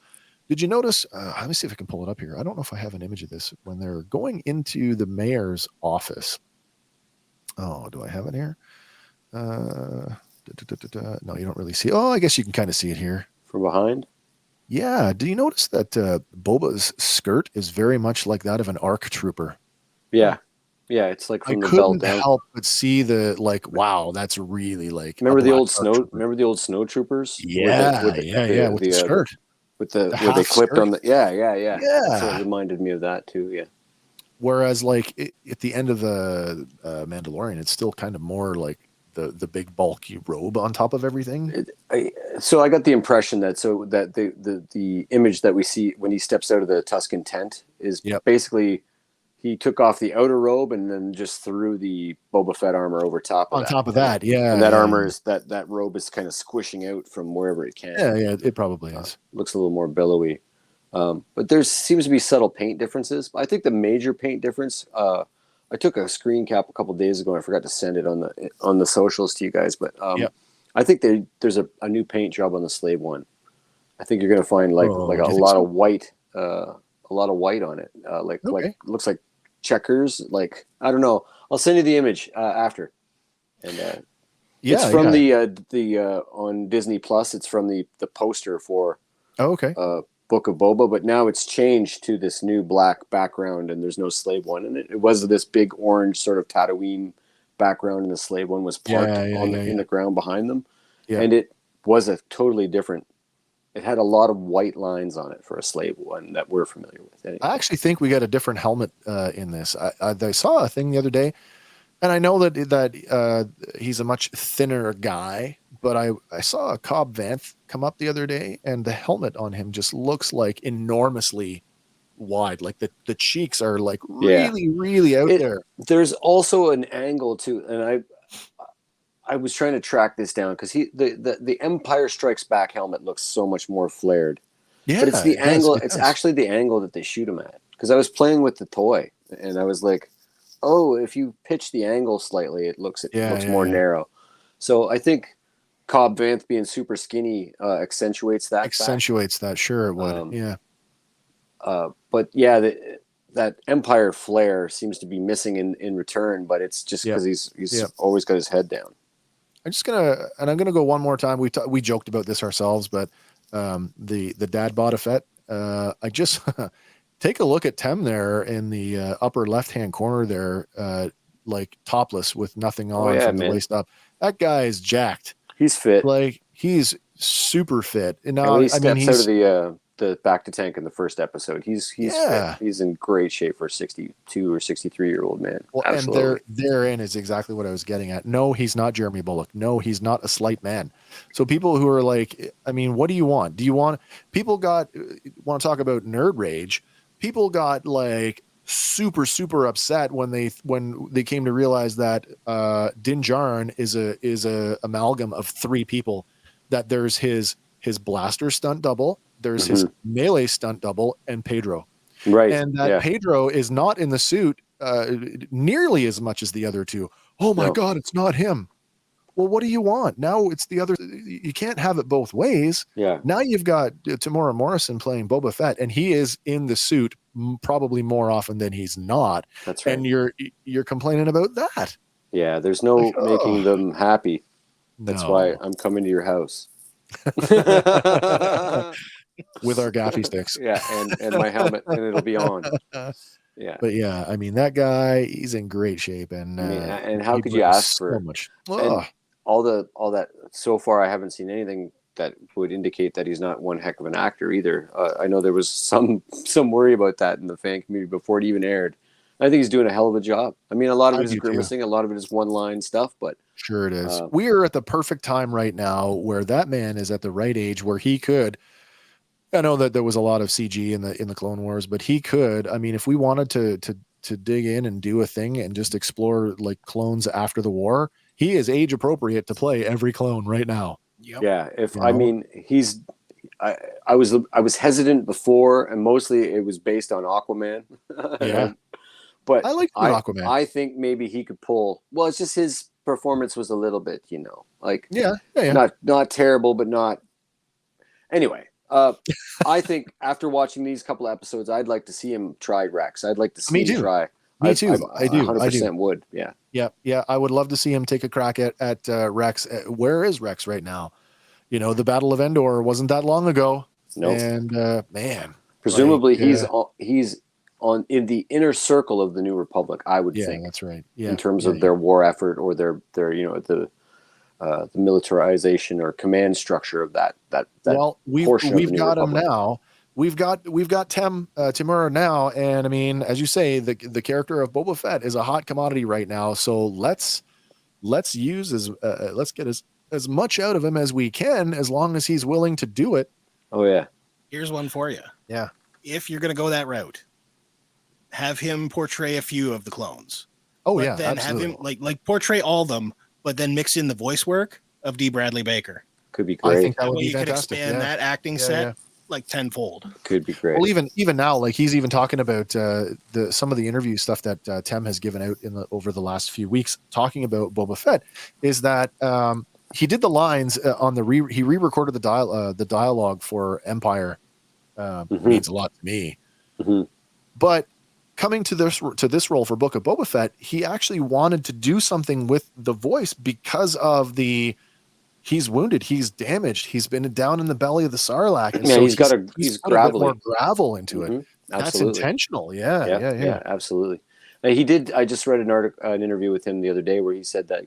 Did you notice? Let me see if I can pull it up here. I don't know if I have an image of this when they're going into the mayor's office. Oh, do I have it here? No, you don't really see. Oh, I guess you can kind of see it here from behind. Yeah. Do you notice that Boba's skirt is very much like that of an ARC trooper? Yeah. Yeah, it's like from I the belt couldn't down. help but see the like, wow, that's really like. Remember the old snow? Remember the old snow troopers? Yeah, with the skirt, with the where they clipped skirt. on the. Yeah. Yeah. So it reminded me of that too. Yeah. Whereas, like at the end of the Mandalorian, it's still kind of more like the big bulky robe on top of everything. So I got the impression that the image that we see when he steps out of the Tuscan tent is basically. He took off the outer robe and then just threw the Boba Fett armor over top of that. On top of that, yeah. And that armor is that robe is kind of squishing out from wherever it can. Yeah, it probably is. Looks a little more billowy. But there seems to be subtle paint differences. I think the major paint difference, I took a screen cap a couple days ago and I forgot to send it on the socials to you guys. But I think there's a new paint job on the Slave one. I think you're going to find like a lot of white, a lot of white on it. Like looks like checkers. Like I don't know. I'll send you the image after. And it's from the on Disney Plus. It's from the poster for Book of Boba, but now it's changed to this new black background, and there's no Slave one in it. It was this big orange sort of Tatooine background, and the Slave one was parked in the ground behind them, and it was a totally different. It had a lot of white lines on it for a Slave one that we're familiar with. Anyway. I actually think we got a different helmet in this. I saw a thing the other day, and I know that he's a much thinner guy, but I saw a Cobb Vanth come up the other day, and the helmet on him just looks like enormously wide. Like the cheeks are like really out there. There's also an angle too, and I was trying to track this down because the Empire Strikes Back helmet looks so much more flared. Yeah, but it's the angle. It's actually the angle that they shoot him at. Because I was playing with the toy and I was like, oh, if you pitch the angle slightly, it looks more narrow. So I think Cobb Vanth being super skinny accentuates that. That, sure it would. But yeah, that Empire flare seems to be missing in return, but it's just because he's always got his head down. I'm gonna go one more time. We joked about this ourselves, but the dad Boba Fett. I just take a look at Tem there in the upper left hand corner there, like topless with nothing on from the waist up. That guy is jacked. He's fit. Like he's super fit. And now when he steps out of the back to tank in the first episode, he's fit. He's in great shape for a 62 or 63-year-old man. Well, absolutely. And therein is exactly what I was getting at. No, he's not Jeremy Bulloch. No, he's not a slight man. So people who are like, I mean, what do you want? Want to talk about nerd rage? People got like super upset when they came to realize that Din Djarin is a amalgam of three people. That there's his blaster stunt double. There's his melee stunt double and Pedro. Right. And that Pedro is not in the suit nearly as much as the other two. Oh my God, it's not him. Well, what do you want? Now it's the other. You can't have it both ways. Yeah. Now you've got Temuera Morrison playing Boba Fett, and he is in the suit probably more often than he's not. That's right. And you're complaining about that. Yeah, there's no making them happy. That's why I'm coming to your house. With our gaffy sticks. Yeah, and my helmet, and it'll be on. Yeah. But yeah, I mean, that guy, he's in great shape. And how could you ask for so much? All that so far, I haven't seen anything that would indicate that he's not one heck of an actor either. I know there was some worry about that in the fan community before it even aired. I think he's doing a hell of a job. I mean, a lot of it is grimacing, a lot of it is one-line stuff, but sure it is. We are at the perfect time right now where that man is at the right age where he could. I know that there was a lot of CG in the Clone Wars, but he could. I mean, if we wanted to dig in and do a thing and just explore like clones after the war, he is age appropriate to play every clone right now. Yep. Yeah, if You I know? mean I was hesitant before, and mostly it was based on Aquaman. Yeah. But I like Aquaman. I think maybe he could pull. Well, it's just his performance was a little bit, like Yeah. not terrible, but not. Anyway, I think after watching these couple of episodes, I'd like to see him try Rex. I'd like to see Me him too. try. Me too. I do. 100% would. Yeah. Yeah. I would love to see him take a crack at Rex. Where is Rex right now? The Battle of Endor wasn't that long ago. Nope. And man, presumably he's on in the inner circle of the New Republic. I would think. That's right. Yeah. In terms of their war effort or their the militarization or command structure of that. Well, we've got him Republic. now. We've got Jamur now, and I mean, as you say, the character of Boba Fett is a hot commodity right now. So let's use let's get as much out of him as we can, as long as he's willing to do it. Oh yeah. Here's one for you. Yeah. If you're gonna go that route, have him portray a few of the clones. Oh but yeah, then absolutely. have him like portray all of them, but then mix in the voice work of D. Bradley Baker. Could be great. I think that That would way be you could fantastic. expand that acting set like tenfold. Could be great. Well, even now, like he's even talking about some of the interview stuff that Tem has given out over the last few weeks, talking about Boba Fett, is that he did the lines on he re-recorded the dialogue for Empire. Means a lot to me. Mm-hmm. But coming to this role for Book of Boba Fett, he actually wanted to do something with the voice because of he's wounded, he's damaged, he's been down in the belly of the Sarlacc, and yeah, so he's put a bit more gravel into it. That's Absolutely. intentional. Yeah, absolutely. He did. I just read an interview with him the other day where he said that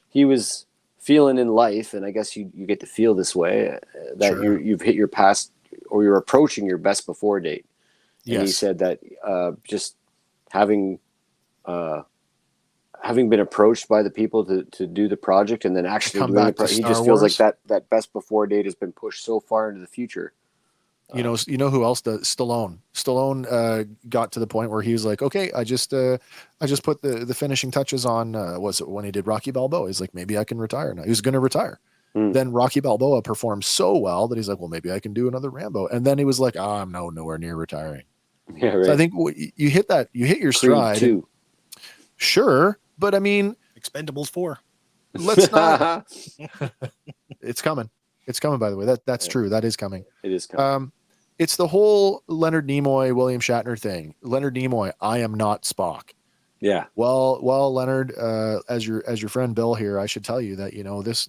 he was feeling in life, and I guess you get to feel this way that you've hit your past, or you're approaching your best before date. And he said that just having been approached by the people to do the project, and then actually doing the project, he just feels like that best before date has been pushed so far into the future. You know who else does? Stallone. Stallone got to the point where he was like, okay, I just put the finishing touches on. Was it when he did Rocky Balboa? He's like, maybe I can retire now. He was going to retire. Then Rocky Balboa performed so well that he's like, well, maybe I can do another Rambo. And then he was like, I'm nowhere near retiring. Yeah, right. So I think you hit your stride. Creed 2. Sure, but I mean, Expendables 4. Let's not. It's coming. It's coming. By the way, that's true. That is coming. It is coming. It's the whole Leonard Nimoy, William Shatner thing. Leonard Nimoy, I am not Spock. Yeah. Well, Leonard, as your friend Bill here, I should tell you that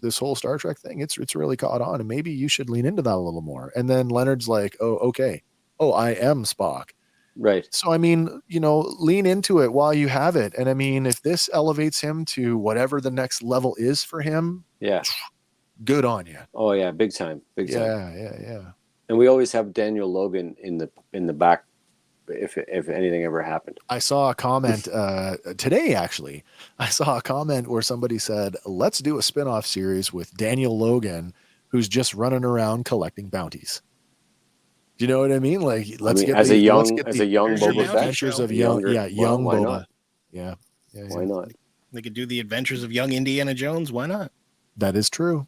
this whole Star Trek thing, it's really caught on, and maybe you should lean into that a little more. And then Leonard's like, oh, okay. Oh, I am Spock. Right. So, I mean, lean into it while you have it. And I mean, if this elevates him to whatever the next level is for him, yeah, good on you. Oh yeah, big time. Yeah. And we always have Daniel Logan in the back if anything ever happened. I saw a comment today, actually. I saw a comment where somebody said, let's do a spinoff series with Daniel Logan, who's just running around collecting bounties. Do you know what I mean? Like, let's get as a young Boba Fett. Adventures of young Boba. Not? Yeah. Why not? They could do the Adventures of Young Indiana Jones. Why not? That is true.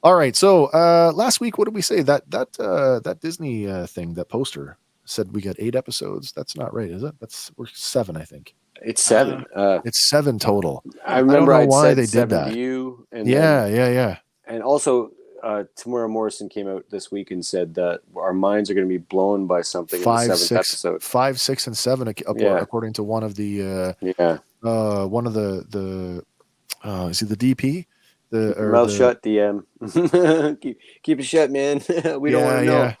All right. So last week, what did we say? That Disney thing, that poster said we got 8 episodes. That's not right, is it? We're 7, I think. It's 7. It's 7 total. I remember I don't know why they said did that. To you, and yeah. And also, Tamara Morrison came out this week and said that our minds are going to be blown by something in the 7th episode. 5, 6, and 7, according to one of the is he the DP? Mouth shut, DM. keep it shut, man. We don't want to know.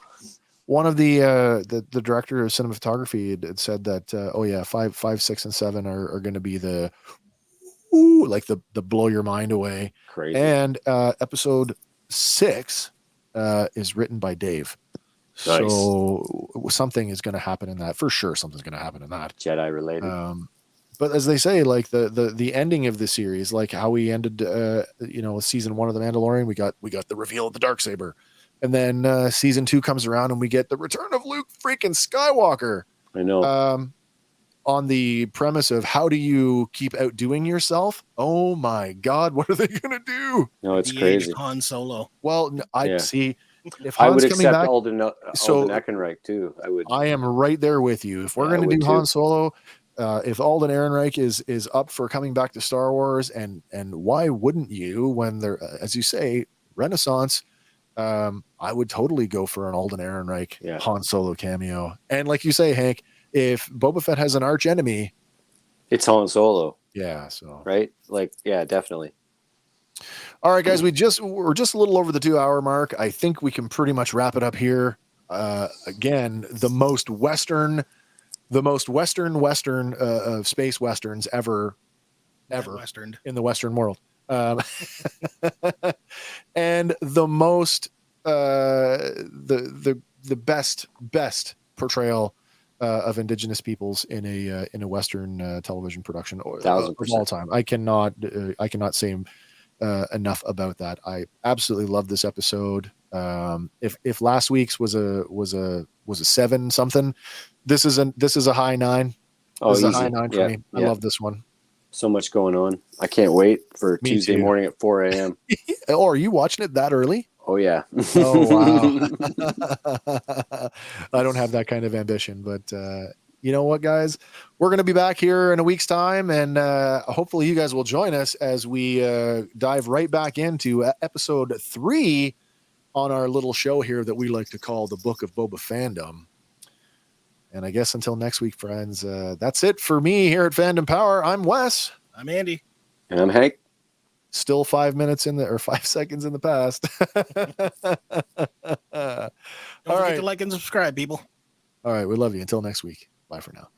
One of the director of cinematography had said that 5, 6, and 7 are going to be the blow your mind away. Crazy. And episode 6 is written by Dave. Nice. So something is going to happen in that. For sure, something's going to happen in that. Jedi related. But as they say, like the ending of the series, like how we ended, season 1 of The Mandalorian, we got the reveal of the Darksaber, and then season 2 comes around and we get the return of Luke freaking Skywalker. I know. on the premise of how do you keep outdoing yourself? Oh my God, what are they going to do? No, it's The crazy. aged Han Solo. Well, I Yeah. see. If I Han's would coming accept back, Alden so Ehrenreich too. I would. I am right there with you. If we're Yeah, I going to would do too. Han Solo, if Alden Ehrenreich is up for coming back to Star Wars, and why wouldn't you when they're, as you say, Renaissance? I would totally go for an Alden Ehrenreich Han Solo cameo. And like you say, Hank, if Boba Fett has an arch enemy, it's Han Solo. Yeah. So right, like definitely. All right, guys, we're just a little over the 2-hour mark. I think we can pretty much wrap it up here. Again, the most Western of space Westerns ever Western in the Western world. And the most, the best portrayal of indigenous peoples in a Western television production of all time. I cannot say enough about that. I absolutely love this episode. If last week's was a 7 something, this is a high 9. Oh, this is easy. a high 9 for me. I love this one. So much going on. I can't wait for Me Tuesday too. morning at 4 a.m. Oh, are you watching it that early? Oh yeah. Oh wow. I don't have that kind of ambition, but you know what, guys? We're going to be back here in a week's time, and hopefully you guys will join us as we dive right back into episode 3 on our little show here that we like to call the Book of Boba Fandom. And I guess until next week, friends, that's it for me here at Fandom Power. I'm Wes. I'm Andy. And I'm Hank. Still 5 seconds in the past. Don't forget to like and subscribe, people. All right. We love you. Until next week. Bye for now.